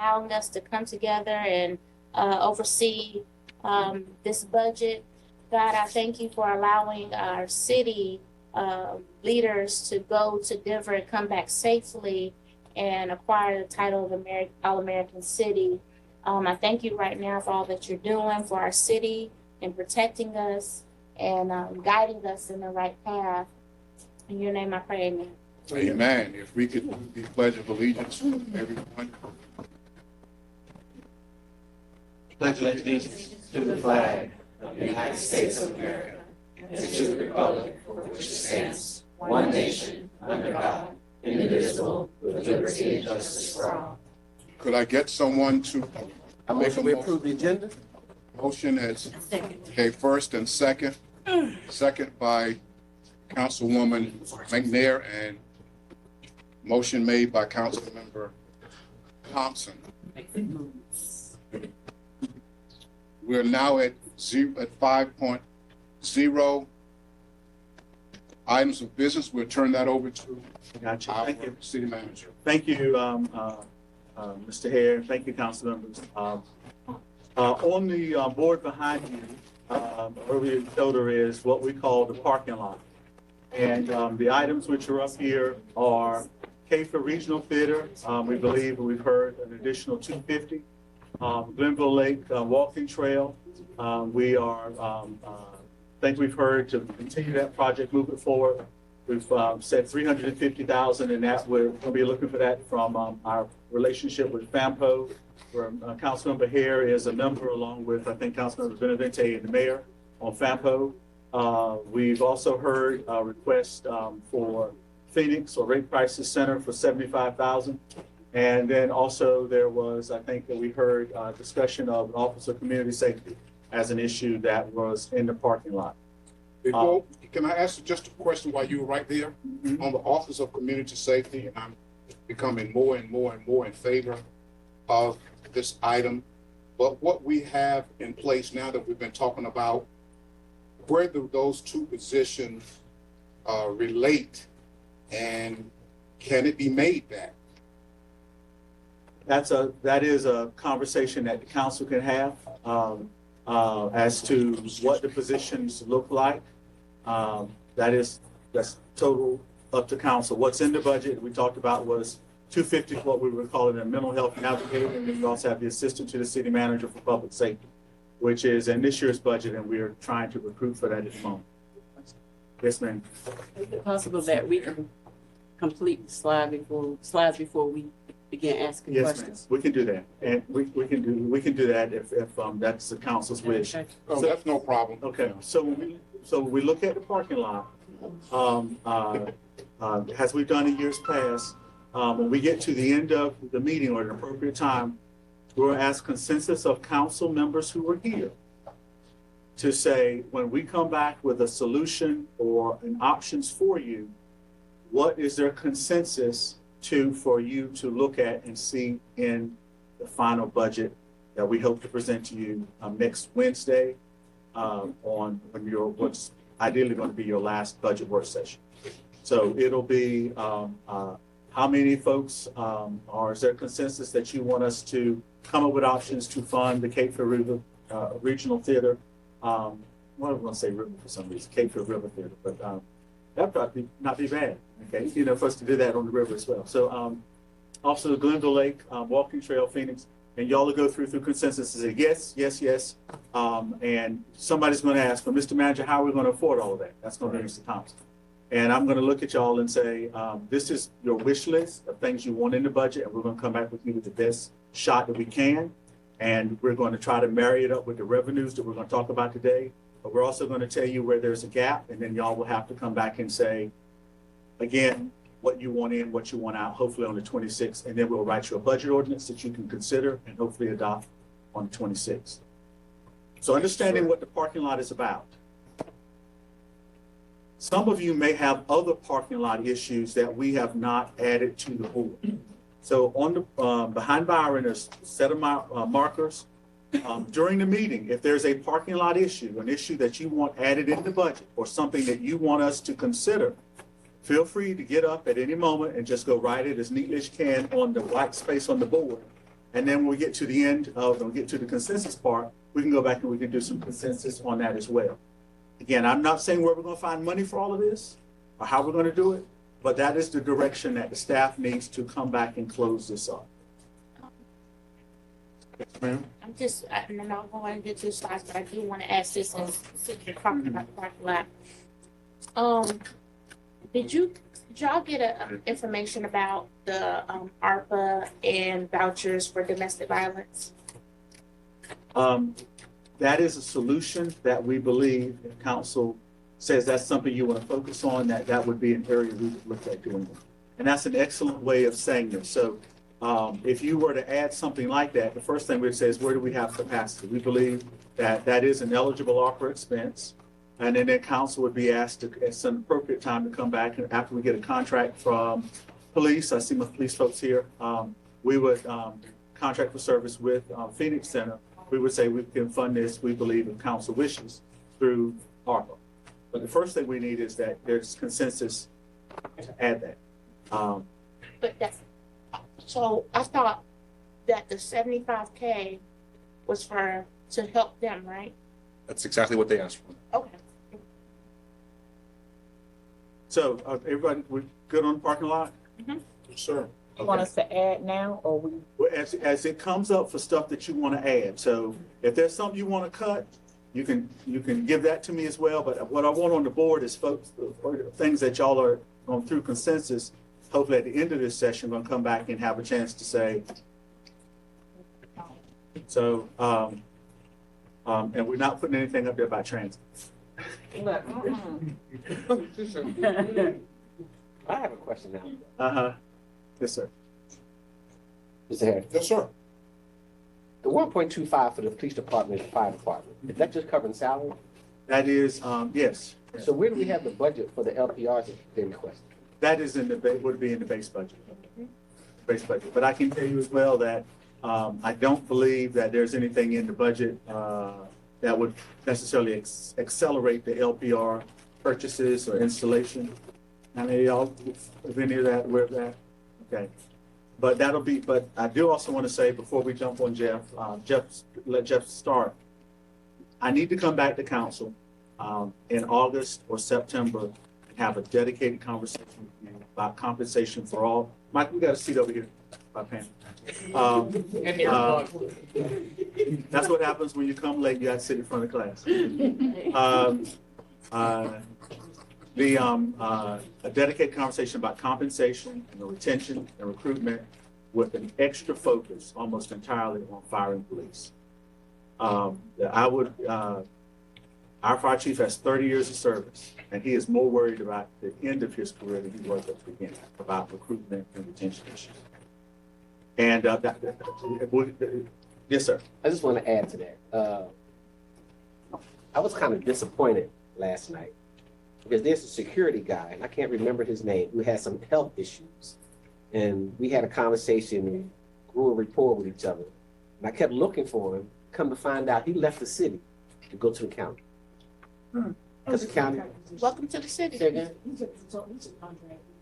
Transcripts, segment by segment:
allowing us to come together and oversee this budget. God, I thank you for allowing our city leaders to go to Denver and come back safely and acquire the title of All-American City. I thank you right now for all that you're doing for our city and protecting us and guiding us in the right path. In your name I pray, amen. Amen. If we could do the Pledge of Allegiance, everyone. Pledge allegiance to the flag of the United States of America and to the republic for which it stands, one nation, under God, indivisible, with liberty and justice for all. Could I get someone to make a We approve the agenda? motion as, okay, first and second by Councilwoman McNair and motion made by Councilmember Thompson. We're now at 5.0 items of business. We'll turn that over to Gotcha. our Thank you. city manager. Thank you, Mr. Hare. Thank you, council members. On the board behind you, over your shoulder is what we call the parking lot. And the items which are up here are Fayetteville Regional Theater. We believe we've heard an additional $250. Glenville Lake Walking Trail. We are, think we've heard to continue that project, move it forward. We've said $350,000, and that we're going to be looking for that from our relationship with FAMPO, where Councilmember Hare is a member, along with, I think, Councilmember Benavente and the mayor on FAMPO. We've also heard a request for Phoenix or Rate Crisis Center for $75,000. And then also there was, I think that we heard discussion of an Office of Community Safety as an issue that was in the parking lot. Before, can I ask you just a question while you were right there? On the Office of Community Safety, and I'm becoming more and more and more in favor of this item. But what we have in place now that we've been talking about, where do those two positions relate, and can it be made back? That is a conversation that the council can have as to what the positions look like. That's total up to council. What's in the budget we talked about was $250, what we were calling a mental health navigator, and we also have the assistant to the city manager for public safety, which is in this year's budget, and we are trying to recruit for that at the moment. Yes, ma'am. Is it possible that we can complete the slides before we begin asking Yes, questions? ma'am. We can do that, and we can do that if that's the council's wish. Okay. Oh, that's no problem. Okay, so when we look at the parking lot, as we've done in years past, when we get to the end of the meeting or at an appropriate time, we'll ask consensus of council members who are here to say, when we come back with a solution or an options for you, what is their consensus for you to look at and see in the final budget that we hope to present to you next Wednesday on what's ideally going to be your last budget work session. So it'll be how many folks, or is there consensus that you want us to come up with options to fund the Cape Fear River Regional Theater? Well, I'm going to say river for some reason, Cape Fear River Theater, but that probably not be bad, okay? For us to do that on the river as well. So also the Glenville Lake Walking Trail, Phoenix, and y'all will go through consensus and say yes, yes, yes. And somebody's going to ask, well, Mr. Manager, how are we going to afford all of that? That's going to be Mr. Thompson. And I'm going to look at y'all and say, this is your wish list of things you want in the budget, and we're going to come back with you with the best shot that we can. And we're going to try to marry it up with the revenues that we're going to talk about today. But we're also going to tell you where there's a gap, and then y'all will have to come back and say, again, what you want in, what you want out, hopefully on the 26th. And then we'll write you a budget ordinance that you can consider and hopefully adopt on the 26th. So understanding what the parking lot is about. Some of you may have other parking lot issues that we have not added to the board. So on the behind Byron, there's a set of markers. During the meeting, if there's a parking lot issue, an issue that you want added in the budget or something that you want us to consider, feel free to get up at any moment and just go write it as neatly as you can on the white space on the board. And then when we get to the end of, when we get to the consensus part, we can go back and we can do some consensus on that as well. Again, I'm not saying where we're gonna find money for all of this or how we're gonna do it, but that is the direction that the staff needs to come back and close this up. Yes, ma'am? I'm just, and then I'm going to get to slides, but I do want to ask this since you're talking about the parking lot. Did y'all get information about the ARPA and vouchers for domestic violence? That is a solution that we believe, if council says that's something you want to focus on, that would be an area we would look at doing. And that's an excellent way of saying this. So if you were to add something like that, the first thing we'd say is, where do we have capacity? We believe that is an eligible ARPA expense. And then council would be asked to, at some appropriate time, to come back and after we get a contract from police. I see my police folks here. We would contract for service with Phoenix Center. We would say we can fund this, we believe, if council wishes, through ARPA. But the first thing we need is that there's consensus to add that. But that's, so I thought that the 75K was to help them, right? That's exactly what they asked for. Okay. So everybody, we're good on the parking lot? Yes, sir. You want us to add now, or we? Well, as it comes up for stuff that you want to add, so if there's something you want to cut, you can give that to me as well. But what I want on the board is folks, things that y'all are going through consensus. Hopefully at the end of this session, we're going to come back and have a chance to say. So, and we're not putting anything up there about transit. I have a question now. Uh-huh. Yes, sir. Mr. Harris, Yes, sir. the 1.25 for the police department and fire department, is that just covering salary? That is, yes. So where do we have the budget for the LPRs that they requested? That is in the, would be in the base budget. Base budget. But I can tell you as well that I don't believe that there's anything in the budget that would necessarily accelerate the LPR purchases or installation. I mean, y'all, if any of that, aware of that? Okay. But that'll be, but I do also want to say before we jump on Jeff, let Jeff start. I need to come back to council in August or September and have a dedicated conversation with you about compensation for all. Mike, we got a seat over here by Pam. That's what happens when you come late, you have to sit in front of class. A dedicated conversation about compensation and the retention and recruitment with an extra focus almost entirely on fire and police. I would, our fire chief has 30 years of service, and he is more worried about the end of his career than he was at the beginning about recruitment and retention issues. And yes, sir. I just want to add to that. I was kind of disappointed last night because there's a security guy, and I can't remember his name, who had some health issues. And we had a conversation and grew a rapport with each other. And I kept looking for him. Come to find out, he left the city to go to the county. Because the county. Welcome to the city. Say again?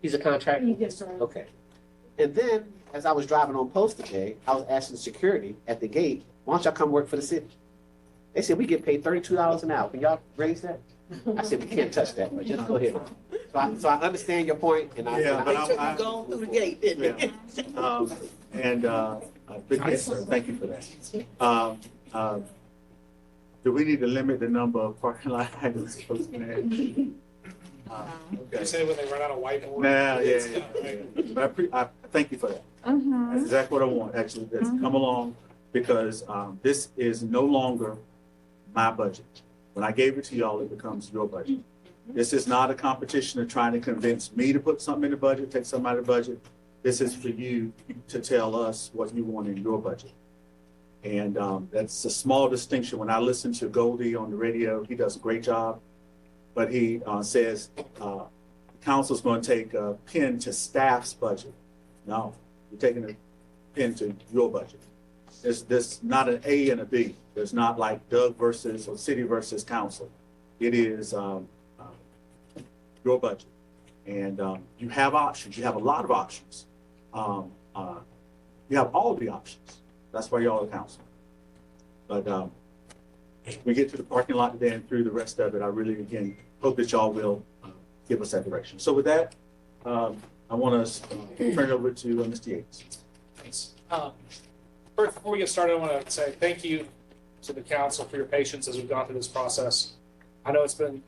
He's a contractor? Yes, sir. Okay. And then, as I was driving on post today, I was asking security at the gate, why don't y'all come work for the city? They said, we get paid $32 an hour. Can y'all raise that? I said, we can't touch that, but just go ahead. So I understand your point, and Yeah, Going through the gate, didn't it? Yes, sir, thank you for that. Do we need to limit the number of parking lot items supposed to have? You Okay. say when they run out of whiteboard? Nah, It's yeah. done, right? But I thank you for that. That's exactly what I want, actually, that's come along, because this is no longer my budget. When I gave it to y'all, it becomes your budget. This is not a competition of trying to convince me to put something in the budget, take something out of the budget. This is for you to tell us what you want in your budget. And that's a small distinction. When I listen to Goldie on the radio, he does a great job. But he says council's going to take a pen to staff's budget. No, you're taking a pen to your budget. There's not an A and a B. There's not like Doug versus or city versus council. It is your budget. And you have options. You have a lot of options. You have all of the options. That's why y'all are council. But we get to the parking lot today and through the rest of it, I really, again, hope that y'all will give us that direction. So with that, I want to turn it over to Mr. Yates. Thanks. First, before we get started, I want to say thank you to the council for your patience as we've gone through this process. I know it's been,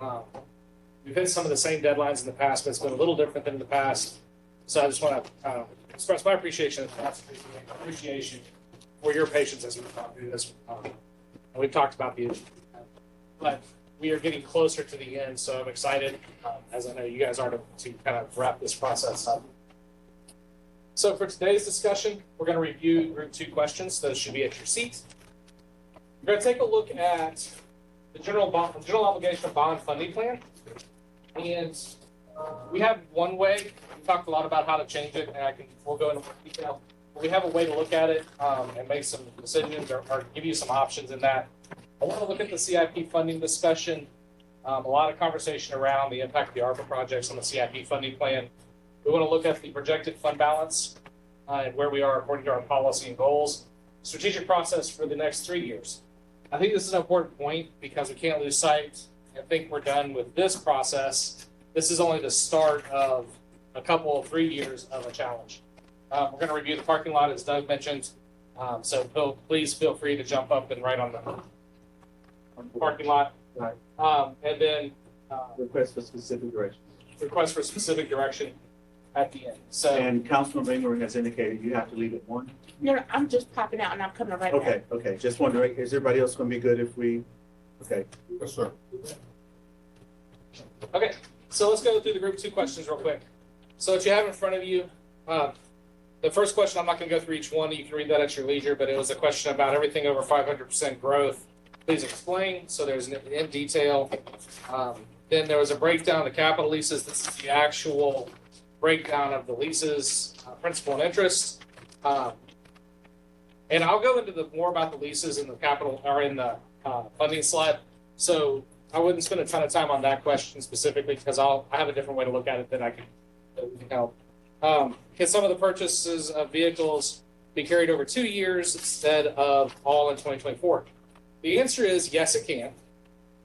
we've hit some of the same deadlines in the past, but it's been a little different than in the past. So I just want to express my appreciation for your patience as we've gone through this. And we've talked about the issue, but we are getting closer to the end, so I'm excited, as I know you guys are, to kind of wrap this process up. So for today's discussion, we're going to review group 2 questions. Those should be at your seat. We're going to take a look at the general obligation bond funding plan. And we have one way. We talked a lot about how to change it, and we'll go into more detail. But we have a way to look at it and make some decisions or give you some options in that. I want to look at the CIP funding discussion. A lot of conversation around the impact of the ARPA projects on the CIP funding plan. We want to look at the projected fund balance and where we are according to our policy and goals. Strategic process for the next 3 years. I think this is an important point because we can't lose sight and think we're done with this process. This is only the start of a couple of 3 years of a challenge. We're going to review the parking lot, as Doug mentioned. So please feel free to jump up and write on the parking lot. Right. And then Request for specific direction. request for specific direction at the end. So And Councilman Ringler has indicated you have to leave at 1. No, I'm just popping out and I'm coming right back. Okay. Just wondering, is everybody else going to be good if we? Okay. Yes, sir. okay, so let's go through the group 2 questions real quick. So what you have in front of you, the first question, I'm not going to go through each one. You can read that at your leisure, but it was a question about everything over 500% growth. Please explain. So there's in detail. Then there was a breakdown of the capital leases. This is the actual breakdown of the leases, principal and interest. And I'll go into more about the leases in the capital or in the funding slide. So I wouldn't spend a ton of time on that question specifically because I have a different way to look at it that can help. Can some of the purchases of vehicles be carried over 2 years instead of all in 2024? The answer is yes, it can,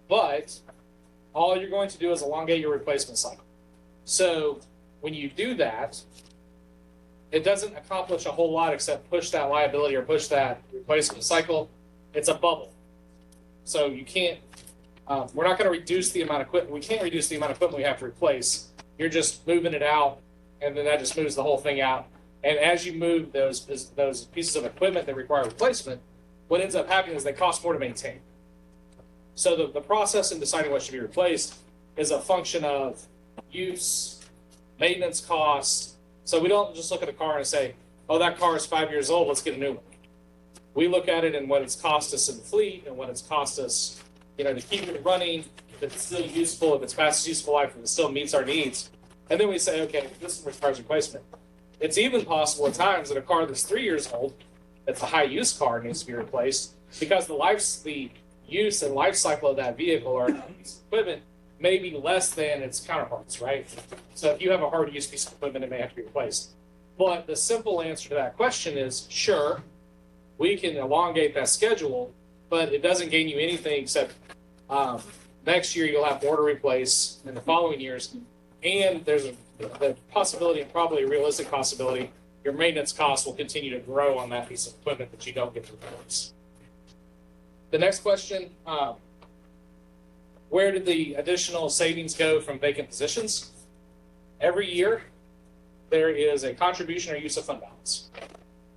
but all you're going to do is elongate your replacement cycle. So when you do that, it doesn't accomplish a whole lot except push that liability or push that replacement cycle. It's a bubble. So you can't, we're not going to reduce the amount of equipment. We can't reduce the amount of equipment we have to replace. You're just moving it out, and then that just moves the whole thing out. And as you move those pieces of equipment that require replacement, what ends up happening is they cost more to maintain. So the process in deciding what should be replaced is a function of use, maintenance costs. So we don't just look at a car and say, oh, that car is 5 years old, let's get a new one. We look at it and what it's cost us in the fleet and what it's cost us, to keep it running, if it's still useful, if it's past its useful life, if it still meets our needs. And then we say, okay, this requires replacement. It's even possible at times that a car that's 3 years old, that's a high use car, needs to be replaced because the use and life cycle of that vehicle or piece of equipment may be less than its counterparts, right? So if you have a hard use piece of equipment, it may have to be replaced. But the simple answer to that question is, sure, we can elongate that schedule, but it doesn't gain you anything except next year you'll have more to replace in the following years. And there's the possibility, and probably a realistic possibility, your maintenance costs will continue to grow on that piece of equipment that you don't get to replace. The next question, where did the additional savings go from vacant positions? Every year, there is a contribution or use of fund balance.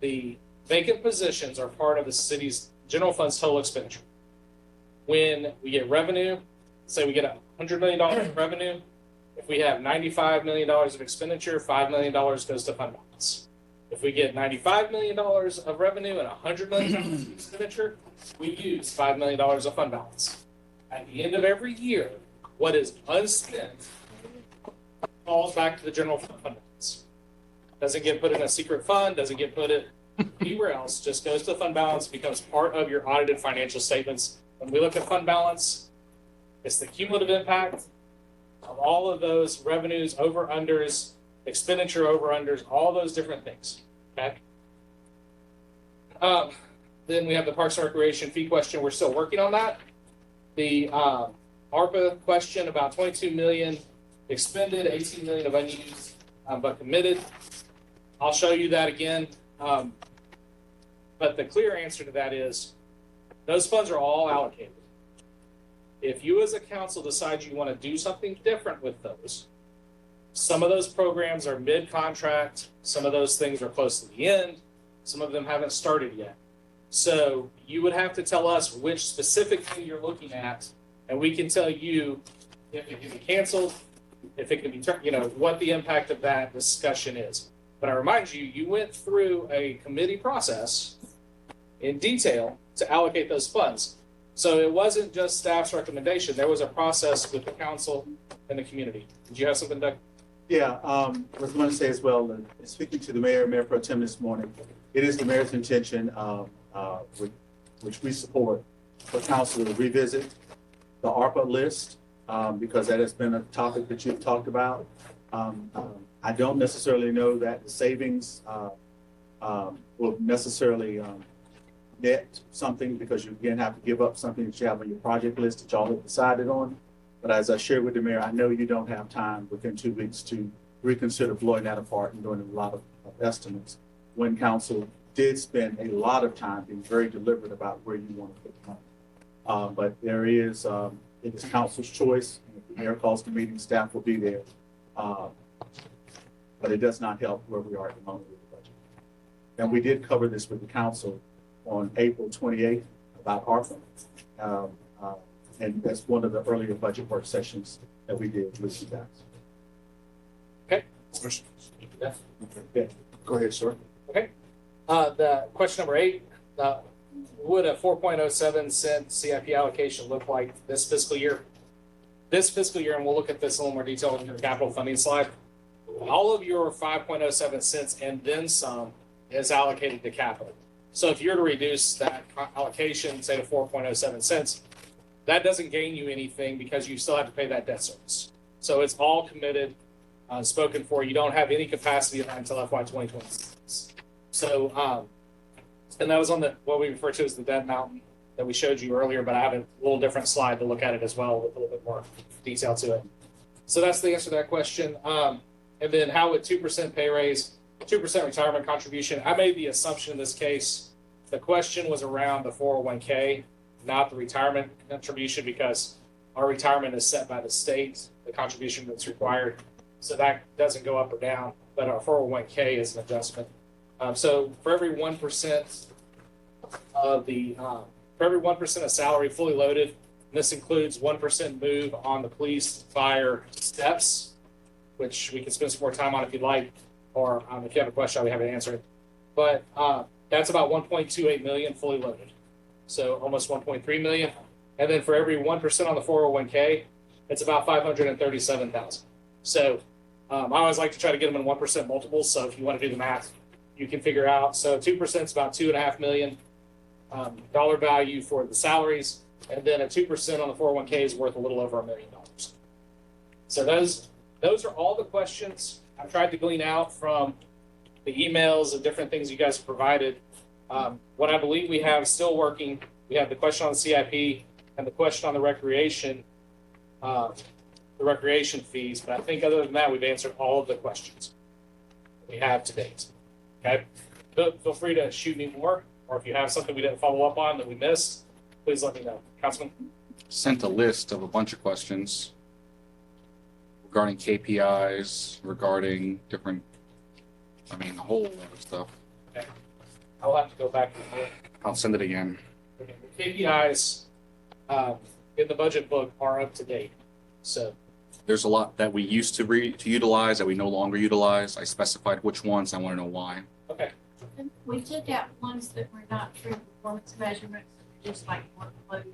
The vacant positions are part of the city's general fund's total expenditure. When we get revenue, say we get $100 million in revenue, if we have $95 million of expenditure, $5 million goes to fund balance. If we get $95 million of revenue and $100 million of expenditure, we use $5 million of fund balance. At the end of every year, what is unspent falls back to the general fund balance. Doesn't get put in a secret fund, doesn't get put anywhere else, just goes to the fund balance, becomes part of your audited financial statements. When we look at fund balance, it's the cumulative impact of all of those revenues, over-unders, expenditure over-unders, all those different things, okay? then we have the Parks and Recreation fee question. We're still working on that. The ARPA question, about 22 million expended, 18 million of unused, but committed. I'll show you that again. But the clear answer to that is those funds are all allocated. If you as a council decide you want to do something different with those, some of those programs are mid-contract, some of those things are close to the end, some of them haven't started yet. So you would have to tell us which specific thing you're looking at, and we can tell you if it can be canceled, if it can be, what the impact of that discussion is. But I remind you, you went through a committee process in detail to allocate those funds. So it wasn't just staff's recommendation. There was a process with the council and the community. Did you have something, Doug? Yeah, I was going to say as well, speaking to the Mayor Pro Tem this morning, it is the mayor's intention, which we support, for council to revisit the ARPA list, because that has been a topic that you've talked about. I don't necessarily know that the savings will necessarily net something, because you again have to give up something that you have on your project list that y'all have decided on. But as I shared with the mayor, I know you don't have time within 2 weeks to reconsider blowing that apart and doing a lot of estimates, when council did spend a lot of time being very deliberate about where you want to put the money. But there is, it is council's choice. And if the mayor calls the meeting, staff will be there. But it does not help where we are at the moment with the budget. And we did cover this with the council on April 28th about ARPA. And that's one of the earlier budget work sessions that we did with you guys. Okay. Yeah. Go ahead, sir. Okay. The question number 8, would a 4.07 cent CIP allocation look like this fiscal year? This fiscal year, and we'll look at this in a little more detail in your capital funding slide. All of your 5.07 cents and then some is allocated to capital. So if you're to reduce that allocation, say to 4.07 cents, that doesn't gain you anything because you still have to pay that debt service. So it's all committed, spoken for. You don't have any capacity until FY 2026. So, and that was on what we refer to as the debt mountain that we showed you earlier, but I have a little different slide to look at it as well with a little bit more detail to it. So that's the answer to that question. And then how would 2% pay raise, 2% retirement contribution? I made the assumption in this case, the question was around the 401k, not the retirement contribution, because our retirement is set by the state, the contribution that's required. So that doesn't go up or down, but our 401k is an adjustment. So for every 1% of for every 1% of salary fully loaded, and this includes 1% move on the police fire steps, which we can spend some more time on if you'd like, or if you have a question, I'll be happy to answer it. But that's about 1.28 million fully loaded. So almost 1.3 million. And then for every 1% on the 401k, it's about 537,000. So I always like to try to get them in 1% multiples. So if you want to do the math, you can figure out. So 2% is about $2.5 million dollar value for the salaries. And then a 2% on the 401k is worth a little over $1 million. So those are all the questions I've tried to glean out from the emails and different things you guys have provided. What I believe we have still working, we have the question on the CIP and the question on the recreation fees. But I think other than that, we've answered all of the questions we have to date. Okay. Feel free to shoot me more, or if you have something we didn't follow up on that we missed, please let me know. Councilman? Sent a list of a bunch of questions regarding KPIs, regarding different, a whole lot of stuff. Okay. I'll have to go back and look. I'll send it again. Okay. The KPIs in the budget book are up to date. So There's a lot that we used to utilize that we no longer utilize. I specified which ones. I want to know why. okay. We took out ones that were not true performance measurements, just like workload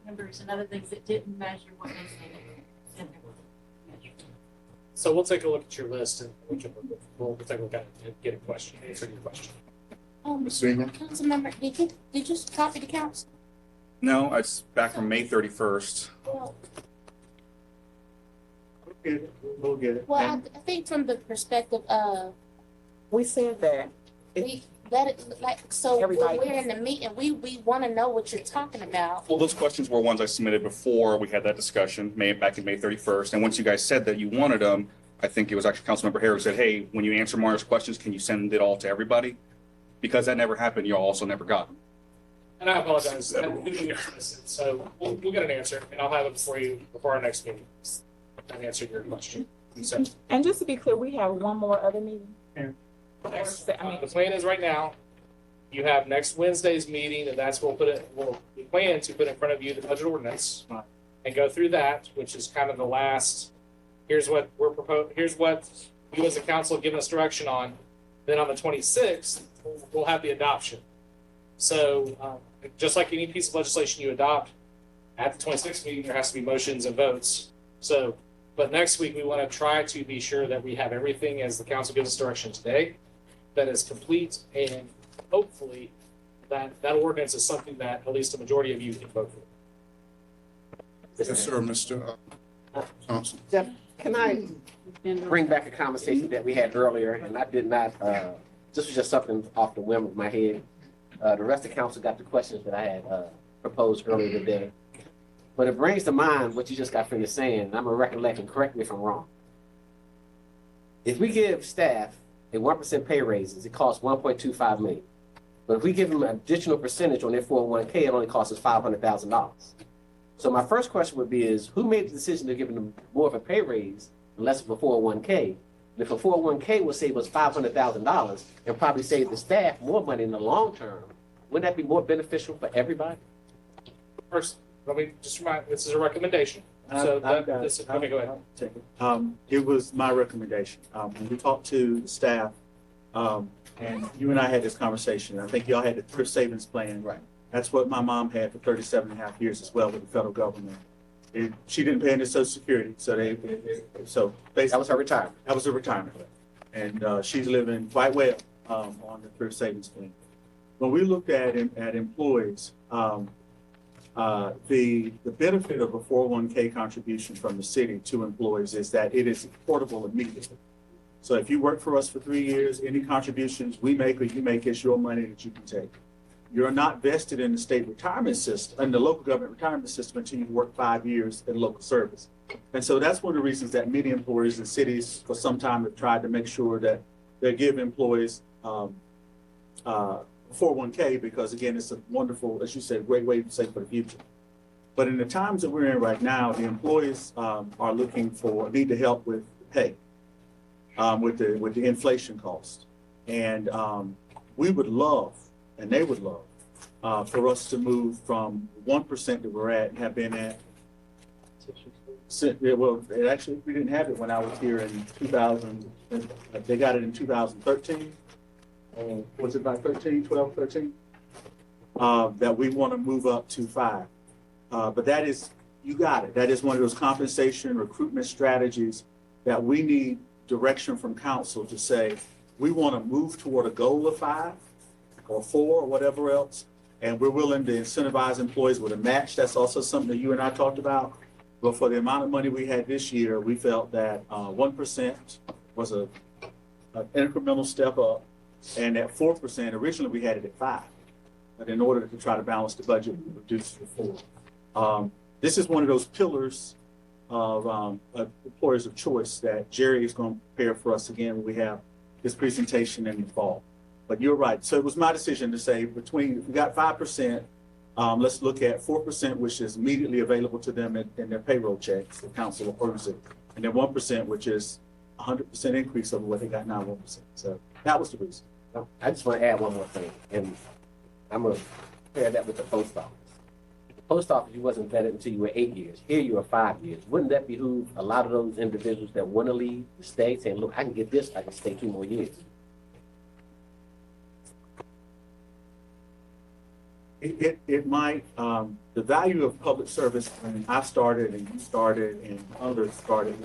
numbers and other things that didn't measure what they said they were measuring. So we'll take a look at your list and we'll take a look at it and get a question, answer your question. Ms. Seaman? Councilmember, did you copy the council? No, it's back from May 31st. Well, We'll get it. I think from the perspective of We said that. we let it, like, so when Everybody. we're in the meeting, we wanna know what you're talking about. Well, those questions were ones I submitted before we had that discussion, back in May 31st. And once you guys said that you wanted them, I think it was actually Councilmember Harris who said, hey, when you answer Mario's questions, can you send it all to everybody? Because that never happened, you also never got them. And I apologize. So we'll get an answer, and I'll have it for you before our next meeting. That answered your question. So And just to be clear, we have one more other meeting. next, the plan is right now, you have next Wednesday's meeting, and that's what we plan to put in front of you the budget ordinance and go through that, which is kind of the last. Here's what we're proposing. Here's what you as a council have given us direction on. Then on the 26th, we'll have the adoption. So just like any piece of legislation you adopt, at the 26th meeting, there has to be motions and votes. So, but next week, we want to try to be sure that we have everything as the council gives us direction today that is complete, and hopefully that ordinance is something that at least a majority of you can vote for. Yes, sir, Mr. Thompson. Jeff, can I bring back a conversation that we had earlier, and I did not, this was just something off the whim of my head. The rest of the council got the questions that I had proposed earlier today. But it brings to mind what you just got finished saying, and I'm gonna recollect and correct me if I'm wrong. If we give staff a 1% pay raises, it costs $1.25 million. But if we give them an additional percentage on their 401k, it only costs us $500,000. So my first question would be is, who made the decision to give them more of a pay raise and less of a 401k? And if a 401k will save us $500,000 and probably save the staff more money in the long term, wouldn't that be more beneficial for everybody? First, let me just remind, this is a recommendation. So okay, go ahead. Take it. It was my recommendation. When we talked to the staff, and you and I had this conversation, I think y'all had the thrift savings plan. Right. That's what my mom had for 37 and a half years as well with the federal government. She didn't pay into Social Security, so so basically. That was her retirement. That was her retirement. And she's living quite well on the thrift savings plan. When we looked at employees, the benefit of a 401k contribution from the city to employees is that it is portable immediately. So if you work for us for 3 years, any contributions we make or you make is your money that you can take. You're not vested in the state retirement system, in the local government retirement system until you work 5 years in local service. And so that's one of the reasons that many employers in cities for some time have tried to make sure that they give employees 401k, because again, it's a wonderful, as you said, great way to save for the future. But in the times that we're in right now, the employees are looking for, need the help with pay, with the inflation cost. And we would love, and they would love, for us to move from 1% that we're at and have been at. Well, it actually, we didn't have it when I was here in 2000. They got it in 2013. Was it about 12, 13? That we want to move up to 5. But that is, you got it. That is one of those compensation recruitment strategies that we need direction from council to say, we want to move toward a goal of 5 or 4 or whatever else. And we're willing to incentivize employees with a match. That's also something that you and I talked about. But for the amount of money we had this year, we felt that 1% was an incremental step up. And at 4%, originally we had it at 5. But in order to try to balance the budget, we reduced it to 4. This is one of those pillars of employers of choice that Jerry is going to prepare for us again when we have this presentation in the fall. But you're right. So it was my decision to say if we got 5%, let's look at 4%, which is immediately available to them in their payroll checks. The council approves it. And then 1%, which is 100% increase over what they got now, 1%. So that was the reason. I just want to add one more thing, and I'm going to compare that with the post office. The post office, you wasn't vetted until you were 8 years. Here you are 5 years. Wouldn't that behoove a lot of those individuals that want to leave to stay, saying, look, I can get this, I can stay 2 more years? It might, the value of public service, when I started and you started and others started,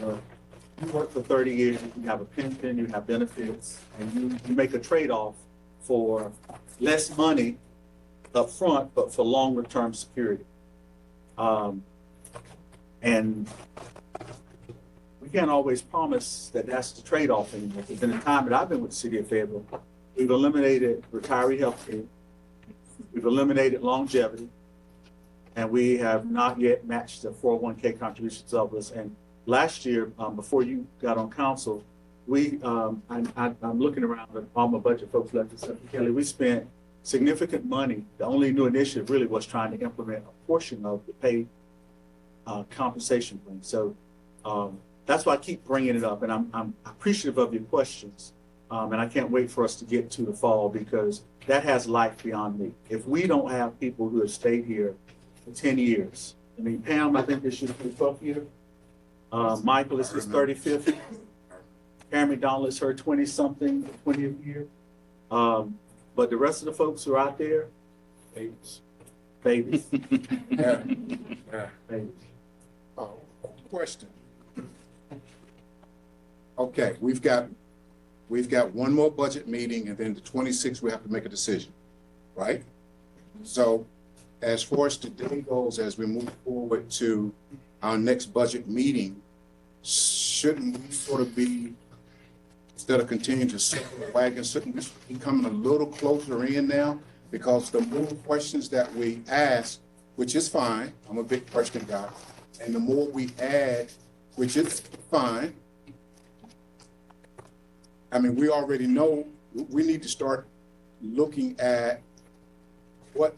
you work for 30 years, you have a pension, you have benefits, and you make a trade-off for less money up front, but for longer term security. And we can't always promise that that's the trade-off anymore. Because in the time that I've been with the city of Fayetteville, We've eliminated retiree health care. We've eliminated longevity. And we have not yet matched the 401k contributions of us. And last year, before you got on council, I'm looking around at all my budget folks left except Kelly. We spent significant money. The only new initiative really was trying to implement a portion of the pay compensation plan. So that's why I keep bringing it up. And I'm appreciative of your questions. And I can't wait for us to get to the fall because that has life beyond me. If we don't have people who have stayed here for 10 years, I mean, Pam, I think this is her 12th year. Michael is his 35th. Karen McDonald is her 20-something, 20th year. But the rest of the folks who are out there, babies. Babies. Yeah. Babies. Question. Okay, we've got one more budget meeting and then the 26th, we have to make a decision, right? So as far as today goes, as we move forward to our next budget meeting, shouldn't we sort of be, instead of continuing to circle the wagon, shouldn't we be coming a little closer in now? Because the more questions that we ask, which is fine, I'm a big question guy, and the more we add, which is fine, I mean, we already know we need to start looking at what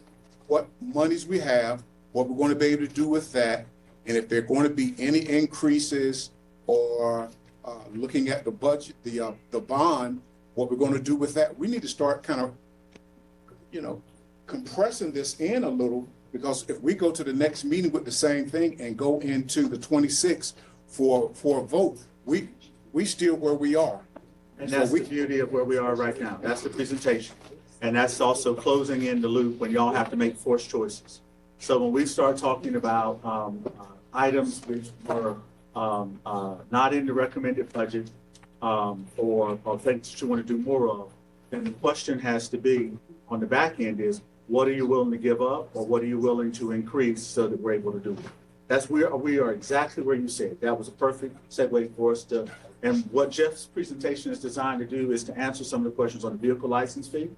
monies we have, what we're going to be able to do with that, and if there are going to be any increases or looking at the budget, the bond, what we're going to do with that. We need to start kind of, compressing this in a little, because if we go to the next meeting with the same thing and go into the 26th for a vote, we still where we are. And that's the beauty of where we are right now. That's the presentation. And that's also closing in the loop when y'all have to make forced choices. So when we start talking about items which were not in the recommended budget or things that you want to do more of, then the question has to be on the back end is, what are you willing to give up or what are you willing to increase so that we're able to do it? That's where we are exactly where you said. That was a perfect segue for us to, and what Jeff's presentation is designed to do is to answer some of the questions on the vehicle license fee.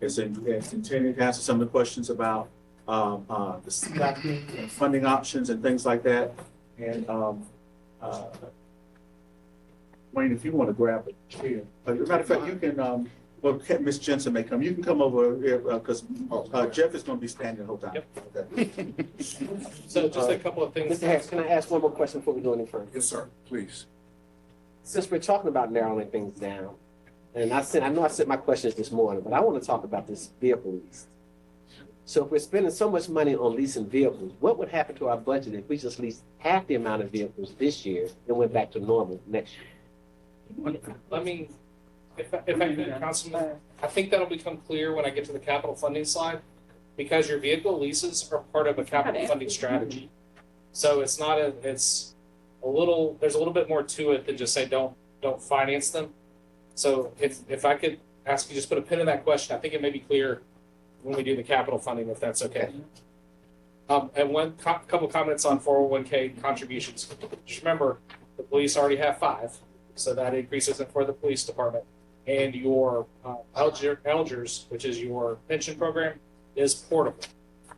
It's intended to answer some of the questions about the stacking and funding options and things like that. And Wayne, if you want to grab a chair, as a matter of fact, you can. Well, Ms. Jensen may come. You can come over here because Jeff is going to be standing the whole time. Yep. Okay. So just a couple of things. Mr. Harris, can I ask one more question before we go any further? Yes, sir, please. Since we're talking about narrowing things down, and I know I sent my questions this morning, but I want to talk about this vehicle lease. So if we're spending so much money on leasing vehicles, what would happen to our budget if we just leased half the amount of vehicles this year and went back to normal next year? Let me, if I could, Councilman, I think that'll become clear when I get to the capital funding slide, because your vehicle leases are part of a capital funding strategy. So it's not there's a little bit more to it than just say don't finance them. So if I could ask you just put a pin in that question, I think it may be clear when we do the capital funding, if that's okay. And one couple comments on 401k contributions. Just remember, the police already have 5, so that increase isn't for the police department. And your Elgers, which is your pension program, is portable.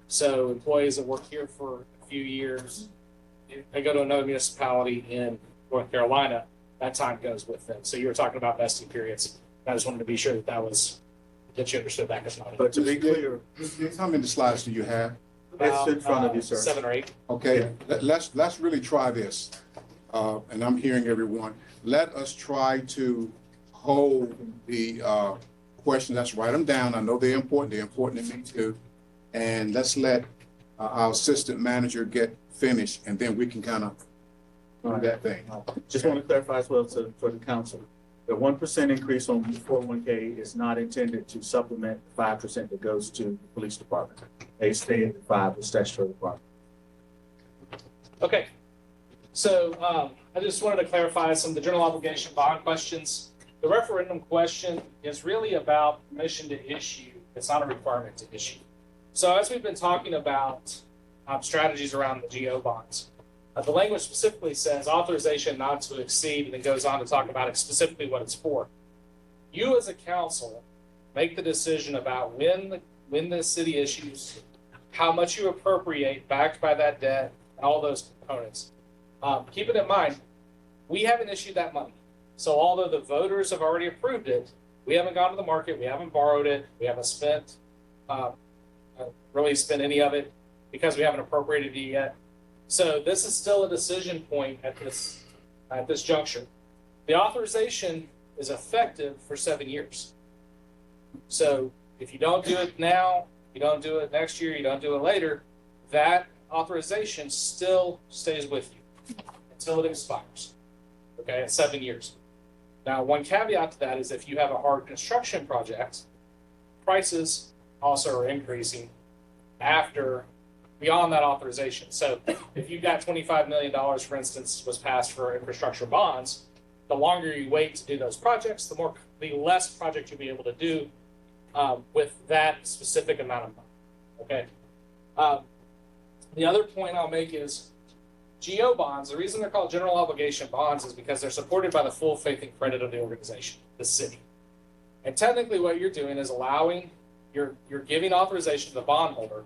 So employees that work here for a few years, they go to another municipality in North Carolina, that time goes with them. So you were talking about vesting periods. I just wanted to be sure that you understood that. But to be clear, How many slides do you have? it's in front of you, sir. 7 or 8. Okay, let's really try this. And I'm hearing everyone. Let us try to hold the questions. Let's write them down. I know they're important. They're important to me too. And let's let our assistant manager get finished, and then we can kind of do that thing. Just want to clarify as well for the council. The 1% increase on 401k is not intended to supplement the 5% that goes to the police department. They stay at the 5 with statutory requirement. Okay. So I just wanted to clarify some of the general obligation bond questions. The referendum question is really about permission to issue. It's not a requirement to issue. So as we've been talking about strategies around the GO bonds, the language specifically says authorization not to exceed, and then goes on to talk about it specifically what it's for. You as a council make the decision about when the city issues, how much you appropriate backed by that debt, and all those components. Keep it in mind, we haven't issued that money. So although the voters have already approved it, we haven't gone to the market, we haven't borrowed it, we haven't really spent any of it because we haven't appropriated it yet. So this is still a decision point at this juncture. The authorization is effective for 7 years. So if you don't do it now, you don't do it next year, you don't do it later, that authorization still stays with you until it expires. Okay, at 7 years. Now, one caveat to that is if you have a hard construction project, prices also are increasing beyond that authorization. So if you've got $25 million, for instance, was passed for infrastructure bonds, the longer you wait to do those projects, the less project you'll be able to do with that specific amount of money. Okay. The other point I'll make is GO bonds. The reason they're called general obligation bonds is because they're supported by the full faith and credit of the organization, the city. And technically, what you're doing is you're giving authorization to the bondholder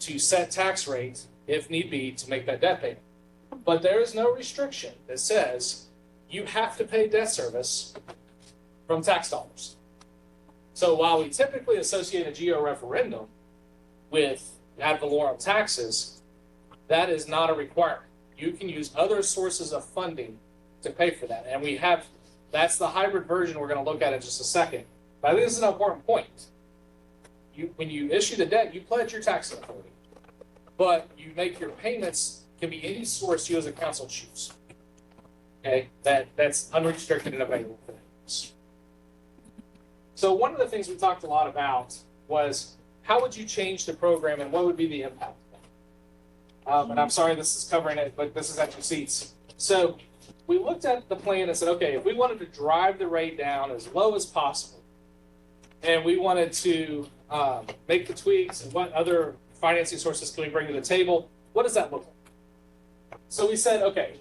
to set tax rates if need be to make that debt payment. But there is no restriction that says you have to pay debt service from tax dollars. So while we typically associate a GO referendum with ad valorem taxes, that is not a requirement. You can use other sources of funding to pay for that. And that's the hybrid version we're going to look at in just a second. But I think this is an important point. When you issue the debt, you pledge your tax authority. But you make your payments, can be any source you as a council choose. Okay, that's unrestricted and available for that. So one of the things we talked a lot about was how would you change the program and what would be the impact? And I'm sorry this is covering it, but this is at your seats. So we looked at the plan and said, okay, if we wanted to drive the rate down as low as possible, and we wanted to make the tweaks and what other financing sources can we bring to the table, what does that look like? So we said, okay,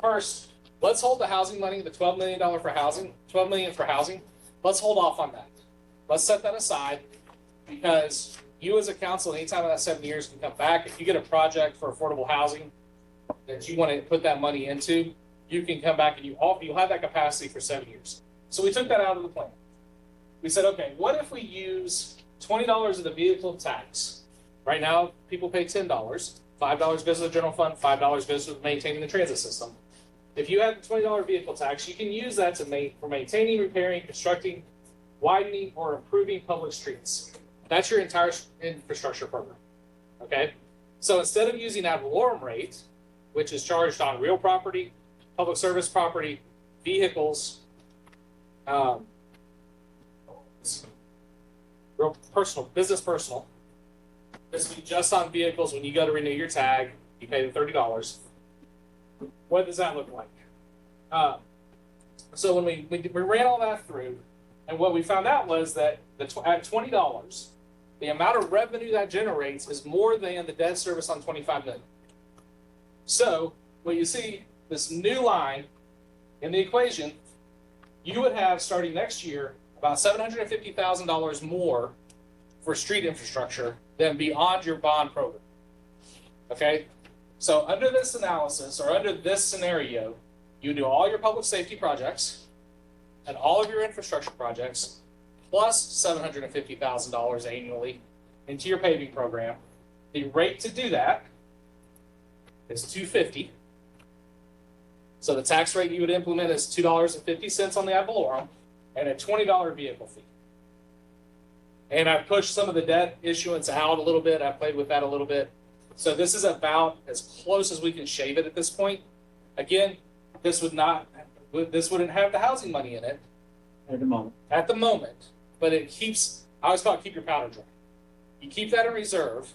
first, let's hold the housing money, the $12 million for housing, $12 million for housing. Let's hold off on that. Let's set that aside because you as a council, anytime in that 7 years can come back. If you get a project for affordable housing that you want to put that money into, you can come back and you'll have that capacity for 7 years. So we took that out of the plan. We said, okay, what if we use $20 of the vehicle tax? Right now, people pay $10. $5 goes to the general fund, $5 goes to maintaining the transit system. If you have the $20 vehicle tax, you can use that for maintaining, repairing, constructing, widening, or improving public streets. That's your entire infrastructure program. Okay? So instead of using ad valorem rate, which is charged on real property, public service property, vehicles, real personal, business personal, this would be just on vehicles. When you go to renew your tag, you pay the $30. What does that look like? So when we ran all that through, and what we found out was that at $20, the amount of revenue that generates is more than the debt service on $25 million. So when you see this new line in the equation, you would have starting next year about $750,000 more for street infrastructure than beyond your bond program. Okay? So under this analysis or under this scenario, you do all your public safety projects and all of your infrastructure projects plus $750,000 annually into your paving program. The rate to do that is $2.50. So the tax rate you would implement is $2.50 on the ad valorem and a $20 vehicle fee. And I've pushed some of the debt issuance out a little bit. I've played with that a little bit. So this is about as close as we can shave it at this point. Again, this wouldn't have the housing money in it At the moment. at the moment, but it keeps, I always call it keep your powder dry. You keep that in reserve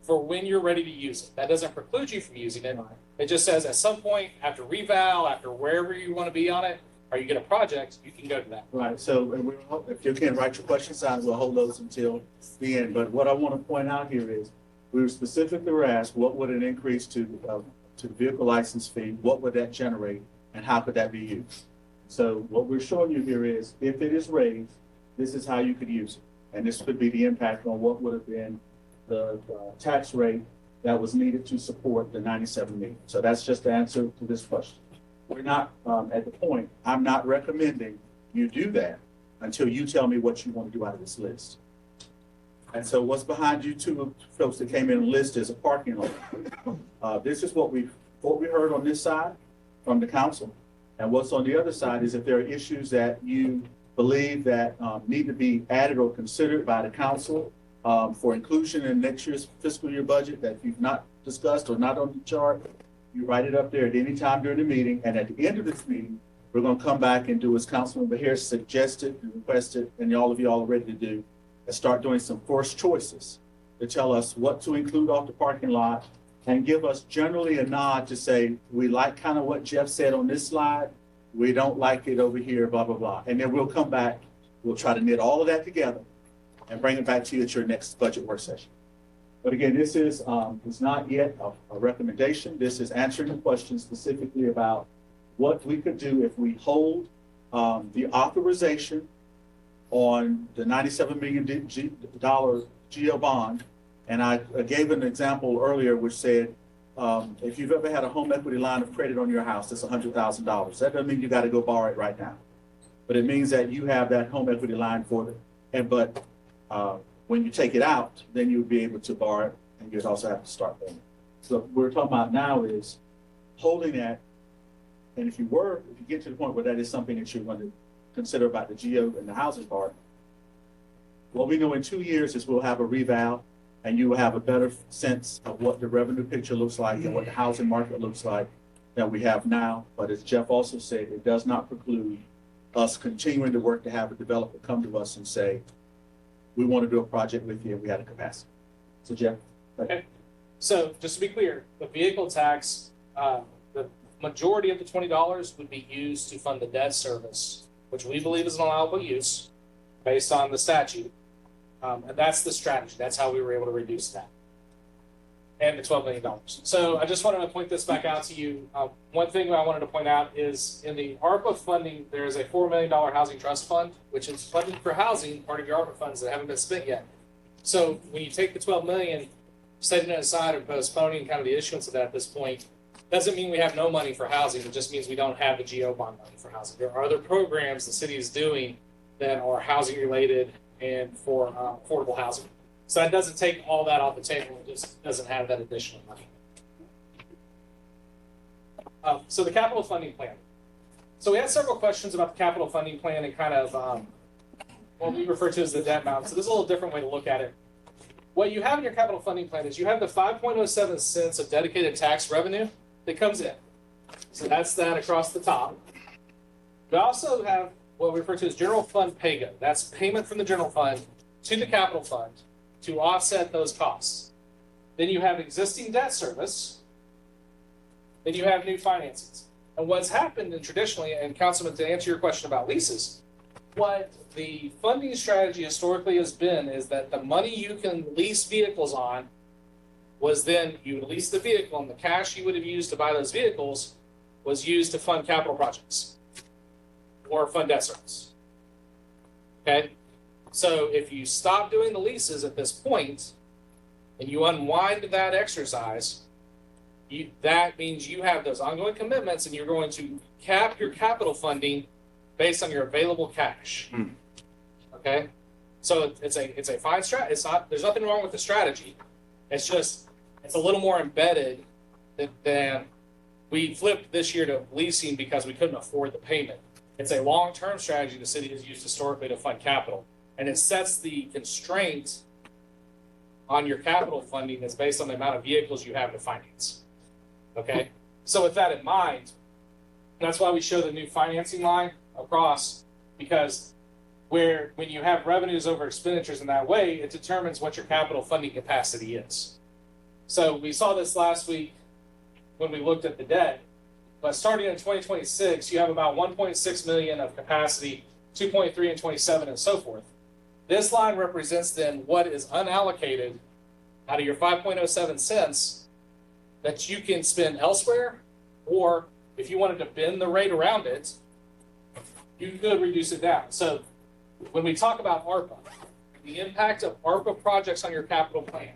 for when you're ready to use it. That doesn't preclude you from using it. It just says at some point after reval, after wherever you want to be on it, or you get a project, you can go to that. Right, so if you can write your questions down, we'll hold those until the end. But what I want to point out here is, we specifically were asked, what would an increase to the vehicle license fee, what would that generate, and how could that be used? So what we're showing you here is, if it is raised, this is how you could use it. And this could be the impact on what would have been the tax rate that was needed to support the 97 million. So that's just the answer to this question. We're not at the point, I'm not recommending you do that until you tell me what you want to do out of this list. And so what's behind you two folks that came in and list is a parking lot. This is what we heard on this side from the council. And what's on the other side is if there are issues that you believe that need to be added or considered by the council for inclusion in next year's fiscal year budget that you've not discussed or not on the chart, you write it up there at any time during the meeting. And at the end of this meeting, we're going to come back and do as Councilmember Harris suggested and requested, and all of you all are ready to do, and start doing some first choices to tell us what to include off the parking lot and give us generally a nod to say, we like kind of what Jeff said on this slide. We don't like it over here, blah, blah, blah. And then we'll come back, we'll try to knit all of that together and bring it back to you at your next budget work session. But again, this is it's not yet a recommendation. This is answering the question specifically about what we could do if we hold the authorization on the $97 million GO bond. And I gave an example earlier which said, if you've ever had a home equity line of credit on your house, that's $100,000. That doesn't mean you got to go borrow it right now, but it means that you have that home equity line for it. And but when you take it out, then you'll be able to borrow it, and you'd also have to start paying. So what we're talking about now is holding that. And if you get to the point where that is something that you want to consider about the GO and the housing part, what we know in 2 years is we'll have a reval, and you will have a better sense of what the revenue picture looks like and what the housing market looks like than we have now. But as Jeff also said, it does not preclude us continuing to work to have a developer come to us and say, we want to do a project with you and we have the capacity. So Jeff. Okay. So just to be clear, the vehicle tax, the majority of the $20 would be used to fund the debt service, which we believe is an allowable use based on the statute. And that's the strategy. That's how we were able to reduce that. And the $12 million. So I just wanted to point this back out to you. One thing I wanted to point out is in the ARPA funding, there is a $4 million housing trust fund, which is funded for housing, part of your ARPA funds that haven't been spent yet. So when you take the $12 million, setting it aside and postponing kind of the issuance of that at this point, doesn't mean we have no money for housing. It just means we don't have the GO bond money for housing. There are other programs the city is doing that are housing related and for affordable housing. So that doesn't take all that off the table. It just doesn't have that additional money. So the capital funding plan. So we had several questions about the capital funding plan and kind of what we refer to as the debt mountain. So this is a little different way to look at it. What you have in your capital funding plan is you have the 5.07 cents of dedicated tax revenue that comes in. So that's that across the top. We also have what we refer to as general fund paygo. That's payment from the general fund to the capital fund to offset those costs. Then you have existing debt service. Then you have new financings. And what's happened, and traditionally, and Councilman, to answer your question about leases, what the funding strategy historically has been is that the money you can lease vehicles on was then you would lease the vehicle, and the cash you would have used to buy those vehicles was used to fund capital projects or fund debt service. Okay? So if you stop doing the leases at this point and you unwind that exercise, that means you have those ongoing commitments and you're going to cap your capital funding based on your available cash. Okay? So it's a fine strat. There's nothing wrong with the strategy. It's just, it's a little more embedded than we flipped this year to leasing because we couldn't afford the payment. It's a long-term strategy the city has used historically to fund capital. And it sets the constraint on your capital funding that's based on the amount of vehicles you have to finance. Okay? So with that in mind, that's why we show the new financing line across, because when you have revenues over expenditures in that way, it determines what your capital funding capacity is. So we saw this last week when we looked at the debt, but starting in 2026, you have about 1.6 million of capacity, 2.3 in 27 and so forth. This line represents then what is unallocated out of your 5.07 cents that you can spend elsewhere, or if you wanted to bend the rate around it, you could reduce it down. So when we talk about ARPA, the impact of ARPA projects on your capital plan,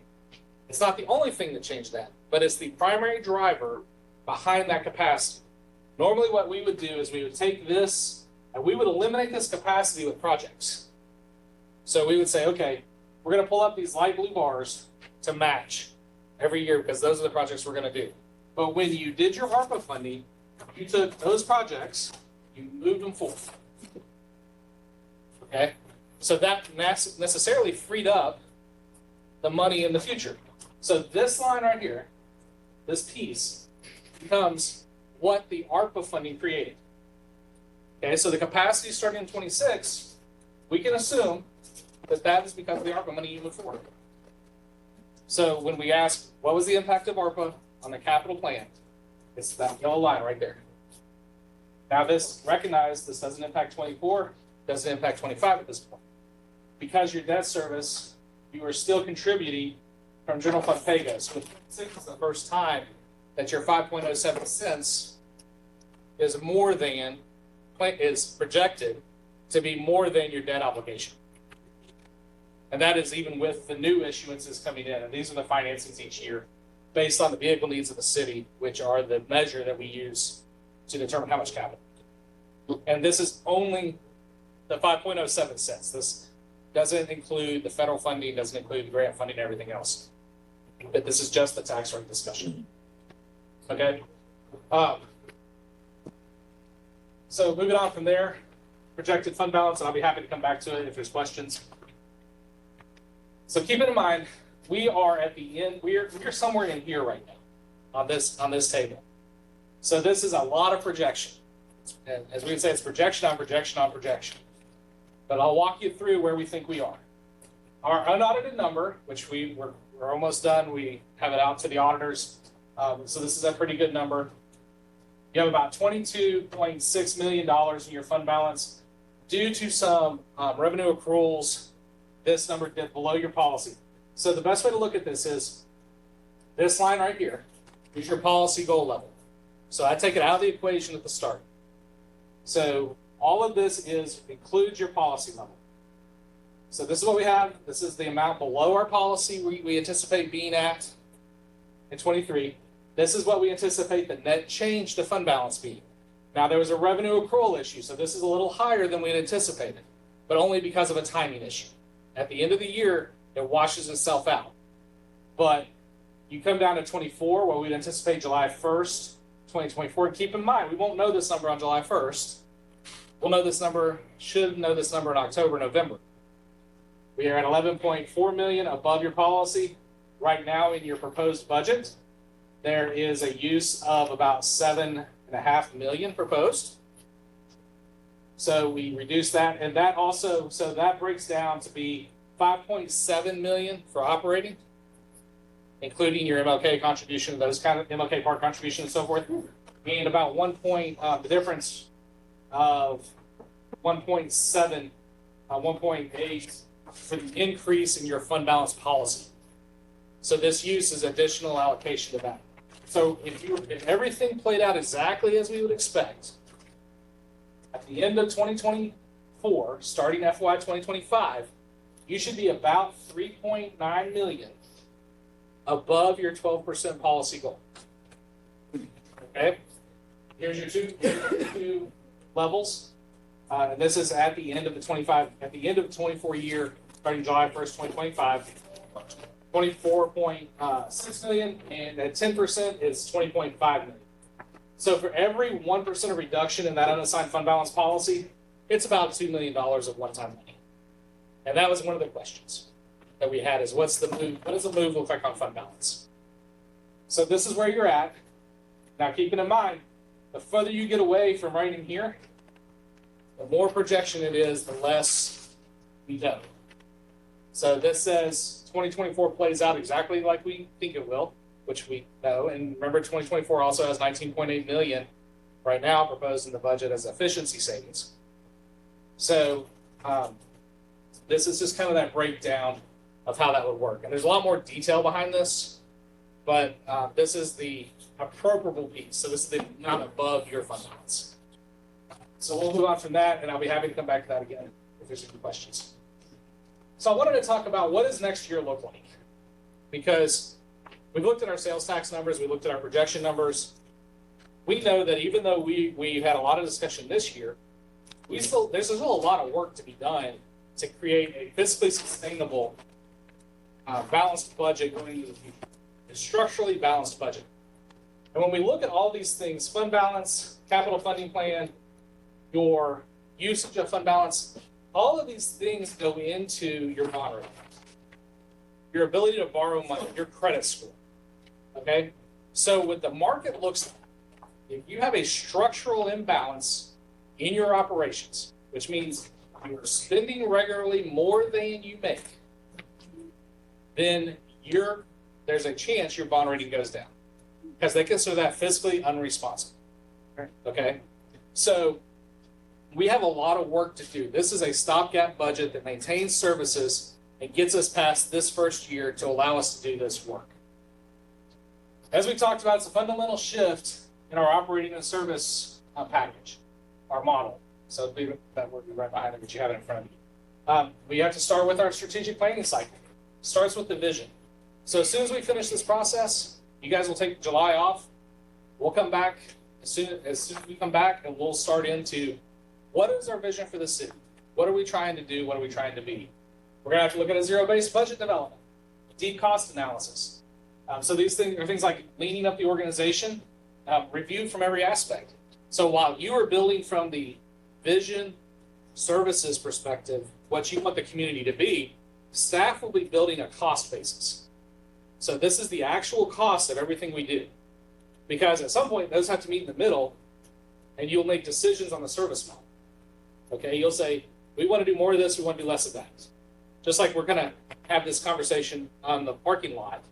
it's not the only thing that changed that, but it's the primary driver behind that capacity. Normally what we would do is we would take this and we would eliminate this capacity with projects. So we would say, okay, we're going to pull up these light blue bars to match every year because those are the projects we're going to do. But when you did your ARPA funding, you took those projects, you moved them forward. Okay? So that necessarily freed up the money in the future. So this line right here, this piece, becomes what the ARPA funding created. Okay, so the capacity starting in 26, we can assume that that is because of the ARPA money you move forward. So when we ask, what was the impact of ARPA on the capital plan? It's that yellow line right there. Now this, recognize this doesn't impact 24, doesn't impact 25 at this point. Because your debt service, you are still contributing from general fund pay-go. So 26 is the first time that your 5.07 cents is more than, is projected to be more than your debt obligation. And that is even with the new issuances coming in. And these are the financings each year based on the vehicle needs of the city, which are the measure that we use to determine how much capital. And this is only the 5.07 cents. This doesn't include the federal funding, doesn't include the grant funding, and everything else. But this is just the tax rate discussion. Okay? So moving on from there, projected fund balance, and I'll be happy to come back to it if there's questions. So keep it in mind, we are at the end, we're somewhere in here right now on this table. So this is a lot of projection. And as we would say, it's projection on projection on projection. But I'll walk you through where we think we are. Our unaudited number, which we're almost done, we have it out to the auditors. So this is a pretty good number. You have about $22.6 million in your fund balance. Due to some revenue accruals, this number dipped below your policy. So the best way to look at this is this line right here is your policy goal level. So I take it out of the equation at the start. So all of this includes your policy level. So this is what we have. This is the amount below our policy we anticipate being at in 23. This is what we anticipate the net change to fund balance being. Now there was a revenue accrual issue, so this is a little higher than we had anticipated, but only because of a timing issue. At the end of the year, it washes itself out. But you come down to 24, where we'd anticipate July 1st, 2024. Keep in mind, we won't know this number on July 1st. We'll know this number, should know this number in October, November. We are at 11.4 million above your policy. Right now in your proposed budget, there is a use of about 7.5 million proposed. So we reduce that, and that also, so that breaks down to be 5.7 million for operating, including your MLK contribution, those kind of MLK Park contribution and so forth, and about the difference of 1.7, 1.8 for the increase in your fund balance policy. So this use is additional allocation to that. So if everything played out exactly as we would expect, at the end of 2024, starting FY 2025, you should be about 3.9 million above your 12% policy goal. Okay? Here's your two levels. And this is at the end of the 24 year, starting July 1st, 2025. 24.6 million, and at 10% is 20.5 million. So for every 1% of reduction in that unassigned fund balance policy, it's about $2 million of one-time money. And that was one of the questions that we had is what does the move look like on fund balance? So this is where you're at. Now keeping in mind, the further you get away from right in here, the more projection it is, the less we know. So this says 2024 plays out exactly like we think it will, which we know. And remember, 2024 also has 19.8 million right now proposed in the budget as efficiency savings. So this is just kind of that breakdown of how that would work. And there's a lot more detail behind this, but this is the appropriable piece. So this is the amount above your fund balance. So we'll move on from that, and I'll be happy to come back to that again if there's any questions. So I wanted to talk about what does next year look like? Because we've looked at our sales tax numbers, we looked at our projection numbers. We know that even though we've had a lot of discussion this year, there's still a lot of work to be done to create a fiscally sustainable, balanced budget going into the future, a structurally balanced budget. And when we look at all these things, fund balance, capital funding plan, your usage of fund balance, all of these things go into your bond rating, your ability to borrow money, your credit score. Okay? So what the market looks like, if you have a structural imbalance in your operations, which means you're spending regularly more than you make, then there's a chance your bond rating goes down because they consider that fiscally unresponsible. Okay? So we have a lot of work to do. This is a stopgap budget that maintains services and gets us past this first year to allow us to do this work. As we talked about, it's a fundamental shift in our operating and service package, our model. So that word right behind it, but you have it in front of you. We have to start with our strategic planning cycle. It starts with the vision. So as soon as we finish this process, you guys will take July off. We'll come back as soon as we come back, and we'll start into what is our vision for the city? What are we trying to do? What are we trying to be? We're going to have to look at a zero-based budget development, deep cost analysis. So these things are things like leaning up the organization, review from every aspect. So while you are building from the vision, services perspective, what you want the community to be, staff will be building a cost basis. So this is the actual cost of everything we do. Because at some point, those have to meet in the middle, and you'll make decisions on the service model. Okay, you'll say, we want to do more of this, we want to do less of that. Just like we're going to have this conversation on the parking lot.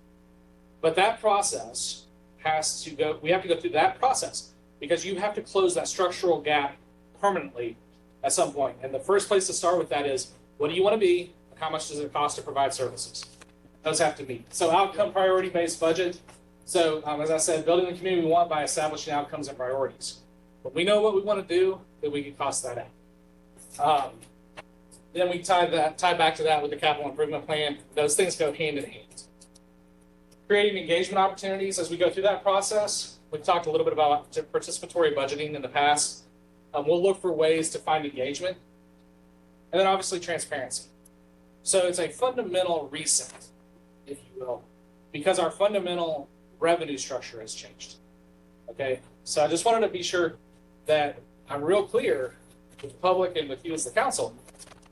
But that process we have to go through that process because you have to close that structural gap permanently at some point. And the first place to start with that is, what do you want to be? How much does it cost to provide services? Those have to meet. So outcome priority-based budget. So as I said, building the community we want by establishing outcomes and priorities. When we know what we want to do, then we can cost that out. Then we tie back to that with the capital improvement plan. Those things go hand in hand. Creating engagement opportunities as we go through that process. We've talked a little bit about participatory budgeting in the past. We'll look for ways to find engagement. And then obviously transparency. So it's a fundamental reset, if you will, because our fundamental revenue structure has changed. Okay, so I just wanted to be sure that I'm real clear with the public and with you as the council.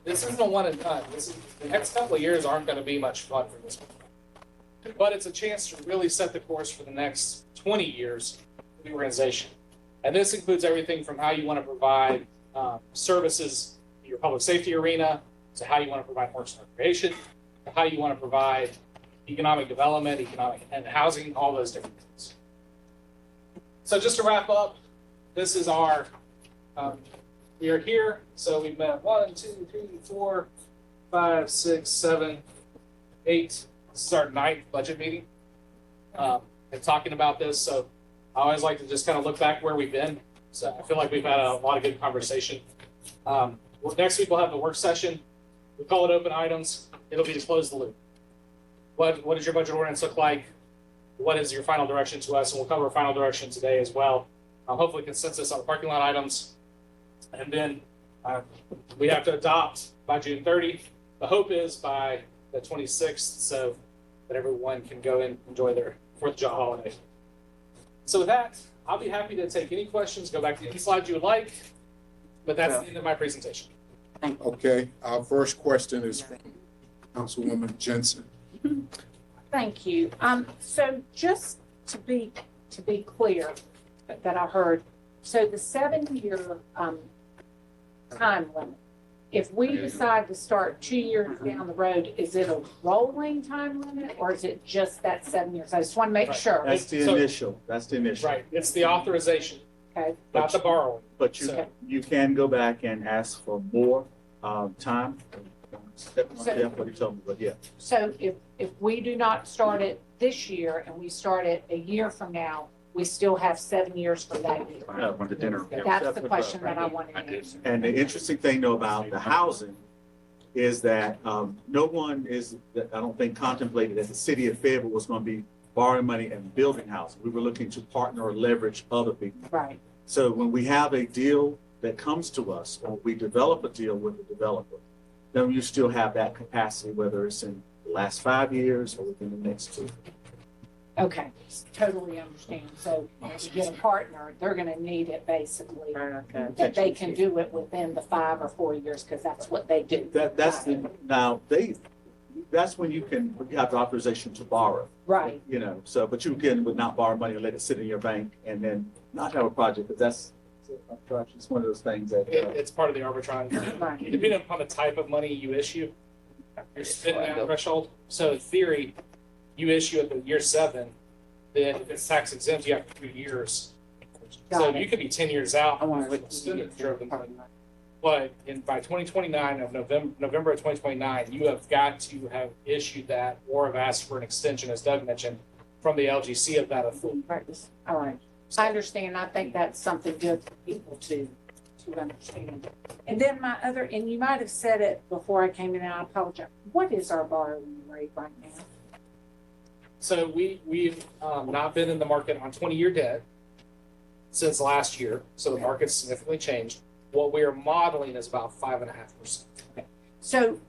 This isn't a one and done. The next couple of years aren't going to be much fun for this one. But it's a chance to really set the course for the next 20 years of the organization. And this includes everything from how you want to provide services in your public safety arena, to how you want to provide works and recreation, to how you want to provide economic development, economic and housing, all those different things. So just to wrap up, this is our, we are here. So we've met 1, 2, 3, 4, 5, 6, 7, 8. This is our 9th budget meeting and talking about this. So I always like to just kind of look back where we've been. So I feel like we've had a lot of good conversation. Next week we'll have the work session. We call it open items. It'll be to close the loop. What does your budget ordinance look like? What is your final direction to us? And we'll cover final direction today as well. Hopefully consensus on the parking lot items. And then we have to adopt by June 30. The hope is by the 26th, so that everyone can go and enjoy their 4th of July holiday. So with that, I'll be happy to take any questions, go back to any slides you would like, but that's the end of my presentation. Okay, our first question is from Councilwoman Jensen. Thank you. So just to be clear that I heard, so the 7-year time limit, if we decide to start 2 years down the road, is it a rolling time limit or is it just that 7 years? I just want to make sure. That's the initial. Right, it's the authorization, Okay. not the borrowing. But you can go back and ask for more time. Step what you told me, but yeah. So if we do not start it this year and we start it a year from now, we still have 7 years for that year. Went to dinner. That's the question that I wanted to answer. And the interesting thing though about the housing is that no one is, I don't think, contemplated that the city of Fayetteville was going to be borrowing money and building houses. We were looking to partner or leverage other people. Right. So when we have a deal that comes to us, or we develop a deal with a developer, then you still have that capacity, whether it's in the last 5 years or within the next 2. Okay, totally understand. So to get a partner, they're gonna need it basically, Okay. that they can do it within the 5 or 4 years, because that's what they do. That's when you have the authorization to borrow, Right, you know, so, but you again would not borrow money and let it sit in your bank and then not have a project, but that's, it's one of those things that. It's part of the arbitrage. right. Depending upon the type of money you issue, you're spitting that threshold. So in theory, you issue at the year 7, then if it's tax exempt, you have 3 years. So Got it. you could be 10 years out. I want to But by 2029 of November of 2029, you have got to have issued that or have asked for an extension, as Doug mentioned, from the LGC of that authority. Practice. All right. I understand. I think that's something good for people to understand. And then my other, and you might have said it before I came in, and I apologize. What is our borrowing rate right now? So we've not been in the market on 20-year debt since last year. So the market's significantly changed. What we are modeling is about 5.5%. So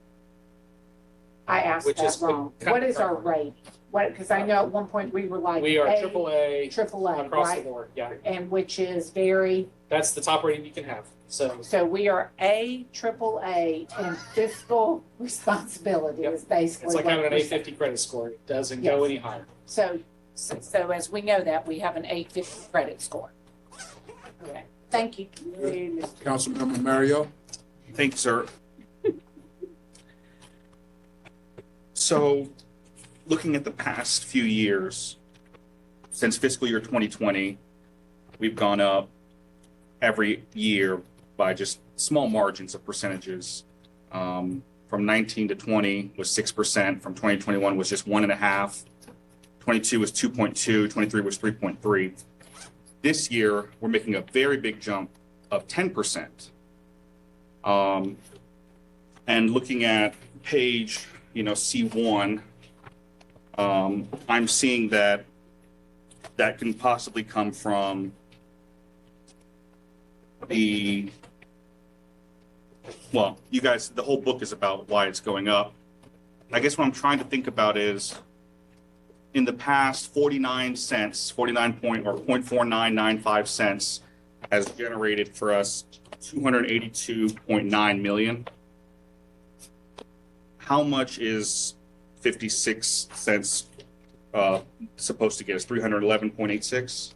I asked Which that is wrong. kind What of is our rate? What, because I know at one point we were like We are A, AAA AAA, across the right? board. Yeah, And which is very, that's the top rating you can have. so we are AAA in fiscal responsibility Yep. is basically. It's like what having an we're saying. 850 credit score. It doesn't go Yes. any higher. So as we know that, we have an 850 credit score. Okay, thank you. Councilmember Mario? Thank you, sir. So, looking at the past few years, since fiscal year 2020, we've gone up every year by just small margins of percentages. From 19 to 20 was 6%. From 2021 was just 1.5. 22 was 2.2. 23 was 3.3. This year, we're making a very big jump of 10%. And looking at page, C1, I'm seeing that can possibly come from you guys, the whole book is about why it's going up. I guess what I'm trying to think about is, in the past, 49 cents, 0.4995 cents has generated for us 282.9 million. How much is 56 cents supposed to get us? 311.86?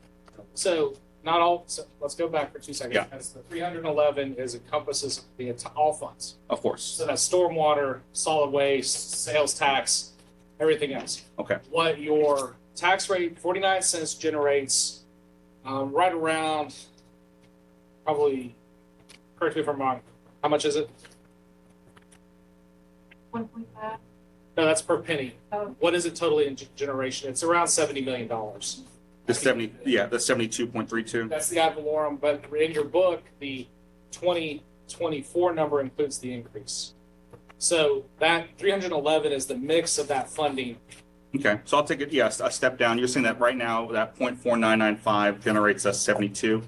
So not all. So let's go back for 2 seconds. Yeah. As the 311 encompasses all funds. Of course. So that's stormwater, solid waste, sales tax, everything else. Okay. What your tax rate, 49 cents, generates right around, probably, correct me if I'm wrong, how much is it? 1.5. No, that's per penny. Oh. What is it totally in generation? It's around $70 million. The 72.32. That's the ad valorem, but in your book, the 2024 number includes the increase. So that 311 is the mix of that funding. Okay, so I'll take it, yes, a step down. You're saying that right now, that 0.4995 generates us 72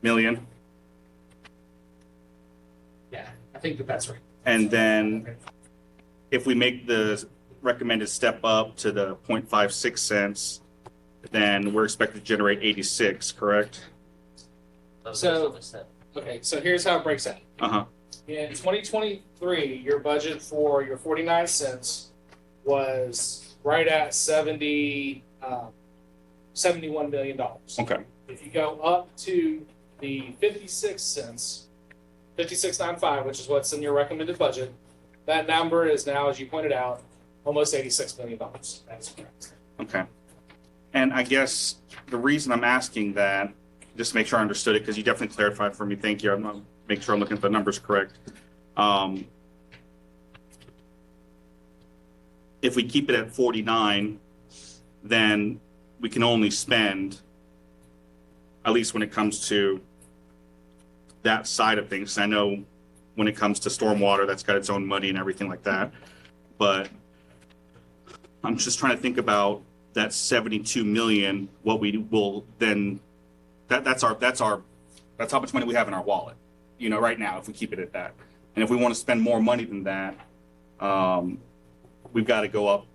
million. Yeah, I think that's right. And then if we make the recommended step up to the 0.56 cents, then we're expected to generate 86, correct? So, okay, so here's how it breaks out. Uh-huh. In 2023, your budget for your 49 cents was right at $71 million. Okay. If you go up to the 56 cents, 56.95, which is what's in your recommended budget, that number is now, as you pointed out, almost $86 million. That's correct. Okay. And I guess the reason I'm asking that, just to make sure I understood it, because you definitely clarified for me, thank you. I'm going to make sure I'm looking at the numbers correct. If we keep it at 49, then we can only spend, at least when it comes to that side of things. I know when it comes to stormwater. That's got its own money and everything like that. But I'm just trying to think about that 72 million, what we will then, that's how much money we have in our wallet, right now, if we keep it at that. And if we want to spend more money than that, we've got to go up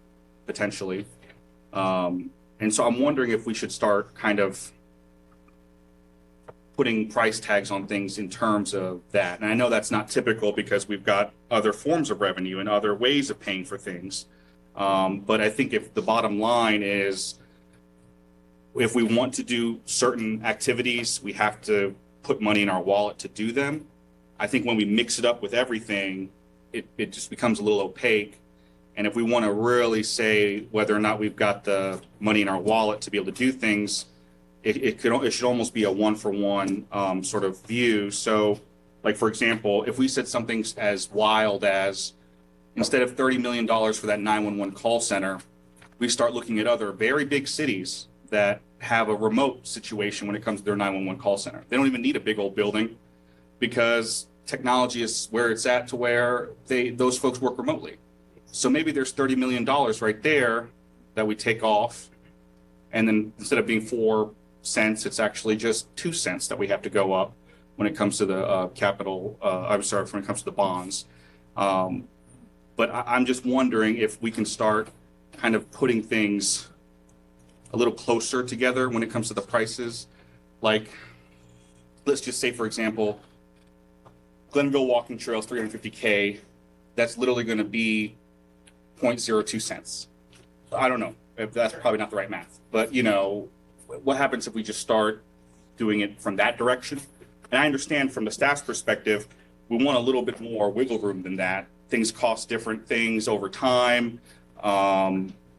potentially. And so I'm wondering if we should start kind of putting price tags on things in terms of that. And I know that's not typical because we've got other forms of revenue and other ways of paying for things. But I think if the bottom line is, if we want to do certain activities, we have to put money in our wallet to do them. I think when we mix it up with everything, it just becomes a little opaque. And if we want to really say whether or not we've got the money in our wallet to be able to do things, it should almost be a one-for-one sort of view. So, like, for example, if we said something as wild as, instead of $30 million for that 911 call center, we start looking at other very big cities that have a remote situation when it comes to their 911 call center. They don't even need a big old building because technology is where it's at to where those folks work remotely. So maybe there's $30 million right there that we take off. And then instead of being 4 cents, it's actually just 2 cents that we have to go up when it comes to the when it comes to the bonds. But I'm just wondering if we can start kind of putting things a little closer together when it comes to the prices. Like, let's just say, for example, Glenville Walking Trails, 350K, that's literally going to be 0.02 cents. I don't know if that's probably not the right math, but what happens if we just start doing it from that direction? And I understand from the staff's perspective, we want a little bit more wiggle room than that. Things cost different things over time.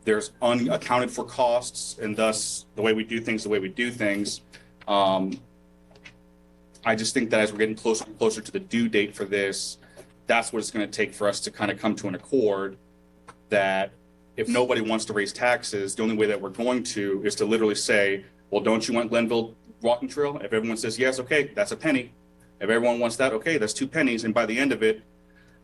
There's unaccounted for costs, and thus the way we do things, I just think that as we're getting closer and closer to the due date for this, that's what it's going to take for us to kind of come to an accord that if nobody wants to raise taxes, the only way that we're going to is to literally say, well, don't you want Glenville Walking Trail? If everyone says yes, okay, that's a penny. If everyone wants that, okay, that's 2 pennies. And by the end of it,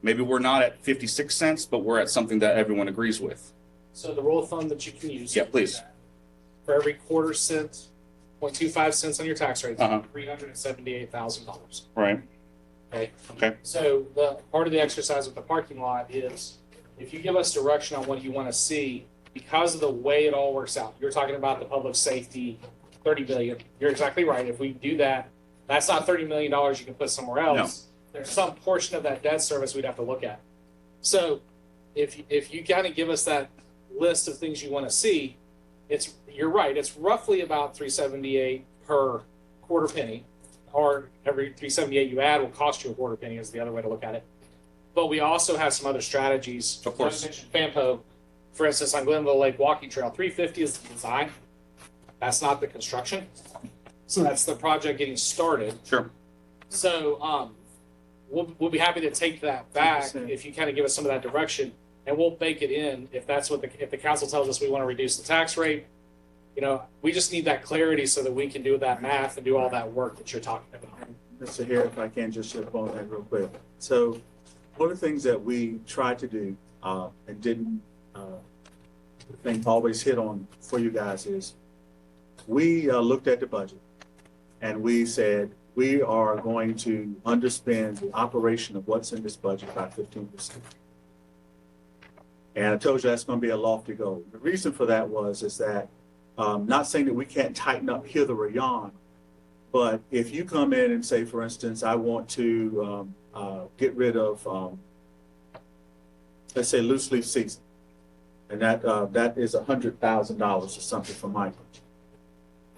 maybe we're not at 56 cents, but we're at something that everyone agrees with. So the rule of thumb that you can use. Yeah, please. For every quarter cent, 0.25 cents on your tax rate, Uh-huh. $378,000. Right. Okay. So the part of the exercise with the parking lot is, if you give us direction on what you want to see, because of the way it all works out, you're talking about the public safety, $30 billion. You're exactly right. If we do that, that's not $30 million you can put somewhere else. No. There's some portion of that debt service we'd have to look at. So if you kind of give us that list of things you want to see, you're right. It's roughly about $3.78 per quarter penny, or every $3.78 you add will cost you a quarter penny is the other way to look at it. But we also have some other strategies. Of course. I mentioned FAMPO, for instance, on Glenville Lake Walking Trail, 350 is the design. That's not the construction. So that's the project getting started. Sure. So we'll be happy to take that back 100%. if you kind of give us some of that direction, and we'll bake it in if that's what if the council tells us we want to reduce the tax rate. We just need that clarity so that we can do that math and do all that work that you're talking about. Mr. Hare, if I can just jump on that real quick. So one of the things that we tried to do and didn't always hit on for you guys is we looked at the budget and we said we are going to underspend the operation of what's in this budget by 15%. And I told you that's going to be a lofty goal. The reason for that is that not saying that we can't tighten up hither or yon, but if you come in and say, for instance, I want to get rid of, let's say, loose leaf season, and that is $100,000 or something for Michael.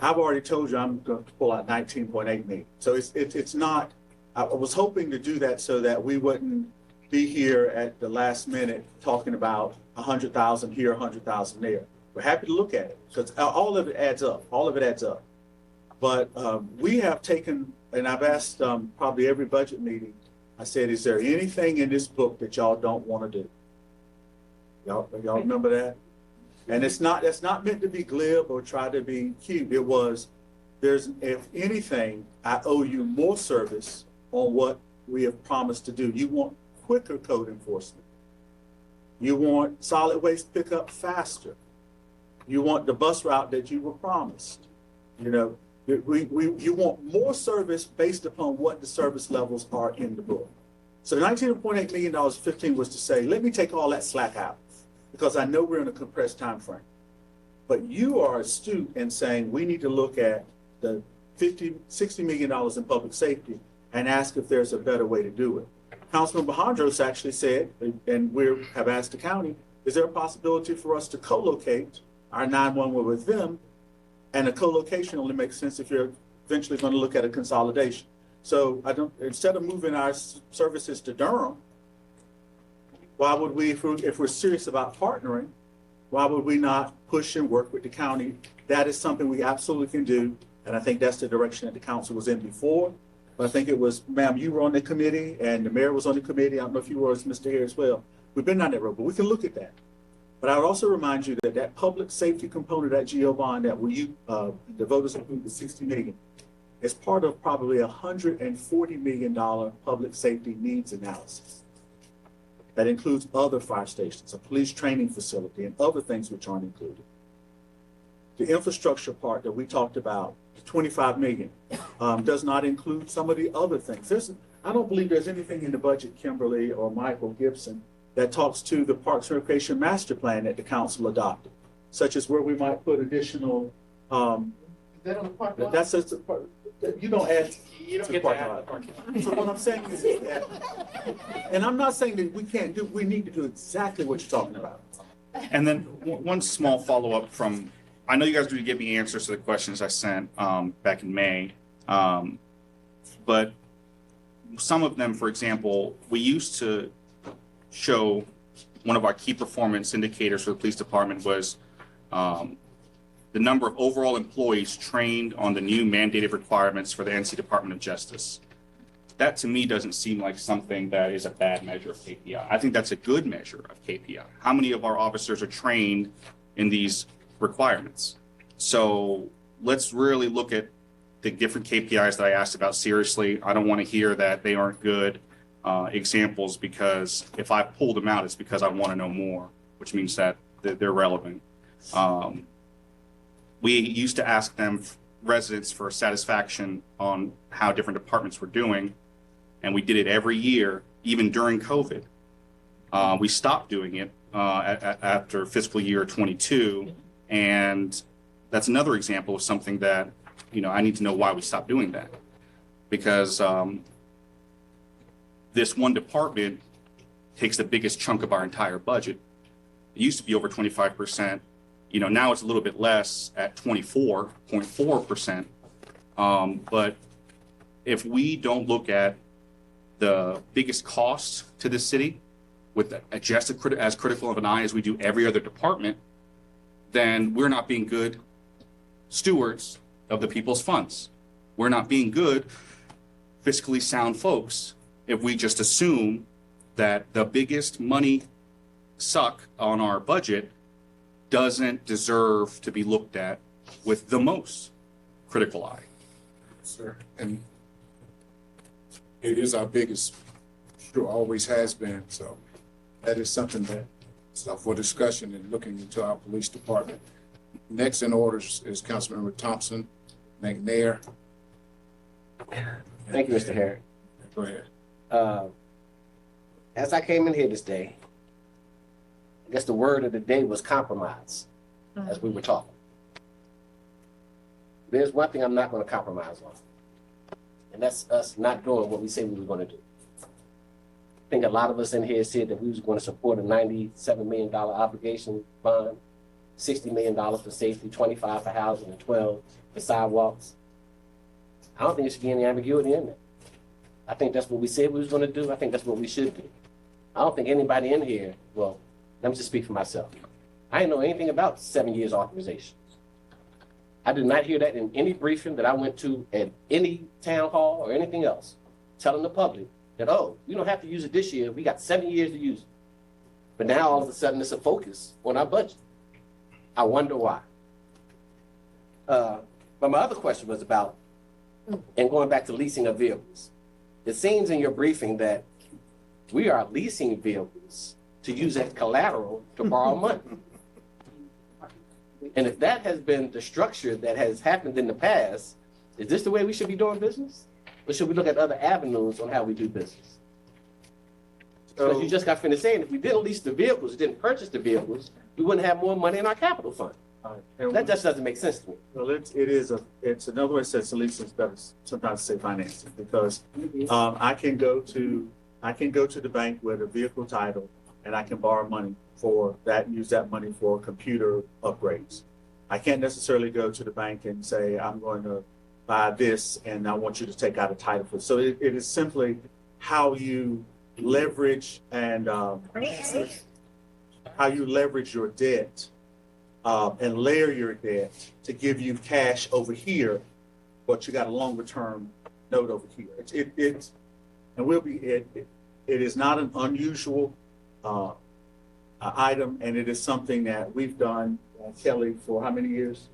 I've already told you I'm going to pull out 19.8 million. So it's not. I was hoping to do that so that we wouldn't be here at the last minute talking about 100,000 here, 100,000 there. We're happy to look at it because all of it adds up. All of it adds up. But we have taken, and I've asked probably every budget meeting, I said, is there anything in this book that y'all don't want to do? Y'all remember that? And that's not meant to be glib or try to be cute. It was, if anything, I owe you more service on what we have promised to do. You want quicker code enforcement. You want solid waste pickup faster. You want the bus route that you were promised. You know, you want more service based upon what the service levels are in the book. So $19.8 million 15 was to say, let me take all that slack out because I know we're in a compressed time frame. But you are astute in saying we need to look at the $60 million in public safety and ask if there's a better way to do it. Councilman Bahandros actually said, and we have asked the county, is there a possibility for us to co-locate our 911 with them? And a co-location only makes sense if you're eventually going to look at a consolidation. So instead of moving our services to Durham, why would we, if we're serious about partnering, why would we not push and work with the county? That is something we absolutely can do. And I think that's the direction that the council was in before. But I think it was, ma'am, you were on the committee and the mayor was on the committee. I don't know if you were as Mr. Hare as well. We've been down that road, but we can look at that. But I would also remind you that that public safety component of that GO bond that the voters approved the $60 million is part of probably $140 million public safety needs analysis. That includes other fire stations, a police training facility, and other things which aren't included. The infrastructure part that we talked about, the $25 million, does not include some of the other things. I don't believe there's anything in the budget, Kimberly or Michael Gibson, that talks to the Parks and Recreation Master Plan that the council adopted, such as where we might put additional. That's just a part. You don't add. You don't to get the to add the parking lot. parking lot. So what I'm saying is that, and I'm not saying that we can't do. We need to do exactly what you're talking about. And then one small follow-up from, I know you guys would give me answers to the questions I sent back in May, but some of them, for example, we used to show one of our key performance indicators for the police department was the number of overall employees trained on the new mandated requirements for the NC Department of Justice. That to me doesn't seem like something that is a bad measure of KPI. I think that's a good measure of KPI. How many of our officers are trained in these requirements? So let's really look at the different KPIs that I asked about seriously. I don't want to hear that they aren't good examples, because if I pull them out, it's because I want to know more, which means that they're relevant. We used to ask them, residents, for satisfaction on how different departments were doing, and we did it every year, even during COVID. We stopped doing it after fiscal year 22, and that's another example of something that, I need to know why we stopped doing that, because this one department takes the biggest chunk of our entire budget. It used to be over 25%. Now it's a little bit less at 24.4%. But if we don't look at the biggest cost to the city with just as critical of an eye as we do every other department, then we're not being good stewards of the people's funds. We're not being good fiscally sound folks if we just assume that the biggest money suck on our budget doesn't deserve to be looked at with the most critical eye. Sir, and it is our biggest, sure, always has been. So that is something that is up for discussion and looking into our police department. Next in order is Councilmember Thompson, McNair. Thank you, Mr. Hare. Go ahead. As I came in here this day, I guess the word of the day was compromise, as we were talking. There's one thing I'm not going to compromise on, and that's us not doing what we said we were going to do. I think a lot of us in here said that we was going to support a $97 million obligation bond, $60 million for safety, 25 for housing, and 12 for sidewalks. I don't think there should be any ambiguity in that. I think that's what we said we was going to do. I think that's what we should do. I don't think anybody in here, well, let me just speak for myself. I didn't know anything about 7 years authorization. I did not hear that in any briefing that I went to at any town hall or anything else, telling the public that, oh, we don't have to use it this year. We got 7 years to use it. But now all of a sudden it's a focus on our budget. I wonder why. But my other question was about, and going back to leasing of vehicles. it seems in your briefing that we are leasing vehicles to use as collateral to borrow money. And if that has been the structure that has happened in the past, is this the way we should be doing business? Or should we look at other avenues on how we do business? Because you just got finished saying if we didn't lease the vehicles, didn't purchase the vehicles, we wouldn't have more money in our capital fund. That just doesn't make sense to me. Well, it's another way to say it's leasing, it's better sometimes to say financing, because I can go to the bank with a vehicle title and I can borrow money for that and use that money for computer upgrades. I can't necessarily go to the bank and say, I'm going to buy this and I want you to take out a title for it. So it is simply how you leverage and how you leverage your debt and layer your debt to give you cash over here, but you got a longer term note over here. It is not an unusual item, and it is something that we've done, Kelly, for how many years?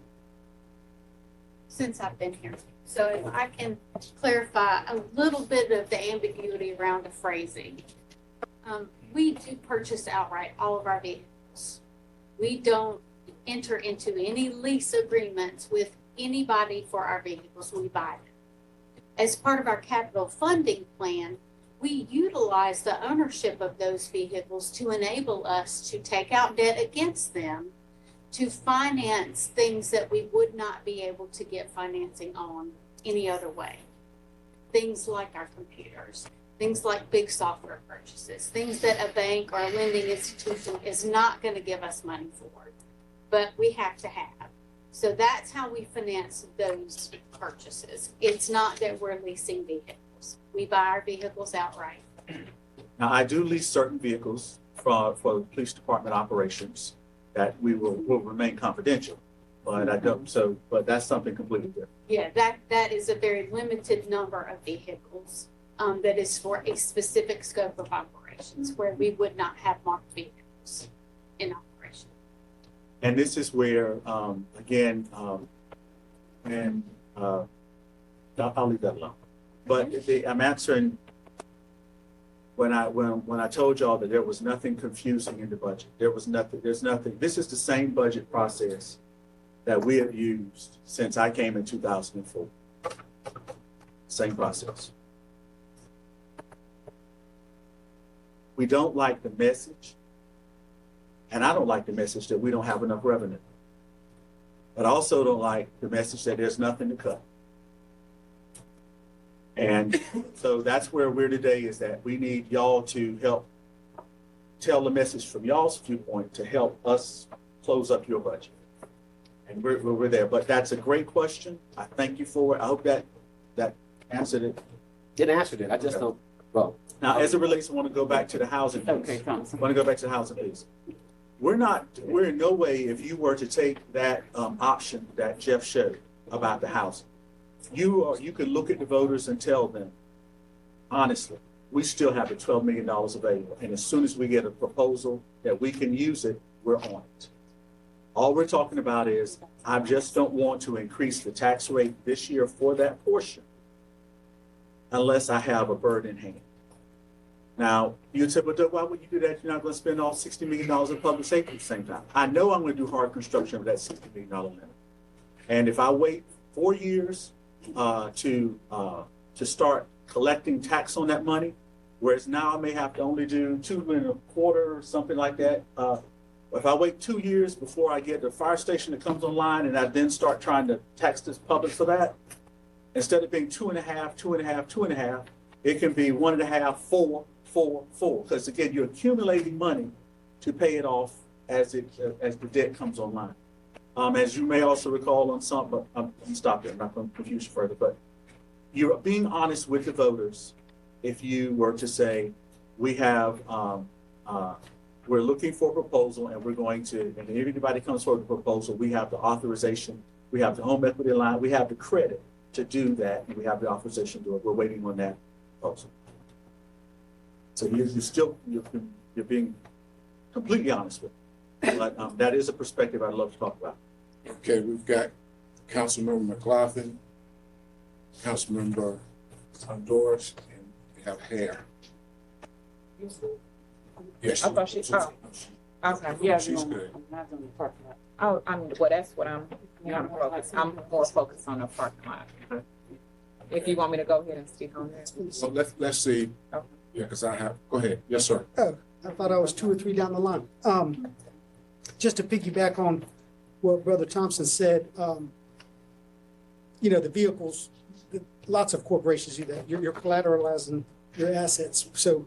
Since I've been here. So if I can clarify a little bit of the ambiguity around the phrasing. We do purchase outright all of our vehicles. We don't enter into any lease agreements with anybody for our vehicles. We buy them. As part of our capital funding plan, we utilize the ownership of those vehicles to enable us to take out debt against them to finance things that we would not be able to get financing on any other way. Things like our computers, things like big software purchases, things that a bank or a lending institution is not going to give us money for, but we have to have. So that's how we finance those purchases. It's not that we're leasing vehicles. We buy our vehicles outright. Now, I do lease certain vehicles for police department operations that will remain confidential, but I don't. But that's something completely different. Yeah, that is a very limited number of vehicles that is for a specific scope of operations where we would not have marked vehicles in operation. And this is where, again, I'll leave that alone. But I'm answering when I told y'all that there was nothing confusing in the budget. There's nothing. This is the same budget process that we have used since I came in 2004. Same process. We don't like the message, and I don't like the message that we don't have enough revenue. But I also don't like the message that there's nothing to cut. And so that's where we're today, is that we need y'all to help tell the message from y'all's viewpoint to help us close up your budget. And we're there. But that's a great question. I thank you for it. I hope that answered it. It answered it. I just don't. Well, now, as it relates, I want to go back to the housing piece. Okay, Thompson. I want to go back to the housing piece. We're in no way, if you were to take that option that Jeff showed about the housing, you could look at the voters and tell them, honestly, we still have the $12 million available. And as soon as we get a proposal that we can use it, we're on it. All we're talking about is, I just don't want to increase the tax rate this year for that portion unless I have a bird in hand. Now, you'd say, but Doug, why would you do that? You're not going to spend all $60 million in public safety at the same time. I know I'm going to do hard construction of that $60 million limit. And if I wait 4 years to start collecting tax on that money, whereas now I may have to only do 2.25 or something like that. If I wait 2 years before I get the fire station that comes online and I then start trying to tax this public for that, instead of being 2.5, 2.5, 2.5, it can be 1.5, 4, 4, 4. Because again, you're accumulating money to pay it off as the debt comes online. As you may also recall on some, but I'm stop there. I'm not going to confuse you further. But you're being honest with the voters if you were to say, we have, we're looking for a proposal, and we're going to, and if anybody comes forward with a proposal, we have the authorization, we have the home equity line, we have the credit to do that, and we have the authorization to do it. We're waiting on that proposal. So you're being completely honest with me. But that is a perspective I'd love to talk about. Okay, we've got Councilmember McLaughlin, Councilmember Honduras, and We have hair. Yes. I thought she, oh, okay, yeah. She's good. Oh, well, that's what I'm focused. I'm more focused on the parking lot. If you want me to go ahead and speak on that. So let's see. Okay. Yeah, because I have, go ahead. Yes, sir. Oh, I thought I was 2 or 3 down the line. Just to piggyback on what Brother Thompson said, you know, the vehicles, lots of corporations do that. You're collateralizing your assets. So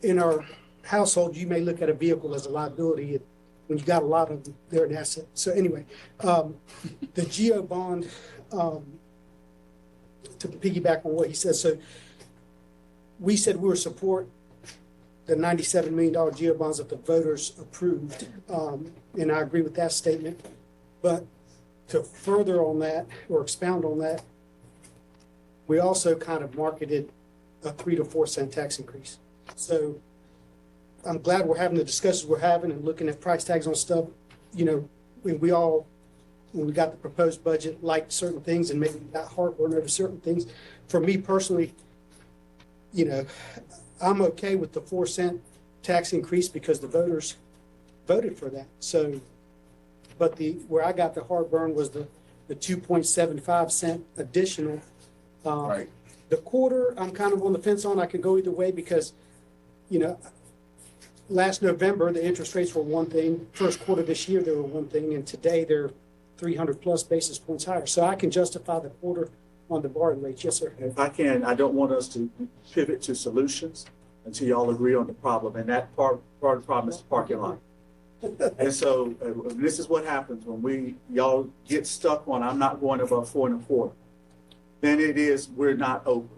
in our household, you may look at a vehicle as a liability when you got a lot of them, they're an asset. So anyway, the GEO bond, to piggyback on what he said, so we said we would support the $97 million GEO bonds that the voters approved. And I agree with that statement. But to further on that or expound on that, we also kind of marketed a 3 to 4 cent tax increase. So I'm glad we're having the discussions we're having and looking at price tags on stuff. You know, when we got the proposed budget, liked certain things and maybe got heartburn over certain things. For me personally, you know, I'm okay with the 4 cent tax increase because the voters voted for that. So, but where I got the heartburn was the 2.75 cent additional. Right. The quarter, I'm kind of on the fence on. I could go either way because, you know, last November, the interest rates were one thing. First quarter this year, they were one thing. And today they're 300 plus basis points higher. So I can justify the quarter on the borrowing rates. Yes, sir. If I can, I don't want us to pivot to solutions until y'all agree on the problem. And that part of the problem is the parking lot. And so this is what happens when y'all get stuck on, I'm not going above 4 1/4. Then it is, we're not open.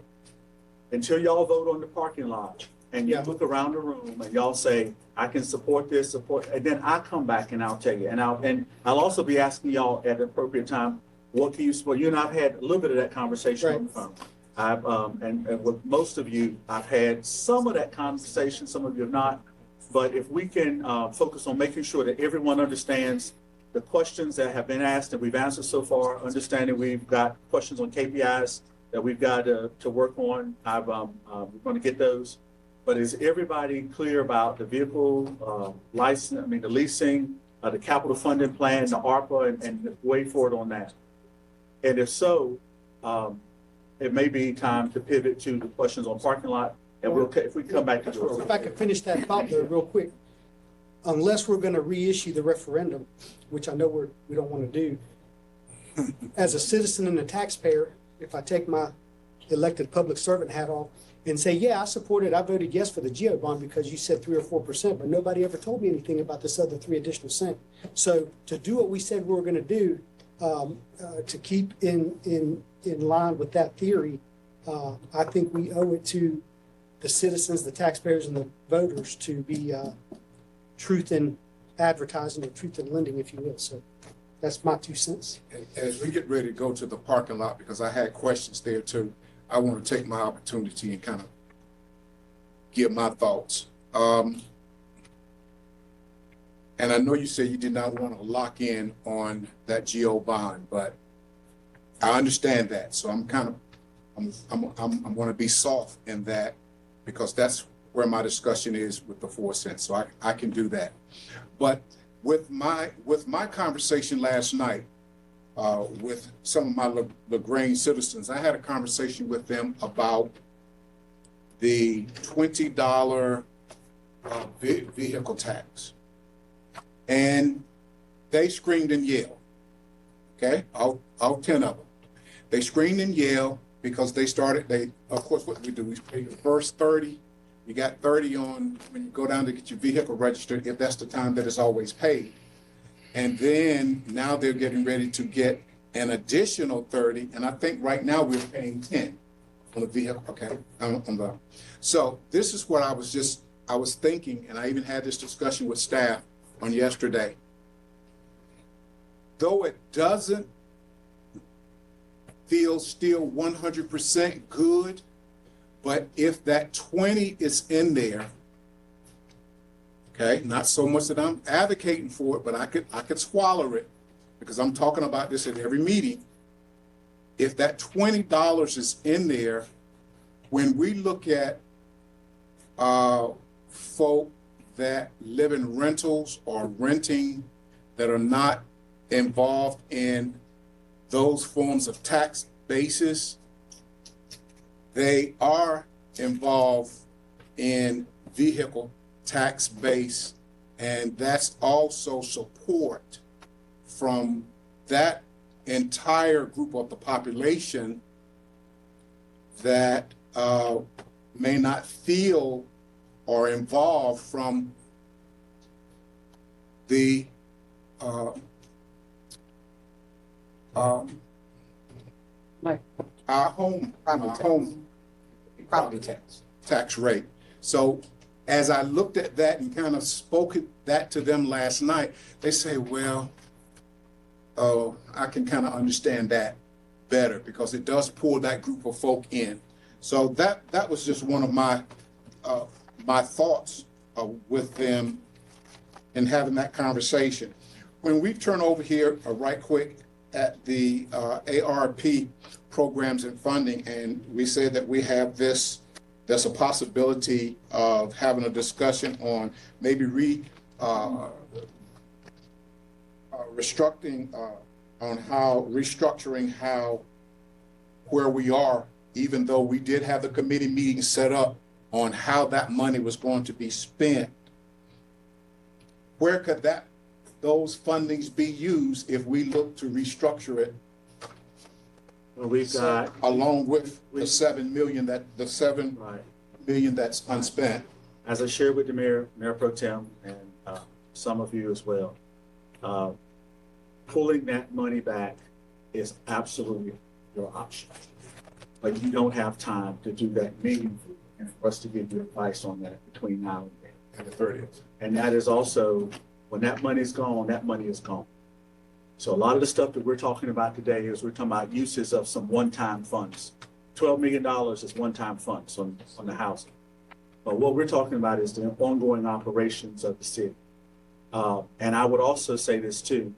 Until y'all vote on the parking lot and you look around the room and y'all say, I can support this, and then I come back and I'll tell you. And I'll also be asking y'all at the appropriate time, what can you support? You and I've had a little bit of that conversation on the phone. I've and with most of you, I've had some of that conversation, some of you have not. But if we can focus on making sure that everyone understands the questions that have been asked and we've answered so far, understanding we've got questions on KPIs that we've got to work on. We're going to get those. But is everybody clear about the vehicle license? I mean, the leasing, the capital funding plan, the ARPA, and the way forward on that? And if so, it may be time to pivot to the questions on parking lot. And if we come back to yours. If I could finish that thought though, real quick. Unless we're going to reissue the referendum, which I know we don't want to do, as a citizen and a taxpayer, if I take my elected public servant hat off and say, yeah, I supported, I voted yes for the GEO bond because you said 3 or 4%, but nobody ever told me anything about this other 3 additional cent. So to do what we said we were going to do, to keep in line with that theory, I think we owe it to the citizens, the taxpayers, and the voters to be truth in advertising or truth in lending, if you will. So that's my 2 cents. And as we get ready to go to the parking lot, because I had questions there too, I want to take my opportunity and kind of give my thoughts. And I know you said you did not want to lock in on that GO bond, but I understand that. So I'm kind of, I'm going to be soft in that because that's where my discussion is with the 4 cents. So I can do that. But with my conversation last night with some of my LaGrange citizens, I had a conversation with them about the $20 vehicle tax. And they screamed and yelled, okay? All 10 of them. They screamed and yelled because of course, what we do, we pay the first 30. You got 30 on when you go down to get your vehicle registered, if that's the time that it's always paid. And then now they're getting ready to get an additional 30. And I think right now we're paying 10 on the vehicle, okay? So this is what I was thinking, and I even had this discussion with staff on yesterday. Though it doesn't feel still 100% good, but if that 20 is in there, okay, not so much that I'm advocating for it, but I could swallow it because I'm talking about this at every meeting. If that $20 is in there, when we look at folk that live in rentals or renting that are not involved in those forms of tax basis. They are involved in vehicle tax base, and that's also support from that entire group of the population that may not feel or involved from the Like our home Property tax rate. So as I looked at that and kind of spoke that to them last night, they say, well, I can kind of understand that better because it does pull that group of folk in. So that was just one of my my thoughts with them in having that conversation. When we turn over here right quick at the ARP programs and funding, and we said that we have this, there's a possibility of having a discussion on maybe restructuring how where we are, even though we did have the committee meeting set up on how that money was going to be spent. Where could those fundings be used if we look to restructure it? Well, we've got, Along with the 7 million right, that's unspent. as I shared with the Mayor Pro Tem, and some of you as well, pulling that money back is absolutely your option. But you don't have time to do that meaningfully, and for us to give you advice on that between now and then. And the 30th. And that is also, when that money is gone, that money is gone. So a lot of the stuff that we're talking about today is we're talking about uses of some one-time funds. $12 million is one-time funds on the housing. But what we're talking about is the ongoing operations of the city. And I would also say this too,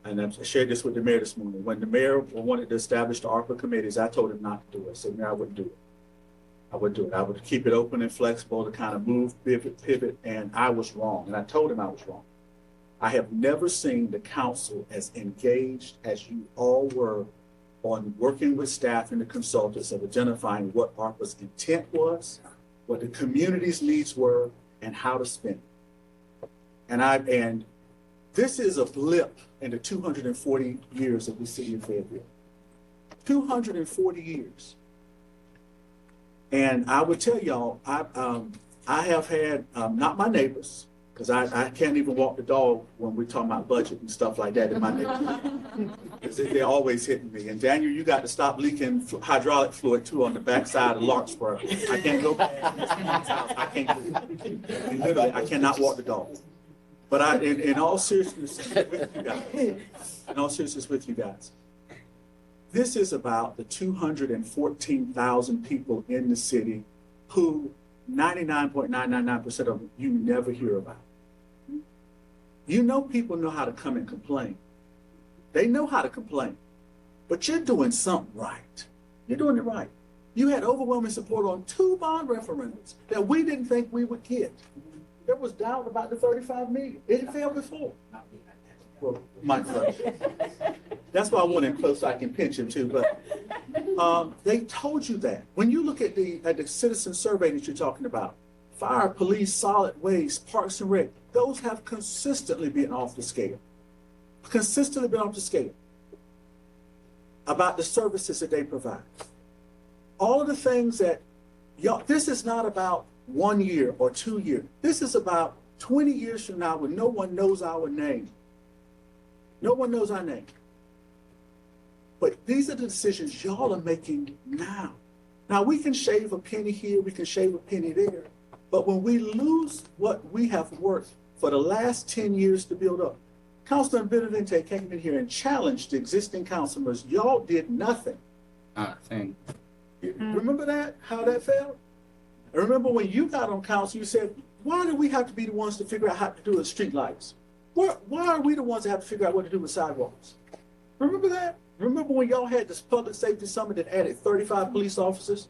and I shared this with the mayor this morning. When the mayor wanted to establish the ARPA committees, I told him not to do it. I said, Mayor, I wouldn't do it. I would do it. I would keep it open and flexible to kind of move, pivot, and I was wrong. And I told him I was wrong. I have never seen the council as engaged as you all were on working with staff and the consultants of identifying what ARPA's intent was, what the community's needs were, and how to spend it. And this is a blip in the 240 years of the city of Fayetteville. 240 years. And I would tell y'all, I have had, not my neighbors, because I can't even walk the dog when we're talking about budget and stuff like that in my neighborhood. Because they're always hitting me. And Daniel, you got to stop leaking hydraulic fluid too on the backside of Larkspur. I can't go back to this man's house. I can't do it. And literally, I cannot walk the dog. But in all seriousness with you guys, this is about the 214,000 people in the city who 99.999% of them you never hear about. You know, people know how to come and complain. They know how to complain, but you're doing something right. You're doing it right. You had overwhelming support on 2 bond referendums that we didn't think we would get. There was doubt about the 35 million. It had failed before. Well, my friend. That's why I want him close so I can pinch him too. But they told you that. When you look at the citizen survey that you're talking about, fire, police, solid waste, parks and rec, those have consistently been off the scale. Consistently been off the scale about the services that they provide. All of the things that y'all, this is not about 1 year or 2 years. This is about 20 years from now when no one knows our name. No one knows our name. But these are the decisions y'all are making now. Now, we can shave a penny here, we can shave a penny there, but when we lose what we have worked for the last 10 years to build up, Councilman Benavente came in here and challenged the existing councilors. Y'all did nothing. Remember that, how that felt? And remember when you got on council, you said, why do we have to be the ones to figure out how to do the street lights? Why are we the ones that have to figure out what to do with sidewalks? Remember that? Remember when y'all had this public safety summit that added 35 police officers?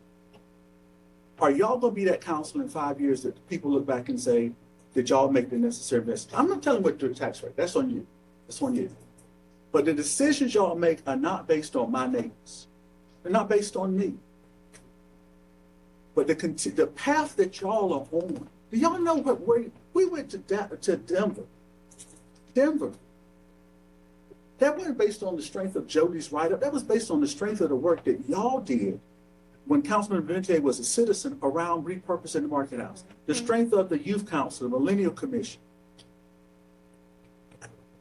Are y'all gonna be that council in 5 years that people look back and say, did y'all make the necessary investment? I'm not telling you what to do with the tax rate. That's on you. That's on you. But the decisions y'all make are not based on my neighbors. They're not based on me. But the path that y'all are on, do y'all know what we went to Denver? Denver. That wasn't based on the strength of Jody's write-up. That was based on the strength of the work that y'all did when Councilman Vente was a citizen around repurposing the market house. The strength of the youth council, the millennial commission.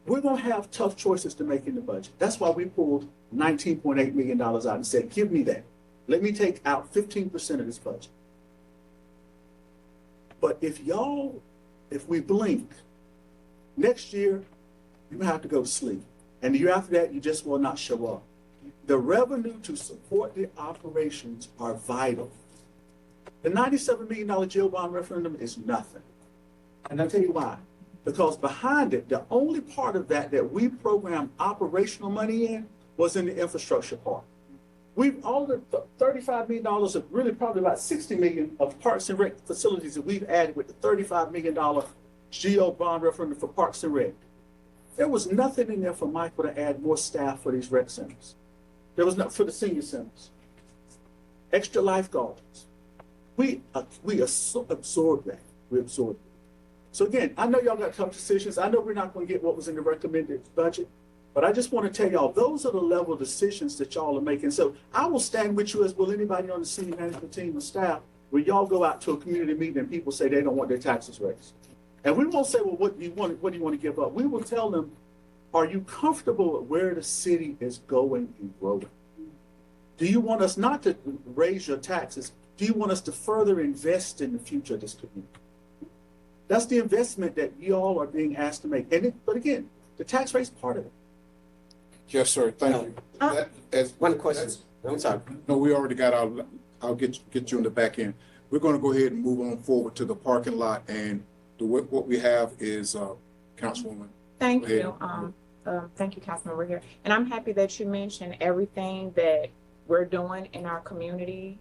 We're gonna have tough choices to make in the budget. That's why we pulled $19.8 million out and said, give me that. Let me take out 15% of this budget. But if we blink, next year, you have to go to sleep. And the year after that, you just will not show up. The revenue to support the operations are vital. The $97 million jail bond referendum is nothing. And I'll tell you why. Because behind it, the only part of that we programmed operational money in was in the infrastructure part. All the $35 million of really probably about $60 million of parks and rec facilities that we've added with the $35 million GO bond referendum for parks and rec. There was nothing in there for Michael to add more staff for these rec centers. There was not for the senior centers. Extra lifeguards. We absorbed that. We absorbed it. So again, I know y'all got tough decisions. I know we're not going to get what was in the recommended budget, but I just want to tell y'all, those are the level of decisions that y'all are making. So I will stand with you, as will anybody on the senior management team and staff, when y'all go out to a community meeting and people say they don't want their taxes raised. And we won't say, well, what do you want to give up? We will tell them, are you comfortable with where the city is going and growing? Do you want us not to raise your taxes? Do you want us to further invest in the future of this community? That's the investment that you all are being asked to make. But again, the tax rate's part of it. Yes, sir. Thank you. One question. I'm sorry. No, we already got I'll get you in the back end. We're going to go ahead and move on forward to the parking lot, and what we have is Councilwoman. Thank you. Thank you, Councilman. We're here. And I'm happy that you mentioned everything that we're doing in our community,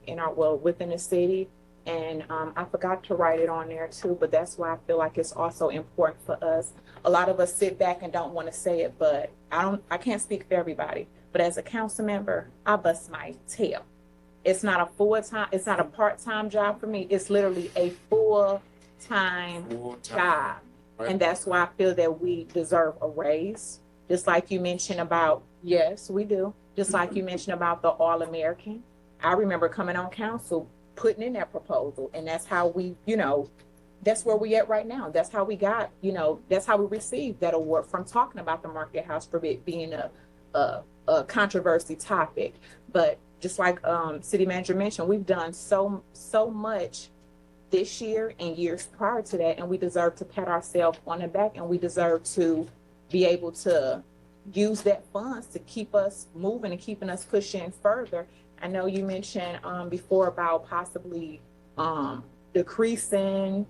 within the city. And I forgot to write it on there too, but that's why I feel like it's also important for us. A lot of us sit back and don't want to say it, but I can't speak for everybody. But as a council member, I bust my tail. It's not a it's not a part-time job for me. It's literally a full-time job. Right. And that's why I feel that we deserve a raise. Just like you mentioned about, yes, we do. Just like you mentioned about the All-American. I remember coming on council, putting in that proposal, and that's how we, that's where we at right now. That's how we got, that's how we received that award from talking about the market house for it being a controversy topic. But just like city manager mentioned, we've done so much this year and years prior to that, and we deserve to pat ourselves on the back, and we deserve to be able to use that funds to keep us moving and keeping us pushing further. I know you mentioned before about possibly decreasing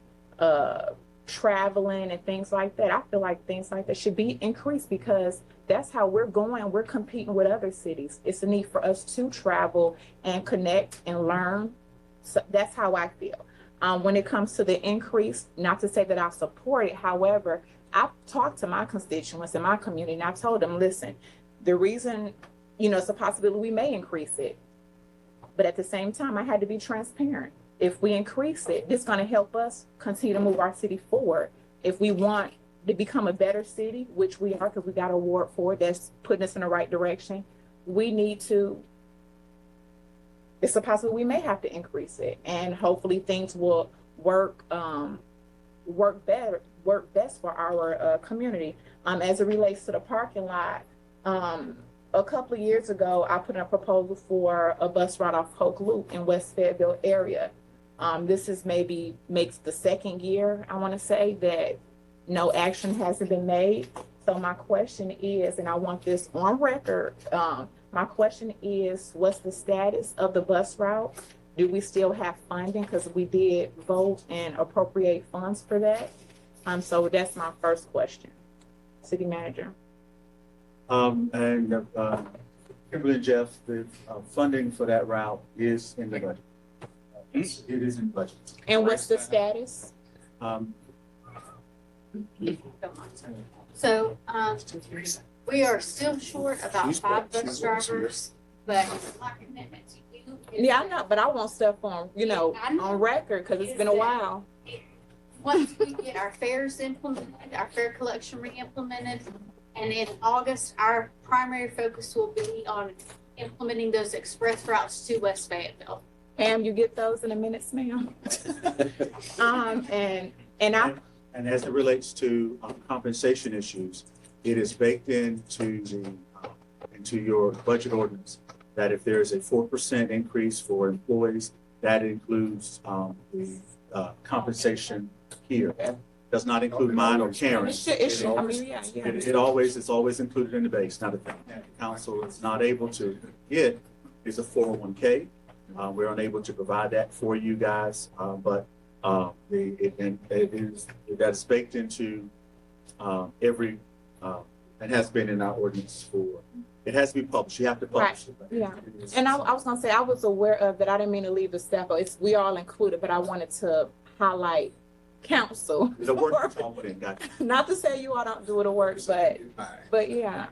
traveling and things like that. I feel like things like that should be increased, because that's how we're going. We're competing with other cities. It's a need for us to travel and connect and learn. So that's how I feel. When it comes to the increase, not to say that I support it. However, I've talked to my constituents in my community, and I've told them, listen, the reason, it's a possibility we may increase it. But at the same time, I had to be transparent. If we increase it, it's going to help us continue to move our city forward. If we want to become a better city, which we are, because we got an award for it, that's putting us in the right direction, we need to, it's a possibility we may have to increase it. And hopefully things will work best for our community. As it relates to the parking lot, a couple of years ago, I put in a proposal for a bus route off Polk Loop in West Fayetteville area. This is makes the second year, I want to say, that no action hasn't been made. So my question is, and I want this on record, my question is, what's the status of the bus route? Do we still have funding? Because we did vote and appropriate funds for that. So that's my first question. City manager. And Kimberly and Jeff, the funding for that route is in the budget. It is in budget. And what's the status? So, we are still short about 5 bus drivers, but my commitment to you is. Yeah, I know, but I want stuff on, I know. on record, because it's been a while. Once we get our fares implemented, our fare collection re-implemented, and in August, our primary focus will be on implementing those express routes to West Fayetteville. Pam, you get those in a minute, ma'am? And as it relates to compensation issues, it is baked into your budget ordinance that if there is a 4% increase for employees, that includes the compensation here. Does not include mine or Karen's. It's always included in the base. Now, the thing that the council is not able to get is a 401k. We're unable to provide that for you guys, but that's baked into every, it has been in our ordinance it has to be published. You have to publish it. Yeah. And I was gonna say, I was aware of that. I didn't mean to leave the staff, we all included, but I wanted to highlight council. The work is all put in, gotcha. Not to say you all don't do the work, but yeah,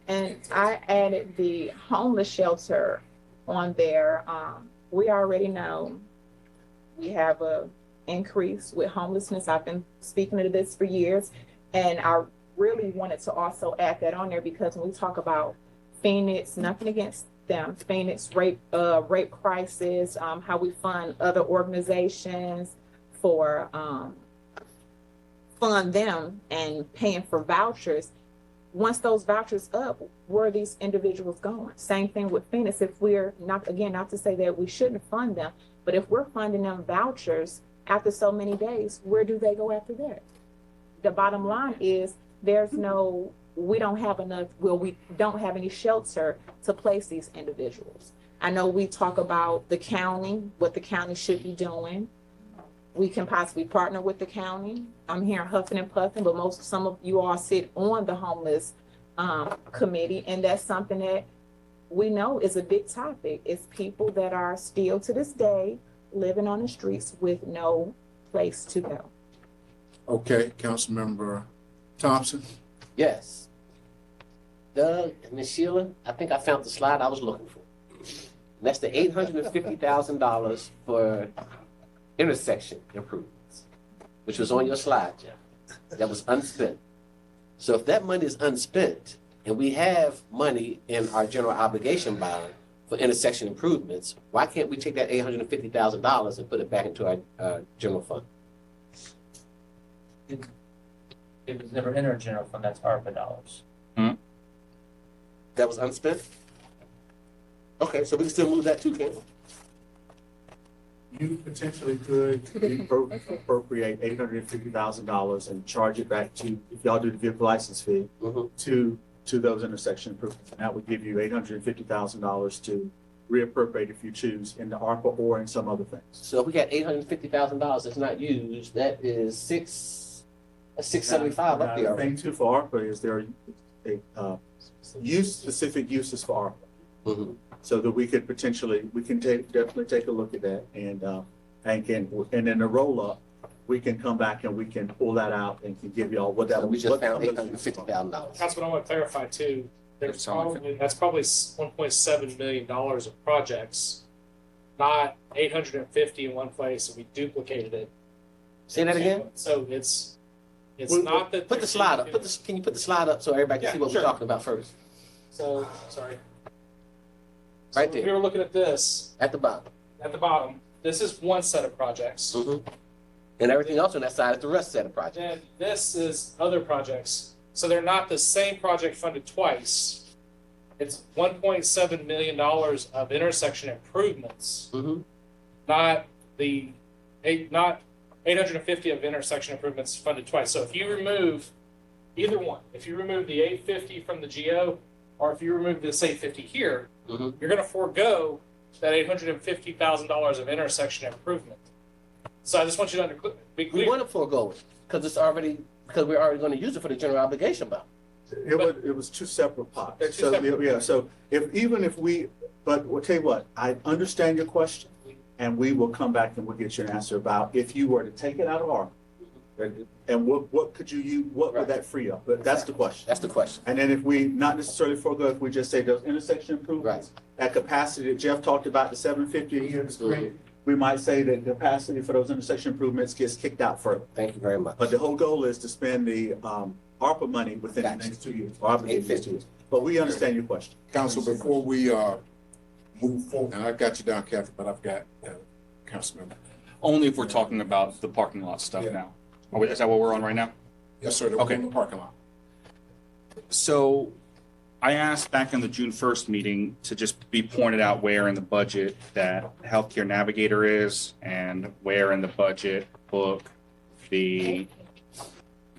and I added the homeless shelter on there. We already know we have a increase with homelessness. I've been speaking to this for years, and I really wanted to also add that on there because when we talk about Phoenix, nothing against them, Phoenix rape crisis, how we fund other organizations for fund them and paying for vouchers. Once those vouchers up, where are these individuals going? Same thing with Phoenix. If we're not to say that we shouldn't fund them, but if we're funding them vouchers after so many days, where do they go after that? The bottom line is we don't have any shelter to place these individuals. I know we talk about the county, what the county should be doing. We can possibly partner with the county. I'm here huffing and puffing, but some of you all sit on the homeless committee, and that's something that we know is a big topic. It's people that are still to this day living on the streets with no place to go. Okay, Councilmember Thompson. Yes. Doug and Ms. Sheila, I think I found the slide I was looking for. And that's the $850,000 for intersection improvements, which was on your slide, Jeff. That was unspent. So if that money is unspent and we have money in our general obligation bond for intersection improvements, why can't we take that $850,000 and put it back into our general fund? It was never in our general fund, that's ARPA dollars. That was unspent? Okay, so we can still move that too, can't we? You potentially could appropriate $850,000 and charge it back to, if y'all do the vehicle license fee, to those intersection improvements. And that would give you $850,000 to reappropriate if you choose in the ARPA or in some other things. So if we got $850,000 that's not used, that is $675 up there. Thing too for ARPA is there specific uses for ARPA. So that we could definitely take a look at that and in the roll up, we can come back and we can pull that out and can give y'all what that. So we just found $850,000. That's what I want to clarify too. That's probably $1.7 million of projects, not 850 in one place, and we duplicated it. Say that again? So it's not that. Put the slide up. Can you put the slide up so everybody can see what we're talking about first? So, sorry. Right So there. we were looking at this. At the bottom. At the bottom. This is one set of projects. And everything else on that side is the rest set of projects. Then this is other projects. So they're not the same project funded twice. It's $1.7 million of intersection improvements, not 850 of intersection improvements funded twice. So if you remove either one, if you remove the 850 from the GO, or if you remove this 850 here, you're going to forego that $850,000 of intersection improvement. So I just want you to be clear. We want to forego it because we're already going to use it for the general obligation bond. It was two separate pots. They're two separate So if we'll tell you what, I understand your question, and we will come back and we'll get you an answer about if you were to take it out of ARPA, and what could you use, what would that free up? But that's the question. That's the question. And then if we, not necessarily forego, if we just say those intersection improvements, that capacity that Jeff talked about, the 750 a year, is great. We might say that the capacity for those intersection improvements gets kicked out further. Thank you very much. But the whole goal is to spend the ARPA money within the next 2 years. Or ARPA next 2 years. But we understand your question. Council, before we move forward, and I got you down, Kathy, but I've got Councilmember. Only if we're talking about the parking lot stuff now. Is that what we're on right now? Yes, sir. Okay. In the parking lot. So I asked back in the June 1st meeting to just be pointed out where in the budget that healthcare navigator is and where in the budget book the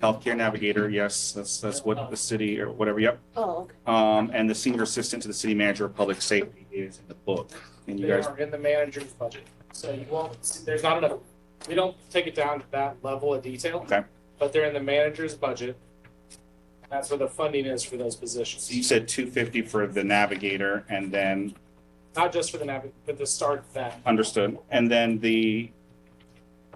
healthcare navigator, yes, that's what the city or whatever, yep. Oh, okay. And the senior assistant to the city manager of public safety is in the book. And you They guys, are in the manager's budget. So you won't, there's not enough, we don't take it down to that level of detail. Okay. But they're in the manager's budget. That's where the funding is for those positions. you said 250 for the navigator and then Not just for the but the start of that. understood. And then the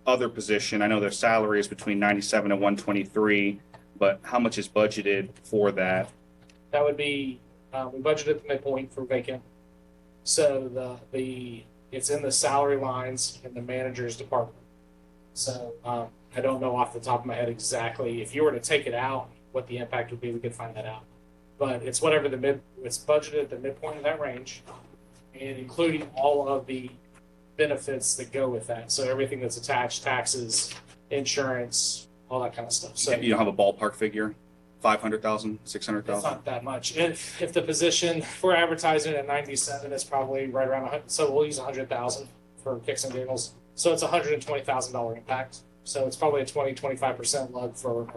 other position, I know their salary is between 97 and 123, but how much is budgeted for that? That would be, we budgeted the midpoint for vacant. So it's in the salary lines in the manager's department. So I don't know off the top of my head exactly, if you were to take it out, what the impact would be, we could find that out. But it's whatever it's budgeted at the midpoint of that range, and including all of the benefits that go with that. So everything that's attached, taxes, insurance, all that kind of stuff. So You don't have a ballpark figure? 500,000, it's 600,000? not that much. If the position, if we're advertising at 97, it's probably right around 100. So we'll use 100,000 for kicks and giggles. So it's $120,000 impact. So it's probably a 20-25% lug for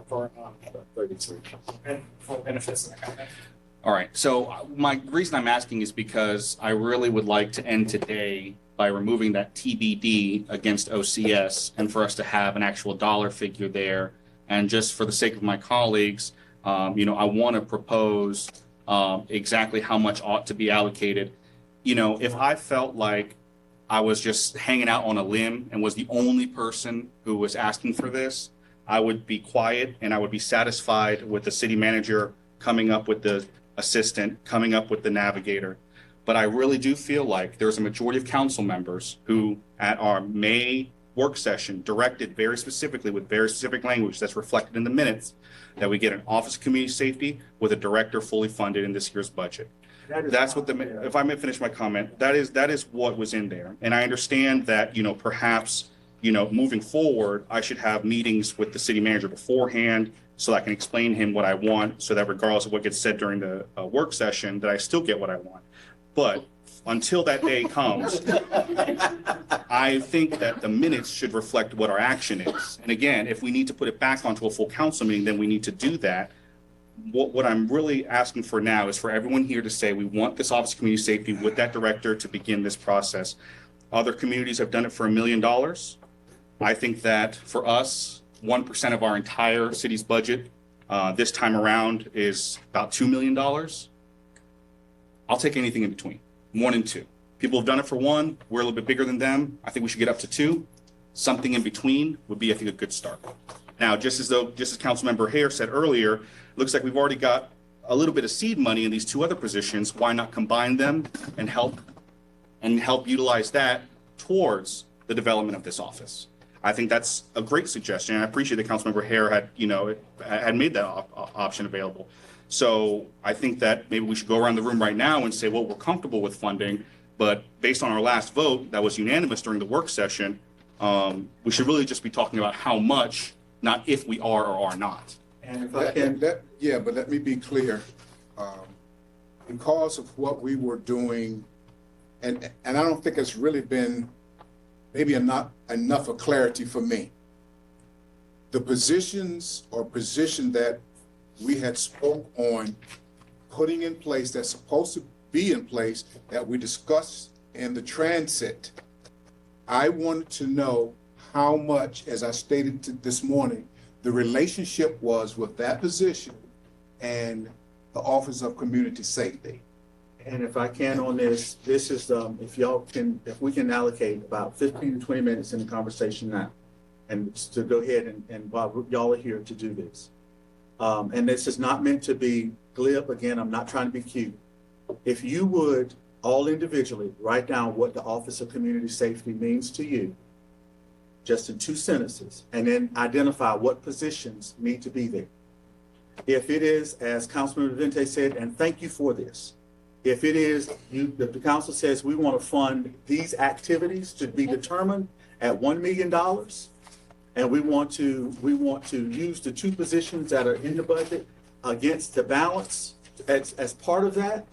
33. and for benefits and that kind of thing. All right. So my reason I'm asking is because I really would like to end today by removing that TBD against OCS and for us to have an actual dollar figure there. And just for the sake of my colleagues, I want to propose exactly how much ought to be allocated. If I felt like I was just hanging out on a limb and was the only person who was asking for this, I would be quiet and I would be satisfied with the city manager coming up with the assistant, coming up with the navigator. But I really do feel like there's a majority of council members who at our May work session directed very specifically with very specific language that's reflected in the minutes that we get an Office of Community Safety with a director fully funded in this year's budget. That's what if I may finish my comment, that is what was in there. And I understand that, perhaps, moving forward, I should have meetings with the city manager beforehand so I can explain to him what I want, so that regardless of what gets said during the work session, that I still get what I want. But until that day comes, I think that the minutes should reflect what our action is. And again, if we need to put it back onto a full council meeting, then we need to do that. What I'm really asking for now is for everyone here to say, we want this Office of Community Safety with that director to begin this process. Other communities have done it for $1 million. I think that for us, 1% of our entire city's budget this time around is about $2 million. I'll take anything in between, 1 and 2. People have done it for 1. We're a little bit bigger than them. I think we should get up to 2. Something in between would be, I think, a good start. Now, just as Councilmember Hare said earlier, looks like we've already got a little bit of seed money in these 2 other positions. Why not combine them and help utilize that towards the development of this office? I think that's a great suggestion. And I appreciate that Councilmember Hare had made that option available. So I think that maybe we should go around the room right now and say, well, we're comfortable with funding, but based on our last vote that was unanimous during the work session, we should really just be talking about how much, not if we are or are not. And if I can, but let me be clear. Because of what we were doing, and I don't think it's really been maybe enough of clarity for me. The position that we had spoke on putting in place that's supposed to be in place that we discussed in the transit, I wanted to know how much, as I stated this morning, the relationship was with that position and the Office of Community Safety. And if I can on this, this is, if we can allocate about 15 to 20 minutes in the conversation now, and to go ahead and while y'all are here to do this. And this is not meant to be glib. Again, I'm not trying to be cute. If you would all individually write down what the Office of Community Safety means to you, just in 2 sentences, and then identify what positions need to be there. If it is, as Councilman Vente said, and thank you for this, if it is, if the council says we want to fund these activities to be determined at $1 million, and we want to use the 2 positions that are in the budget against the balance as part of that,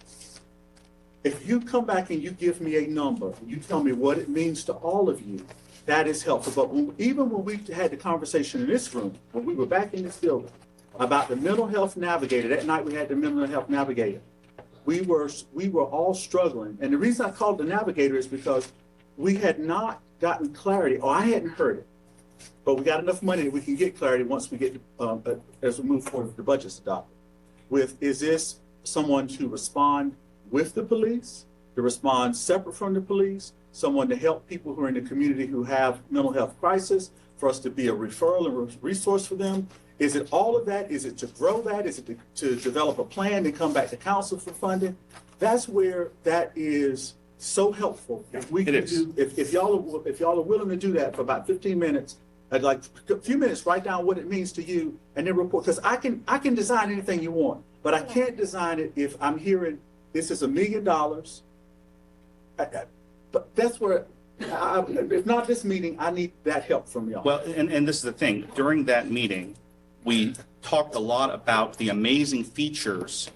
if you come back and you give me a number, you tell me what it means to all of you, that is helpful. But even when we had the conversation in this room, when we were back in this building, about the mental health navigator, that night we had the mental health navigator, we were all struggling. And the reason I called the navigator is because we had not gotten clarity, or I hadn't heard it. But we got enough money that we can get clarity once we get, as we move forward, the budget's adopted. Is this someone to respond with the police, to respond separate from the police, someone to help people who are in the community who have mental health crisis, for us to be a referral and resource for them? Is it all of that? Is it to grow that? Is it to develop a plan and come back to council for funding? That's where that is so helpful. If we can do, if y'all are willing to do that for about 15 minutes, I'd like a few minutes, write down what it means to you and then report. Because I can design anything you want, but I can't design it if I'm hearing this is $1 million. But that's where, if not this meeting, I need that help from y'all. Well, and this is the thing, during that meeting, we talked a lot about the amazing features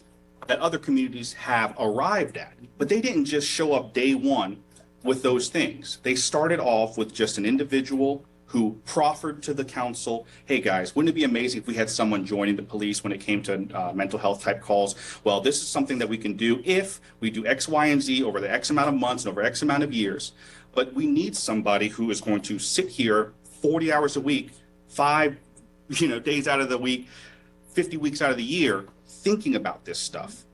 that other communities have arrived at, but they didn't just show up day one with those things. They started off with just an individual who proffered to the council, hey guys, wouldn't it be amazing if we had someone joining the police when it came to mental health type calls? Well, this is something that we can do if we do X, Y, and Z over the X amount of months and over X amount of years. But we need somebody who is going to sit here 40 hours a week, 5 days out of the week, 50 weeks out of the year, thinking about this stuff.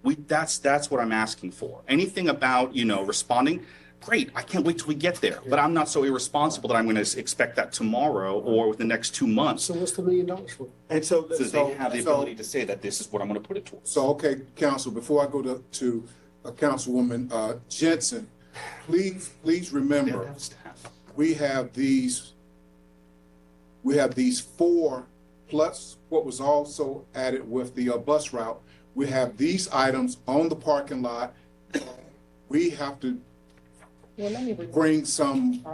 That's what I'm asking for. Anything about, responding, great, I can't wait till we get there. But I'm not so irresponsible that I'm going to expect that tomorrow or within the next 2 months. So what's the $1 million for? And so they have the ability to say that this is what I'm going to put it towards. So, okay, council, before I go to Councilwoman Jensen, please remember, we have these 4 plus what was also added with the bus route. We have these items on the parking lot. We have to bring some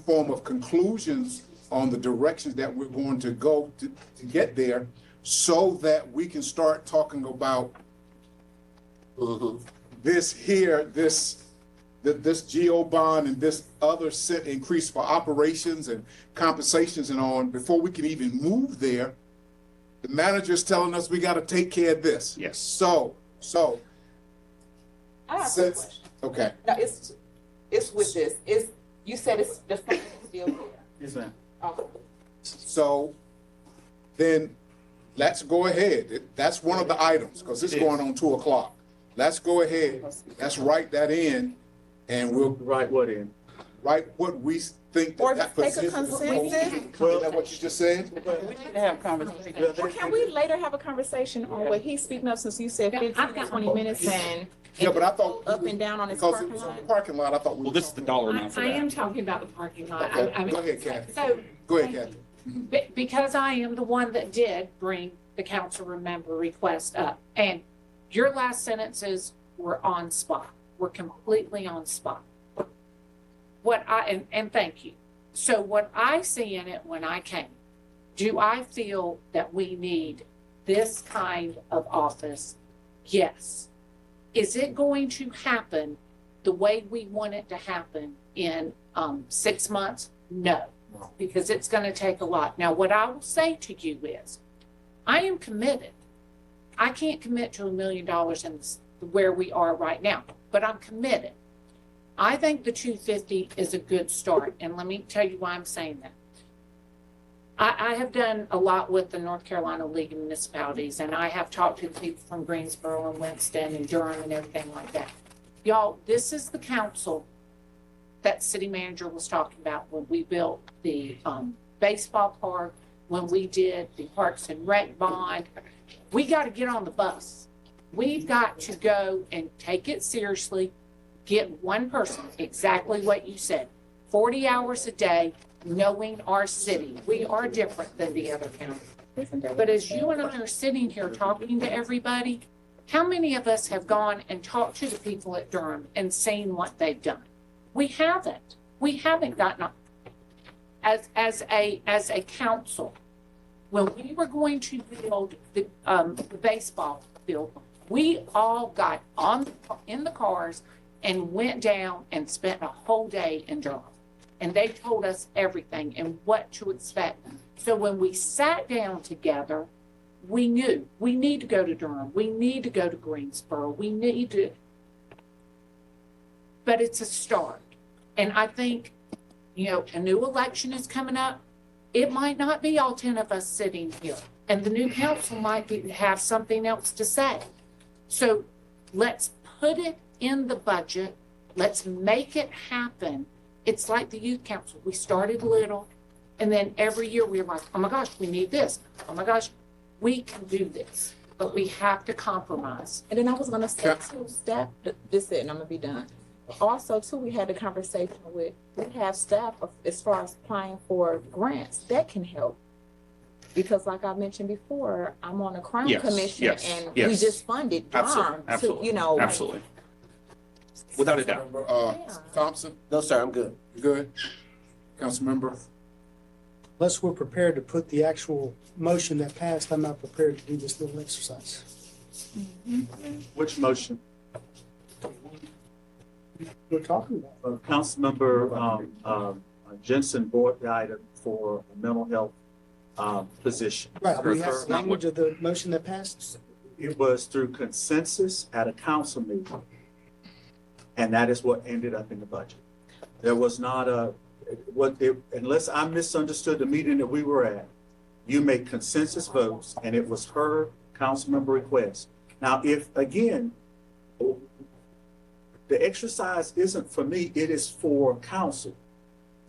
form of conclusions on the directions that we're going to go to get there, so that we can start talking about this GO bond and this other increase for operations and compensations and on, before we can even move there. The manager's telling us we got to take care of this. Yes. So I have a since, question. okay. No, it's with this. You said it's the funding is still there. Yes, ma'am. Oh. So then let's go ahead. That's one of the items, because it's going on 2 o'clock. Let's go ahead. Let's write that in, and we'll Write what in? write what we think Or that just take a position is supposed to consensus. be. Is that what you just said? We need to have a conversation. Or can we later have a conversation on what he's speaking of, since you said 15 to 20 minutes and Yeah, but I thought. up and down on his Because it parking was on lot? the parking lot, I thought we were. Well, this is the dollar amount for I am that. talking about the parking lot. Okay, I mean, go ahead, Kathy. So, Go ahead, Kathy. because I am the one that did bring the council member request up, and your last sentences were on spot, were completely on spot. And thank you. So what I see in it when I came, do I feel that we need this kind of office? Yes. Is it going to happen the way we want it to happen in 6 months? No, because it's going to take a lot. Now, what I will say to you is, I am committed. I can't commit to $1 million in where we are right now, but I'm committed. I think the 250 is a good start, and let me tell you why I'm saying that. I have done a lot with the North Carolina League of Municipalities, and I have talked to the people from Greensboro and Winston and Durham and everything like that. Y'all, this is the council that city manager was talking about when we built the baseball park, when we did the Parks and Rec bond. We got to get on the bus. We've got to go and take it seriously, get one person, exactly what you said, 40 hours a day, knowing our city. We are different than the other counties. But as you and I are sitting here talking to everybody, how many of us have gone and talked to the people at Durham and seen what they've done? We haven't. We haven't gotten, as a council, when we were going to build the baseball field, we all got in the cars and went down and spent a whole day in Durham. And they told us everything and what to expect. So when we sat down together, we knew we need to go to Durham. We need to go to Greensboro. We need to, but it's a start. And I think, you know, a new election is coming up. It might not be all 10 of us sitting here, and the new council might have something else to say. So let's put it in the budget. Let's make it happen. It's like the youth council. We started little, and then every year we're like, oh my gosh, we need this. Oh my gosh, we can do this, but we have to compromise. And then I was gonna say too, staff, this it, and I'm gonna be done. Also too, we had a conversation with, we have staff as far as applying for grants that can help. Because like I mentioned before, I'm on a crime Yes, commission yes, and yes. we just funded Absolutely, arm to, absolutely, you know. absolutely. Without a doubt. Thompson, No, sir, I'm good. you good? Councilmember? Unless we're prepared to put the actual motion that passed, I'm not prepared to do this little exercise. Which motion? We're talking about. Councilmember Jensen brought the item for a mental health position. Right, we have Not language of the motion that passed. It was through consensus at a council meeting. And that is what ended up in the budget. There was not unless I misunderstood the meeting that we were at, you made consensus votes and it was her council member request. Now, if, again, the exercise isn't for me, it is for council.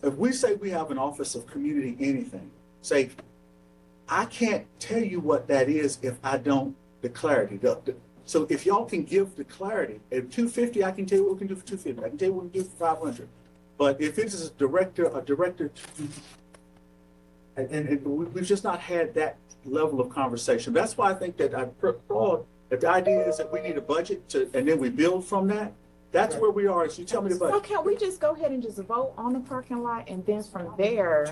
If we say we have an Office of Community anything, say, I can't tell you what that is if I don't the clarity. So if y'all can give the clarity, at 250, I can tell you what we can do for 250. I can tell you what we can do for 500. But if it is a director, and we've just not had that level of conversation. That's why I think that if the idea is that we need a budget and then we build from that, that's where we are. As you tell me the budget. So can we just go ahead and just vote on the parking lot and then from there?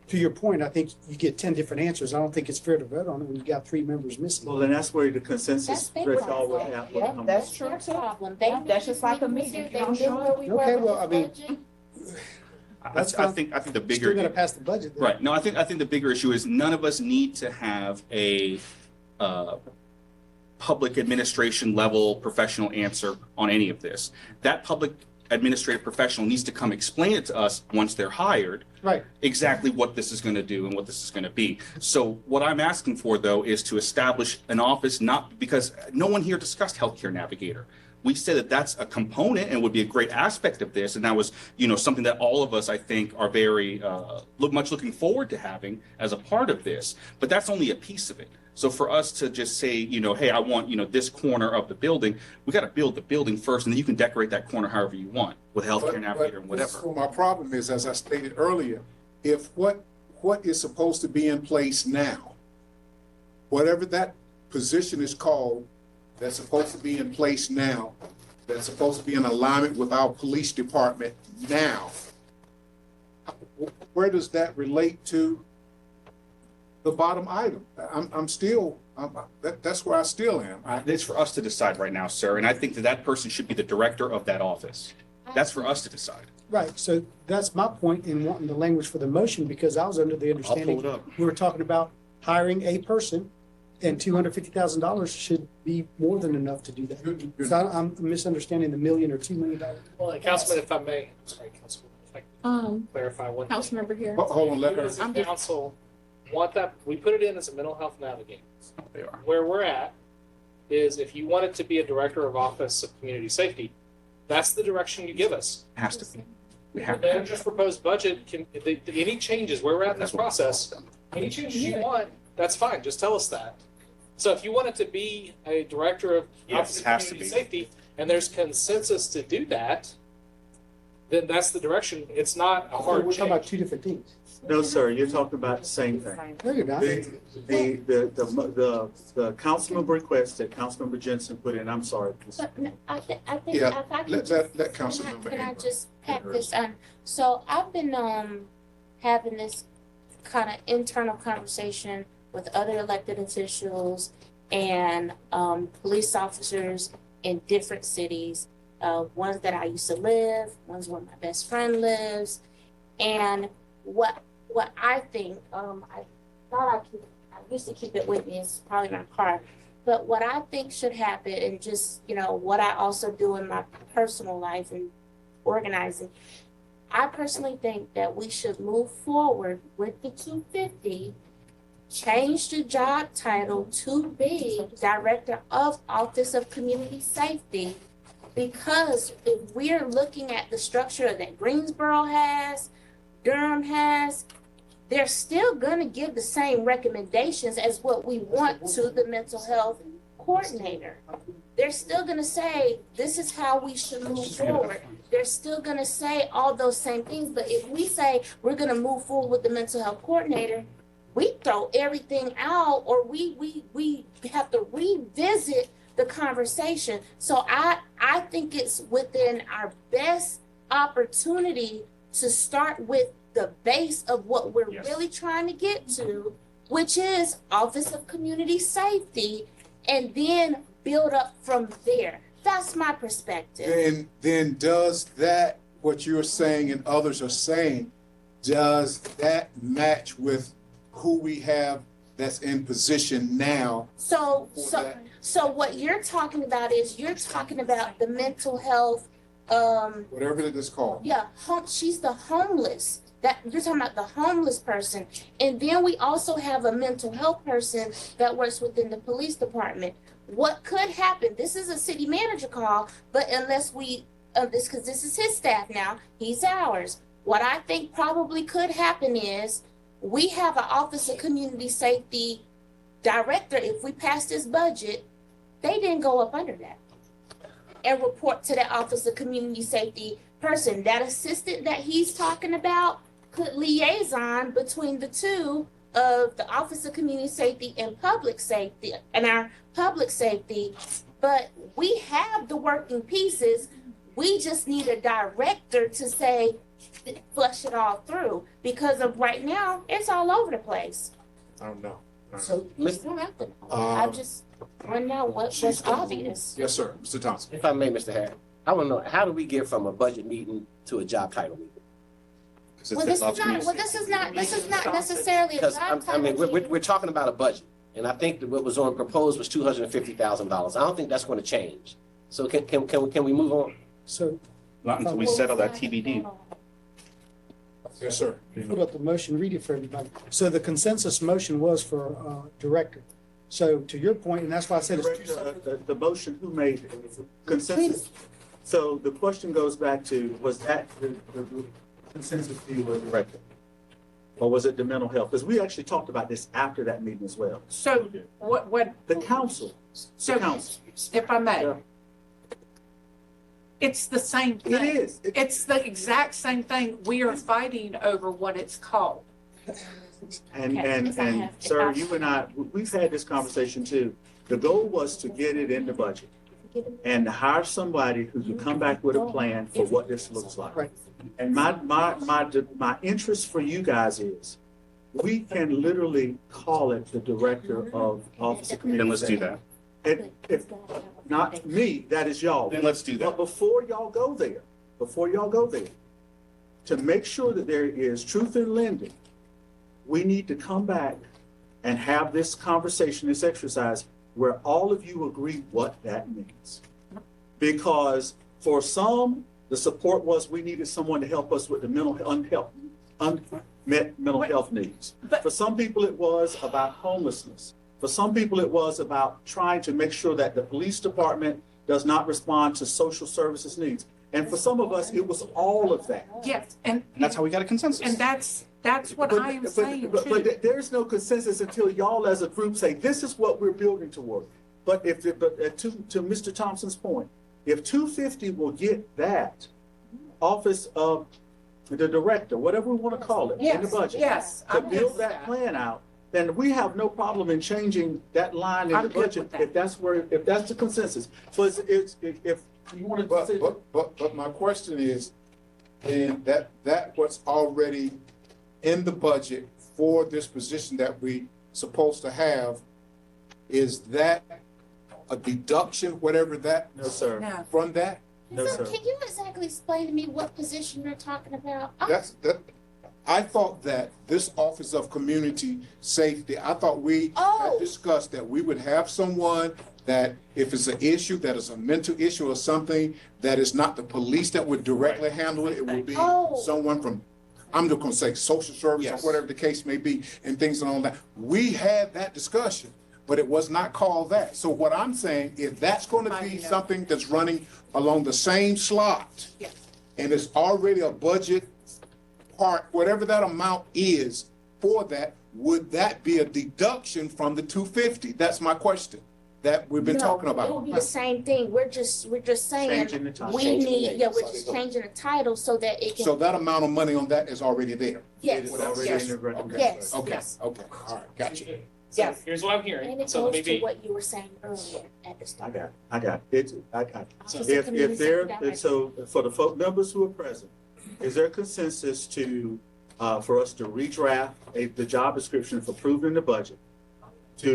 To your point, I think you get 10 different answers. I don't think it's fair to vote on it when you got 3 members missing. Well, then that's where the consensus That's that y'all would have. would come That's That's true their too. problem. They That's just like a meeting. They You don't knew show where up. we were Okay, with well, I the mean, budget. That's I fine. think the Still bigger. gotta pass the budget. then. Right. No, I think the bigger issue is none of us need to have a public administration level professional answer on any of this. That public administrative professional needs to come explain it to us once they're hired. Right. Exactly what this is going to do and what this is going to be. So what I'm asking for though is to establish an office, not because no one here discussed healthcare navigator. We said that that's a component and would be a great aspect of this, and that was, something that all of us, I think, are very much looking forward to having as a part of this. But that's only a piece of it. So for us to just say, hey, I want, this corner of the building, we got to build the building first, and then you can decorate that corner however you want with healthcare navigator and whatever. So my problem is, as I stated earlier, if what is supposed to be in place now, whatever that position is called, that's supposed to be in place now, that's supposed to be in alignment with our police department now, where does that relate to the bottom item? That's where I still am. It's for us to decide right now, sir, and I think that person should be the director of that office. That's for us to decide. Right, so that's my point in wanting the language for the motion, because I was under the understanding it up. we were talking about hiring a person, and $250,000 should be more than enough to do that. So I'm misunderstanding the $1 million or $2 million. Well, Councilman, if I may, sorry, Councilman, if I can clarify one thing. Councilmember here. Hold on, let her. You as a council want that, we put it in as a mental health navigator. They are. Where we're at is if you wanted to be a director of office of community safety, that's the direction you give us. It has to be. We The have to. manager's proposed budget can, any changes, where we're at in this process, any changes you want, that's fine, just tell us that. So if you wanted to be a director of Yes, office it of has to community be. safety, and there's consensus to do that, then that's the direction. It's not a hard We're talking about change. two different things. No, sir, you're talking about the same thing. No, you're not. The councilmember request that Councilmember Jensen put in, I'm sorry. But no, I think Yeah, if I can let just, Councilmember can I Amber just pack address. this on? So I've been, having this kind of internal conversation with other elected officials and, police officers in different cities. Ones that I used to live, ones where my best friend lives. And what I think, I used to keep it with me, it's probably in my car. But what I think should happen, and just, what I also do in my personal life and organizing, I personally think that we should move forward with the 250, change the job title to be Director of Office of Community Safety. Because if we're looking at the structure that Greensboro has, Durham has, they're still gonna give the same recommendations as what we want to the mental health coordinator. They're still gonna say, this is how we should move forward. They're still gonna say all those same things, but if we say we're gonna move forward with the mental health coordinator, we throw everything out, or we have to revisit the conversation. So I think it's within our best opportunity to start with the base of what we're Yes. really trying to get to, which is Office of Community Safety, and then build up from there. That's my perspective. Then does that, what you're saying and others are saying, does that match with who we have that's in position now? So for so that? so what you're talking about is you're talking about the mental health, Whatever it is called. yeah, she's the homeless. That you're talking about the homeless person. And then we also have a mental health person that works within the police department. What could happen? This is a city manager call, but unless we because this is his staff now, he's ours. What I think probably could happen is we have an Office of Community Safety director. If we pass this budget, they didn't go up under that and report to the Office of Community Safety person. That assistant that he's talking about could liaison between the two of the Office of Community Safety and public safety and our public safety. But we have the working pieces. We just need a director to say, flush it all through, because of right now, it's all over the place. I don't know. So, You don't have to know. I just run out what's obvious. Yes, sir. Mr. Thompson. If I may, Mr. Harris, I want to know, how do we get from a budget meeting to a job title meeting? Well, this is not necessarily a Because, job I mean, title. we're talking about a budget, and I think that what was proposed was $250,000. I don't think that's going to change. So can we move on? so Not until we settle that TBD. Yes, sir. put up the motion, read it for everybody. So the consensus motion was for, director. So to your point, and that's why I said it's two separate. The motion, who made it? Consensus? So the question goes back to, was that the consensus view of the director? Or was it the mental health? Because we actually talked about this after that meeting as well. So what, The council, so council. if I may, Yeah. it's the same It thing. is. It's the exact same thing. We are fighting over what it's called. And, Okay, and, if I and have- if sir, I- you and I, we've had this conversation too. The goal was to get it in the budget and to hire somebody who can come back with a plan for what this looks like. Right. And my interest for you guys is, we can literally call it the Director of Office of Community Then let's do Safety. that. If not me, that is y'all. Then let's do But that. before y'all go there, to make sure that there is truth in lending, we need to come back and have this conversation, this exercise, where all of you agree what that means. Because for some, the support was we needed someone to help us with the mental met mental health needs. But- For some people, it was about homelessness. For some people, it was about trying to make sure that the police department does not respond to social services needs. And for some of us, it was all of that. Yes, and that's how we got a consensus. and that's what I am saying But too. there's no consensus until y'all as a group say, this is what we're building toward. But to Mr. Thompson's point, if 250 will get that office of the director, whatever we want to call it, in the budget, Yes, to I'm build with that plan out, then we have no problem in changing that line in I'm the good budget with that. if that's the consensus. So if you want to say, But my question is, then that what's already in the budget for this position that we supposed to have, is that a deduction, whatever that, no, sir. No. from that? No, So sir. can you exactly explain to me what position you're talking about? I thought that this Office of Community Safety, I thought we Oh. had discussed that we would have someone that if it's an issue, that is a mental issue or something, that is not the police that would directly handle it, it would be Oh. someone from, I'm just gonna say social service or Yes. whatever the case may be, and things along that. We had that discussion, but it was not called that. So what I'm saying, if that's gonna be something that's running along the same slot, Yes. and it's already a budget part, whatever that amount is for that, would that be a deduction from the 250? That's my question that we've been talking No, it would about. be the same thing. We're just saying, Changing the title. we need, yeah, we're just changing the title so that it So can, that amount of money on that is already there. yes, It is already yes, in the recommendation. yes, Okay, yes. okay, all right, got you. So Yes. here's what I'm hearing. And it So let goes me to be, what you were saying earlier at the I start. got it. I got it. Office of Community If there, Safety Director. so for the folk members who are present, is there consensus to, for us to redraft the job description for approved in the budget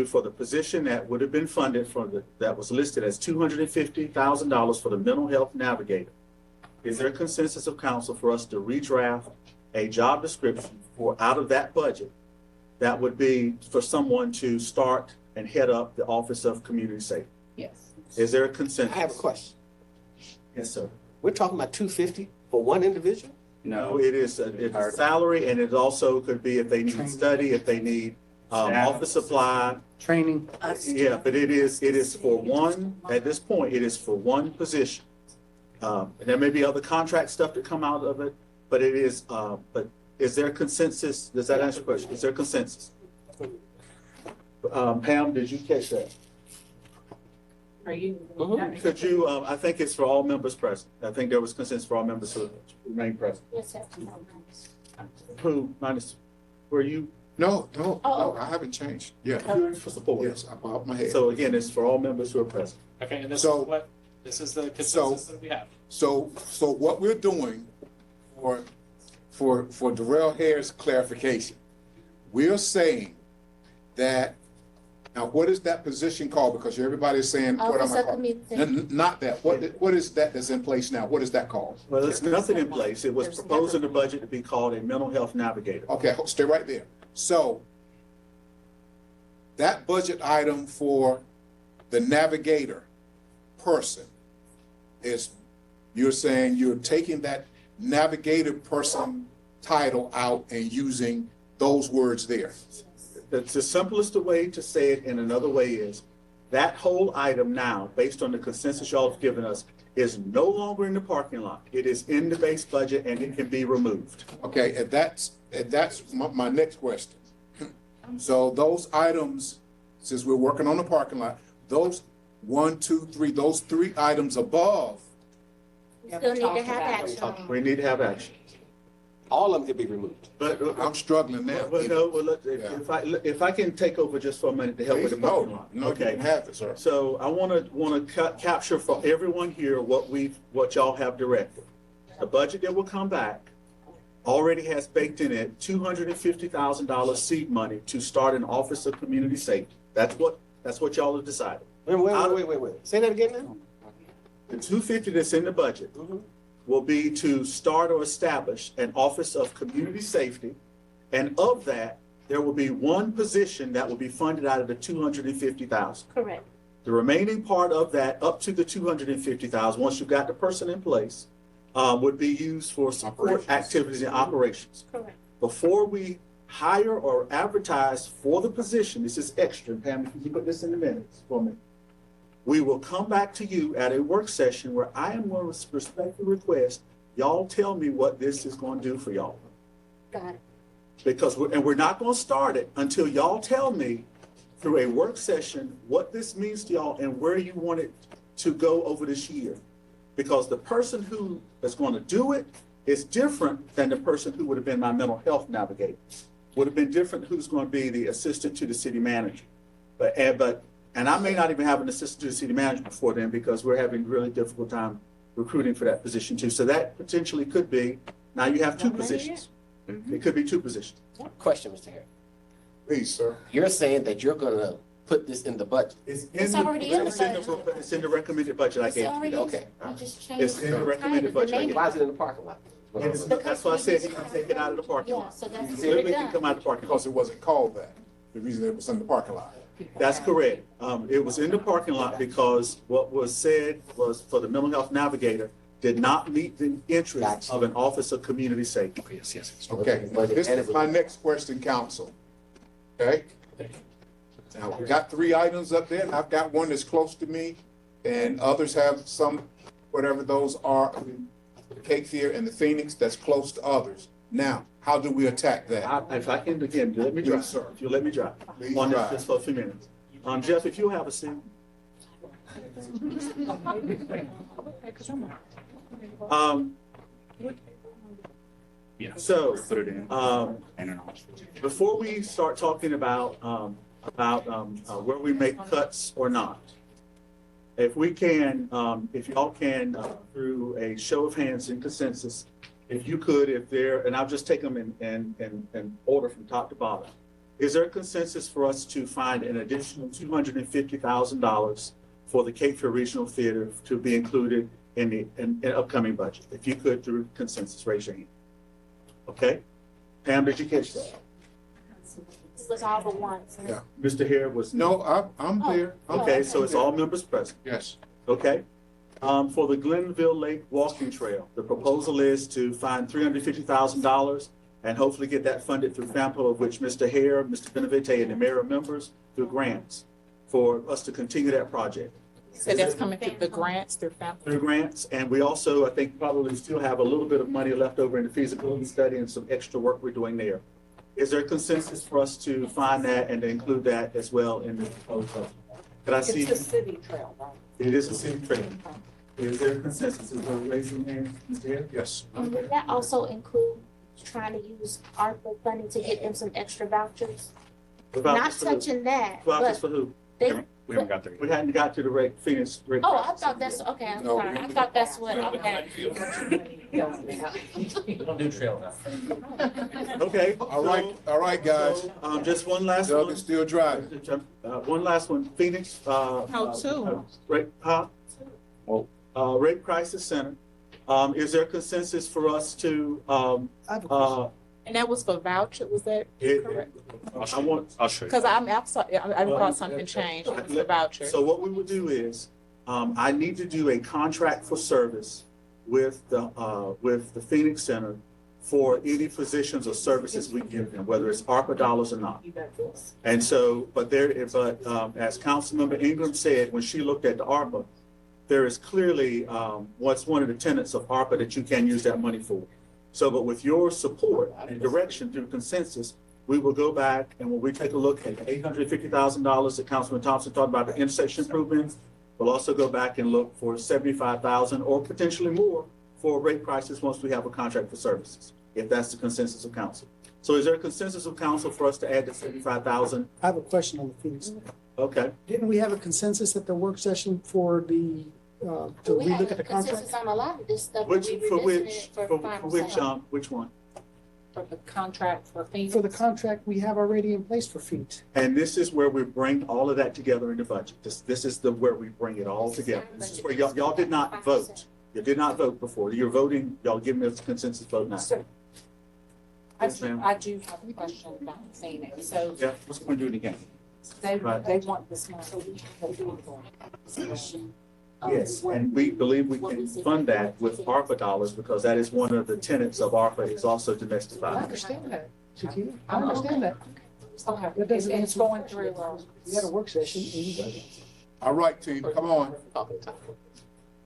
for the position that would have been funded that was listed as $250,000 for the mental health navigator? Is there a consensus of council for us to redraft a job description out of that budget that would be for someone to start and head up the Office of Community Safety? Yes. Is there a consensus? I have a question. Yes, sir. We're talking about 250 for one individual? No, it's a salary, and it also could be if they need study, if they need office supply. Training. Yeah, but it is for one, at this point, it is for one position. And there may be other contract stuff that come out of it, but it is, but is there consensus? Does that answer your question? Is there consensus? Pam, did you catch that? Are you? Could you, I think it's for all members present. I think there was consensus for all members to remain present. Yes, sir. Who, minus, were you? No, Oh. I haven't changed. Yeah, You're for support. yes, I bobbed my head. So again, it's for all members who are present. okay, and this So- is the consensus that we have. So what we're doing for Darrell Harris clarification, we're saying that, now what is that position called? Because everybody's saying, what am Office I of calling? Community. Not that, what is that that's in place now? What is that called? Well, there's nothing in place. It was proposed in the budget to be called a mental health navigator. Okay, stay right there. So that budget item for the navigator person is, you're saying you're taking that navigator person title out and using those words there. That's the simplest way to say it in another way is that whole item now, based on the consensus y'all have given us, is no longer in the parking lot. It is in the base budget and it can be removed. Okay, and that's my next question. So those items, since we're working on the parking lot, those 1, 2, 3, those 3 items above, Still need to have action. We need to have action. All of them can be removed. But, I'm struggling now. look, if I can take over just for a minute to help with the parking lot. No, you Okay. can have it, sir. So I want to capture for everyone here what y'all have directed. The budget that will come back already has baked in it $250,000 seed money to start an Office of Community Safety. That's what y'all have decided. Wait. Say that again now? The $250 that's in the budget will be to start or establish an Office of Community Safety, and of that, there will be one position that will be funded out of the $250,000. Correct. The remaining part of that, up to the $250,000, once you've got the person in place, would be used for support Operations. activities and operations. Correct. before we hire or advertise for the position, this is extra, Pam, can you put this in the minutes for me? We will come back to you at a work session where I am going to respectfully request y'all tell me what this is going to do for y'all. Got it. Because we're not going to start it until y'all tell me through a work session what this means to y'all and where you want it to go over this year. Because the person who is going to do it is different than the person who would have been my mental health navigator. Would have been different who's going to be the assistant to the city manager. And I may not even have an assistant to the city manager before then because we're having really difficult time recruiting for that position too. So that potentially could be, now you have two positions. It could be two positions. Question, Mr. Harris. Please, sir. You're saying that you're gonna put this in the budget? It's already in the budget. It's in the recommended budget I It's gave you. already, Okay. I just changed. It's in the recommended budget I gave you. Why is it in the parking lot? That's why I said you can take it out of the parking Yeah, lot. so that's what Literally it can done. come out of the parking lot. Because it wasn't called that. The reason it was in the parking lot. That's correct. It was in the parking lot because what was said was for the mental health navigator did not meet the interest of an office of community safety. Okay, yes. Okay, this is my next question, council. Okay? Now, we got 3 items up there, and I've got one that's close to me, and others have some, whatever those are, the Cape Fear and the Phoenix, that's close to others. Now, how do we attack that? If I can, again, let me drive, Please, sir. if you let me drive. Please On this, drive. just for a few minutes. Jeff, if you'll have a seat. Yeah. So, Put it in. And then before we start talking about where we make cuts or not, if we can, if y'all can, through a show of hands and consensus, if you could, if there, and I'll just take them in order from top to bottom. Is there a consensus for us to find an additional $250,000 for the Cape Fear Regional Theater to be included in the upcoming budget? If you could, through consensus, raise your hand. Okay? Pam, did you catch that? It was all the ones. Yeah. Mr. Hare was. No, I'm there. Okay, so it's all members present. Yes. Okay. For the Glenville Lake Walking Trail, the proposal is to find $350,000 and hopefully get that funded through FAMPO, of which Mr. Hare, Mr. Benavente, and the mayor are members, through grants for us to continue that project. So that's coming through the grants through FAMPO? Through grants, and we also, I think, probably still have a little bit of money left over in the feasibility study and some extra work we're doing there. Is there a consensus for us to find that and to include that as well in the proposed budget? Could I see? It's a city trail, right? It is a city trail. Is there a consensus? Is there a raising hand, Mr. Hare? Yes. And would that also include trying to use ARPA funding to get them some extra vouchers? Not touching that, Vouchers but for who? they, we haven't got there We yet. hadn't got to the Phoenix. oh, I thought that's, okay, I'm No, sorry. I thought that's what, okay. We don't do trail now. Okay. All right, guys. Just one last Doug one. is still driving. One last one, Phoenix. How to? Rape Crisis Center. Is there consensus for us to, I have a question. And that was for voucher, was that correct? I'll I show you. want, I'll show you. Because I thought something changed, it was the voucher. so what we would do is, I need to do a contract for service with the Phoenix Center for any physicians or services we give them, whether it's ARPA dollars or not. And so, but as Councilmember Ingram said, when she looked at the ARPA, there is clearly, what's one of the tenets of ARPA that you can use that money for. So, but with your support and direction through consensus, we will go back and when we take a look at the $850,000 that Councilman Thompson talked about, the intersection improvements, we'll also go back and look for $75,000 or potentially more for rate prices once we have a contract for services, if that's the consensus of council. So is there a consensus of council for us to add the $75,000? I have a question on the Phoenix. Okay, Didn't we have a consensus at the work session for the, to We had relook at the a consensus contract? on a lot of this stuff. which, but we for revisited which, it for for final which, say. which one? For the contract for Phoenix? For the contract we have already in place for Phoenix. And this is where we bring all of that together in the budget. This is where we bring it all together. This is where y'all did not vote. You did not vote before. You're voting, y'all giving us a consensus vote now. So, Yes, ma'am. I do have a question about Phoenix. So Yeah, Let's go and do it again. they Right. want this money, so we can do it for them. Yes, and we believe we can fund that with ARPA dollars because that is one of the tenets of ARPA is also domestic I violence. understand that, Shakira. I understand that. Okay, That doesn't it's answer- going through, You had a work session and you voted. All right, team, come on.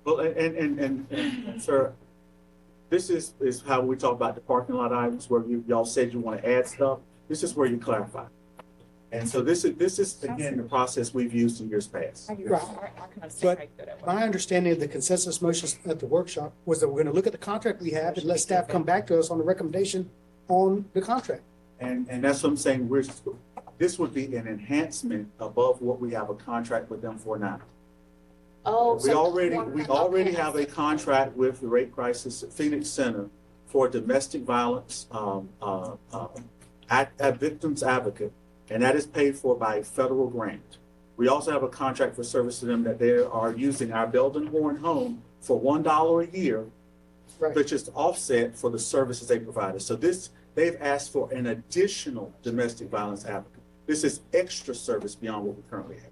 Well, and sir, this is how we talk about the parking lot items where y'all said you want to add stuff. This is where you clarify. And so this is again, the process we've used in years past. I can But understand how you feel that way. my understanding of the consensus motions at the workshop was that we're gonna look at the contract we have and let staff come back to us on the recommendation on the contract. And that's what I'm saying, this would be an enhancement above what we have a contract with them for now. Oh, We already have a contract with the Rape Crisis Phoenix Center for domestic violence, at victims advocate, and that is paid for by a federal grant. We also have a contract for service to them that they are using our Belden Horn home for $1 a year, Right. which is to offset for the services they provided. So they've asked for an additional domestic violence advocate. This is extra service beyond what we currently have.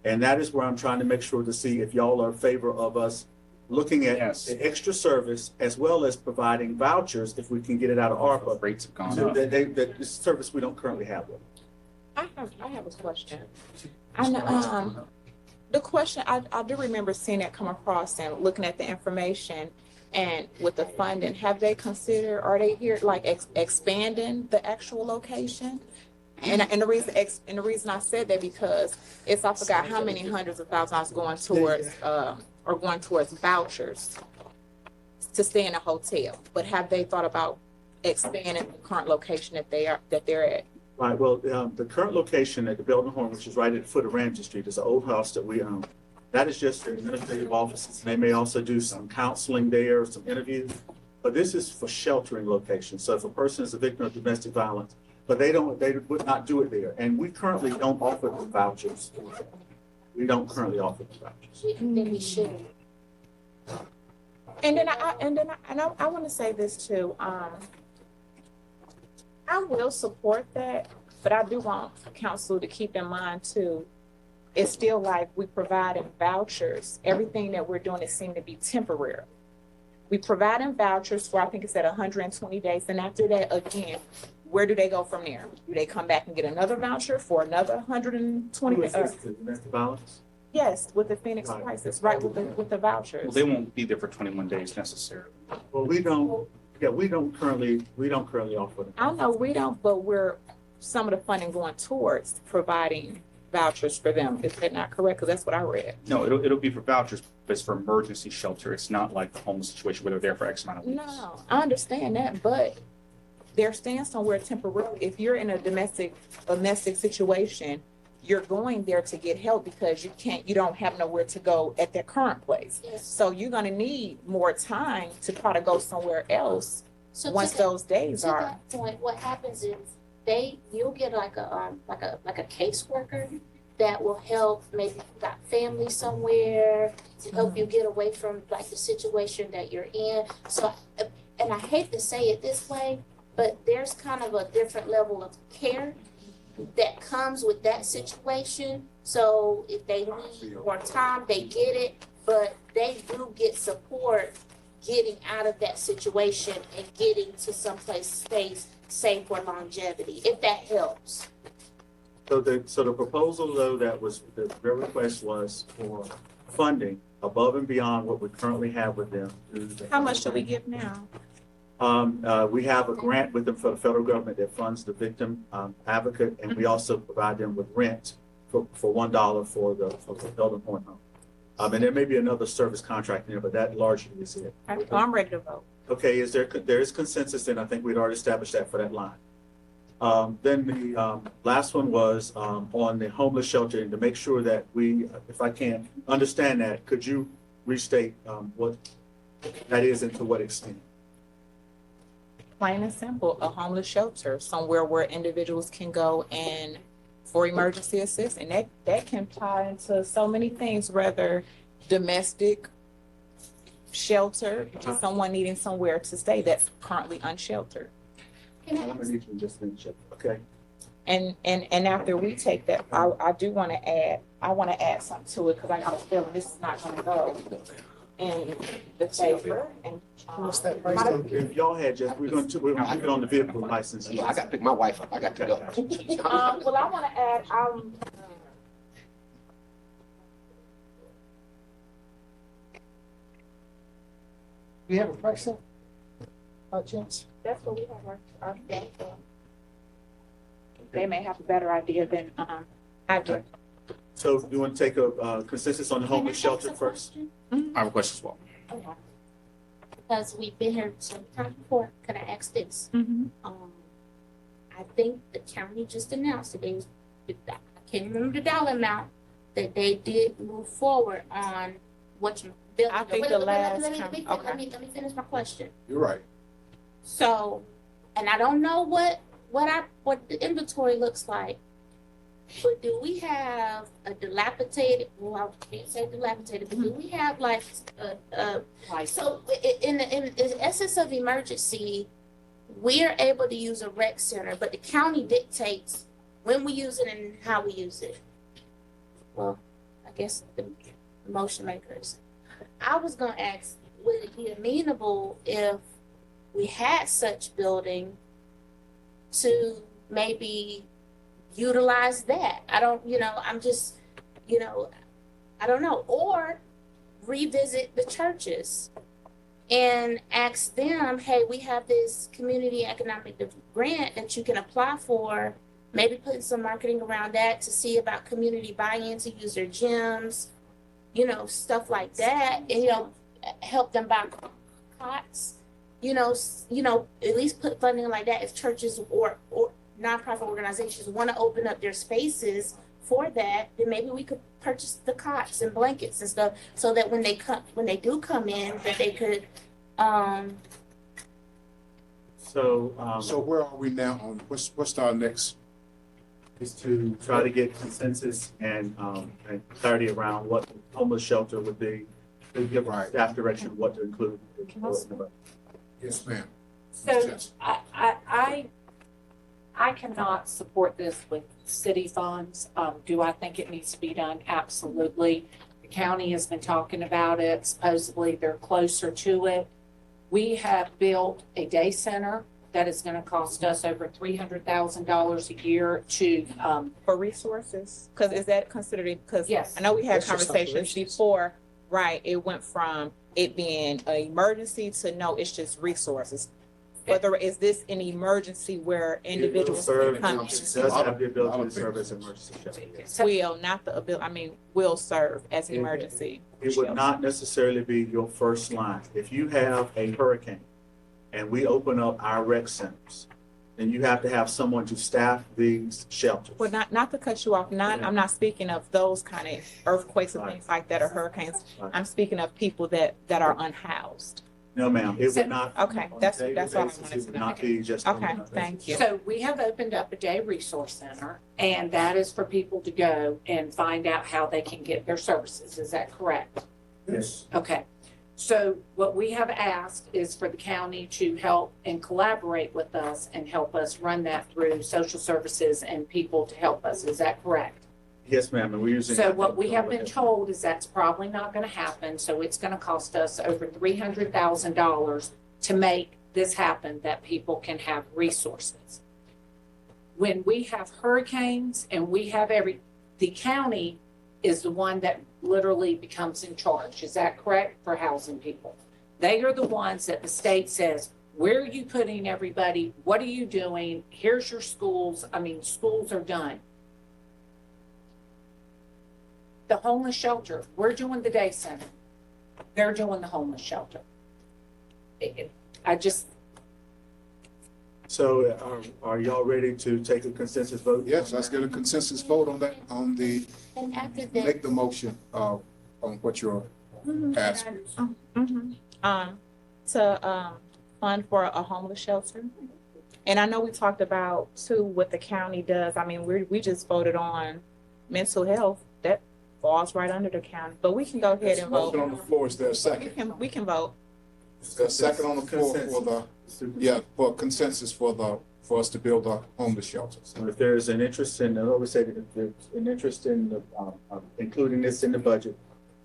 And that is where I'm trying to make sure to see if y'all are in favor of us looking at Yes. the extra service as well as providing vouchers if we can get it out of ARPA. Rates have gone So up. that this service we don't currently have. I have a question. And the question, I do remember seeing that come across and looking at the information and with the funding, have they considered, are they here like expanding the actual location? And the reason I said that because I forgot how many hundreds of thousands going towards going towards vouchers to stay in a hotel. But have they thought about expanding the current location that they're at? Right, well, the current location at the Belden Horn, which is right at the foot of Ramsey Street, is an old house that we own. That is just their administrative offices. They may also do some counseling there, some interviews. But this is for sheltering locations. So if a person is a victim of domestic violence, but they would not do it there. And we currently don't offer them vouchers. We don't currently offer them vouchers. Then we should. And then I want to say this too. I will support that, but I do want council to keep in mind too. It's still like we providing vouchers. Everything that we're doing is seem to be temporary. We providing vouchers for, I think it's at 120 days. And after that, again, where do they go from there? Do they come back and get another voucher for another 120 Who is days? this, the domestic violence? Yes, with the Phoenix Right. Crisis, right, with the vouchers. Well, they won't be there for 21 days necessarily. Well, we don't currently offer them. I know we don't, but some of the funding going towards providing vouchers for them. Is that not correct? Because that's what I read. No, it'll be for vouchers, but it's for emergency shelter. It's not like the homeless situation where they're there for X amount of weeks. No, I understand that, but they're staying somewhere temporarily. If you're in a domestic situation, you're going there to get help because you don't have nowhere to go at their current place. Yes. So you're gonna need more time to try to go somewhere else So once to those days that, are. to that point, what happens is you'll get like a caseworker that will help. Maybe you got family somewhere to help you get away from like the situation that you're in. So, and I hate to say it this way, but there's kind of a different level of care that comes with that situation. So if they need more time, they get it, but they do get support getting out of that situation and getting to someplace safe for longevity, if that helps. So the proposal though, their request was for funding above and beyond what we currently have with them. How much do we give now? We have a grant with them for the federal government that funds the victim advocate, and we also provide them with rent for $1 for the Belden Horn home. And there may be another service contract in there, but that largely is it. I'm ready to vote. Okay, there is consensus, and I think we'd already established that for that line. Then the last one was on the homeless shelter, and to make sure that we, if I can understand that, could you restate what that is and to what extent? Plain and simple, a homeless shelter, somewhere where individuals can go and for emergency assistance. And that can tie into so many things, whether domestic shelter, just someone needing somewhere to stay that's currently unsheltered. I'm gonna need you to just finish it, okay? And after we take that, I do want to add something to it, because I got a feeling this is not gonna go in the favor. And What's that price on? If y'all had just, we're gonna keep it on the vehicle license. I gotta pick my wife up. I got to go. well, I want to add, Do you have a price on? By chance? that's what we have our thing for. They may have a better idea than I do. So you want to take a consensus on the homeless shelter first? I have a question as well. Okay. Because we've been here some time before, could I ask this? I think the county just announced that I can't remember the dollar amount, that they did move forward on what you built. I think the last Let time- me finish my question. You're right. So, and I don't know what the inventory looks like, but do we have a dilapidated, well, I can't say dilapidated, but do we have like, so in the essence of emergency, we are able to use a rec center, but the county dictates when we use it and how we use it. Well, I guess the motion makers. I was gonna ask, would it be amenable if we had such building to maybe utilize that? I don't, I'm just, I don't know. Or revisit the churches and ask them, hey, we have this community economic grant that you can apply for, maybe putting some marketing around that to see about community buy-in to use their gyms, stuff like that, and, help them buy cots, at least put funding like that if churches or nonprofit organizations want to open up their spaces for that, then maybe we could purchase the cots and blankets and stuff so that when they do come in, that they could, So where are we now on, what's our next? Is to try to get consensus and clarity around what the homeless shelter would be, to give staff direction what to include. Yes, ma'am. So I cannot support this with city funds. Do I think it needs to be done? Absolutely. The county has been talking about it. Supposedly they're closer to it. We have built a day center that is going to cost us over $300,000 a year to, For resources, because is that considered, because yes. I know we had That's just conversations operations. before, right? It went from it being an emergency to no, it's just resources. Whether is this an emergency where individuals It can does come, have the ability to serve as an emergency shelter. will, not the ability, will serve as an emergency. It would not necessarily be your first line. If you have a hurricane and we open up our rec centers, then you have to have someone to staff these shelters. Well, not to cut you off, I'm not speaking of those kind of earthquakes and things like that or hurricanes. Right. I'm speaking of people that are unhoused. No, ma'am, it So- would not. Okay, on a that's daily all I basis, wanted It to would know. not be just. Okay, thank you. So we have opened up a day resource center, and that is for people to go and find out how they can get their services. Is that correct? Yes. Okay. So what we have asked is for the county to help and collaborate with us and help us run that through social services and people to help us. Is that correct? Yes, ma'am, and we're using. So what we have been told is that's probably not going to happen. So it's going to cost us over $300,000 to make this happen, that people can have resources. When we have hurricanes and we have the county is the one that literally becomes in charge. Is that correct? For housing people. They are the ones that the state says, where are you putting everybody? What are you doing? Here's your schools. Schools are done. The homeless shelter, we're doing the day center. They're doing the homeless shelter. So are y'all ready to take a consensus vote? Yes, let's get a consensus vote on that, and after that, make the motion, on what you're asking. To fund for a homeless shelter. And I know we talked about too what the county does. We just voted on mental health. That falls right under the county, but we can go ahead and Motion vote. on the floor, is there a second? We can vote. Is there a second on the floor for for consensus for the for us to build our homeless shelters. So if there's an interest in, I always say that if there's an interest in including this in the budget,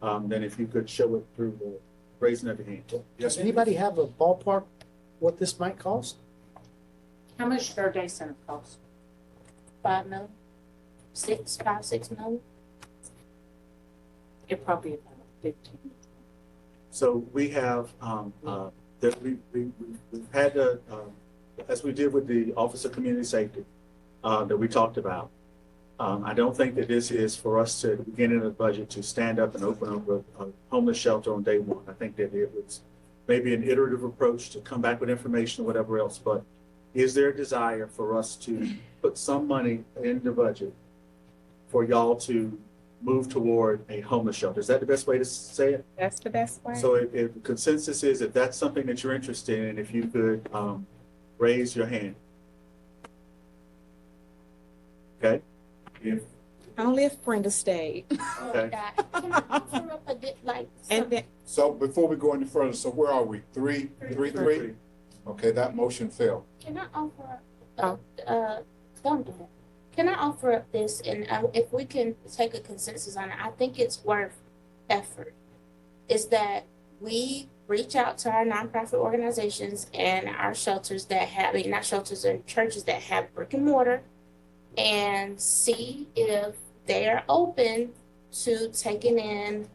then if you could show it through the raising of your hand. Yes, Does anybody have a ballpark what this might cost? How much does our day center cost? 5 million, 6 million. It probably about 15. So we have, that we've had, as we did with the Office of Community Safety, that we talked about. I don't think that this is for us to begin in the budget to stand up and open up a homeless shelter on day one. I think that it was maybe an iterative approach to come back with information or whatever else, but is there a desire for us to put some money in the budget for y'all to move toward a homeless shelter? Is that the best way to say it? That's the best way. So if the consensus is, if that's something that you're interested in, if you could raise your hand. Okay? If, Only if Brenda stayed. okay. Can I offer up a like? And then, so before we go any further, so where are we? Three? Okay, that motion failed. Can I offer up, don't do that. Can I offer up this, and if we can take a consensus on it, I think it's worth effort. Is that we reach out to our nonprofit organizations and our shelters that have, not shelters and churches that have brick and mortar, and see if they're open to taking in,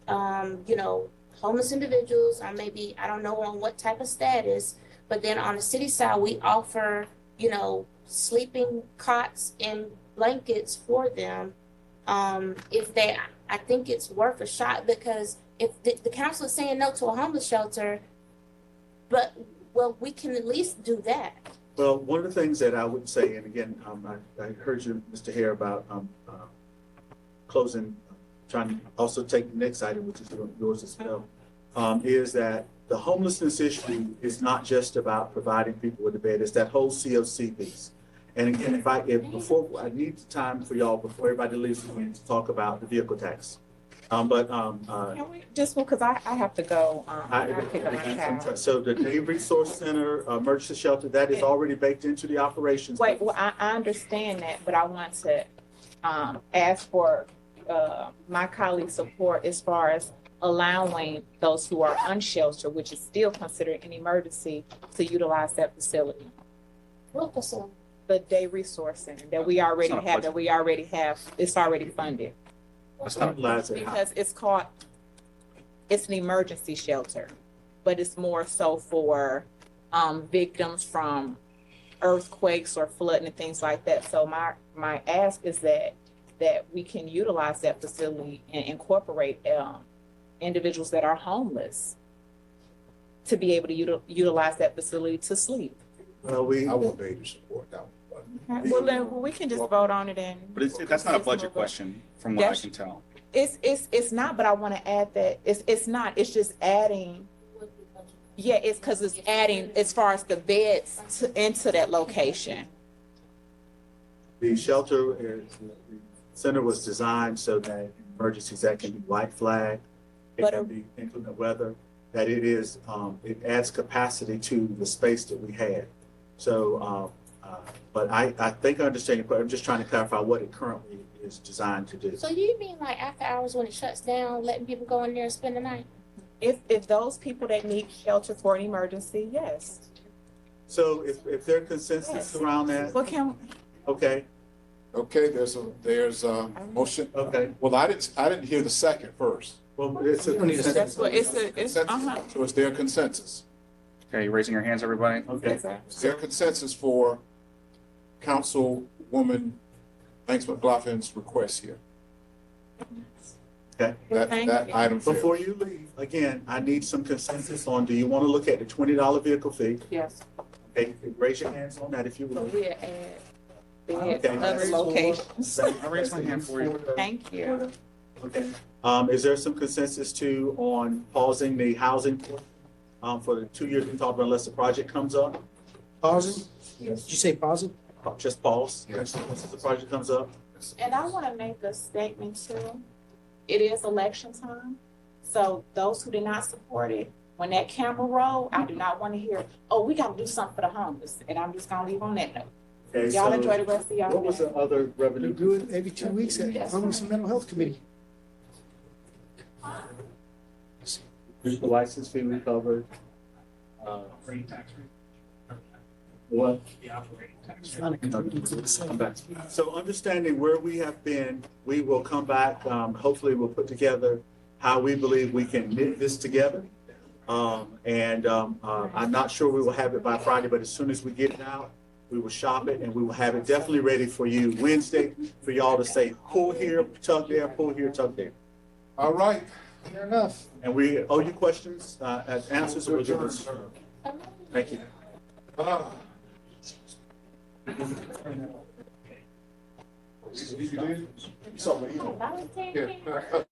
homeless individuals, or maybe, I don't know on what type of status, but then on the city side, we offer, sleeping cots and blankets for them. I think it's worth a shot, because if the council is saying no to a homeless shelter, we can at least do that. Well, one of the things that I would say, and again, I heard you, Mr. Hare, about closing, trying to also take the next item, which is yours as well, is that the homelessness issue is not just about providing people with a bed, it's that whole COC piece. And again, before I need time for y'all, before everybody leaves, to talk about the vehicle tax. can we just, because I have to go, I pick up my child. So the Day Resource Center, emergency shelter, that is already baked into the operations. Wait, well, I understand that, but I want to ask for my colleague's support as far as allowing those who are unsheltered, which is still considered an emergency, to utilize that facility. What facility? The Day Resource Center that we already have, it's already funded. That's not, Because it's an emergency shelter, but it's more so for victims from earthquakes or flooding and things like that. So my ask is that we can utilize that facility and incorporate individuals that are homeless to be able to utilize that facility to sleep. Well, I won't be able to support that one. Well, then we can just vote on it and. but that's not a budget question, from what I can tell. It's not, but I want to add that it's not, it's just adding. Yeah, it's because it's adding as far as the beds into that location. The shelter the center was designed so that in emergencies that can be white flag, it can be inclement weather, that it is, it adds capacity to the space that we had. So, but I think I understand your question. I'm just trying to clarify what it currently is designed to do. So you mean like after hours when it shuts down, letting people go in there and spend the night? If those people that need shelter for an emergency, yes. So if there's consensus around that, What can, okay, Okay, there's a motion. okay. Well, I didn't hear the second first. Well, it's a that's consensus. what, it's, Consensus? So is there consensus? Okay, you raising your hands, everybody? Okay. Is there consensus for Councilwoman Banks McLaughlin's request here? Okay. Thank That you. item failed. Before you leave, again, I need some consensus on, do you want to look at the $20 vehicle fee? Yes. Okay, raise your hands on that if you so will. we'll add Okay. other locations. I raised my hand for you. Thank you. Okay. Is there some consensus too on pausing the housing for the 2 years we talked about unless the project comes up? Pausing? Did you say pausing? Just pause, Yes. once the project comes up? And I want to make a statement too. It is election time, so those who did not support it, When that camera roll, I do not want to hear, oh, we got to do something for the homeless. And I'm just going to leave on that note. Okay, Y'all so enjoy the rest of y'all what was day. the other We revenue? do it every 2 weeks at Homeless and Mental Health Committee. The license fee we covered. What? Find a committee to the same. Come back. So understanding where we have been, we will come back, hopefully we'll put together how we believe we can knit this together. I'm not sure we will have it by Friday, but as soon as we get it out, we will shop it and we will have it definitely ready for you Wednesday, for y'all to say, pull here, tug there, pull here, tug there. All right. Fair enough. And we owe you questions, answers, or us. Thank you. Ah. You did? Volunteer. Yeah.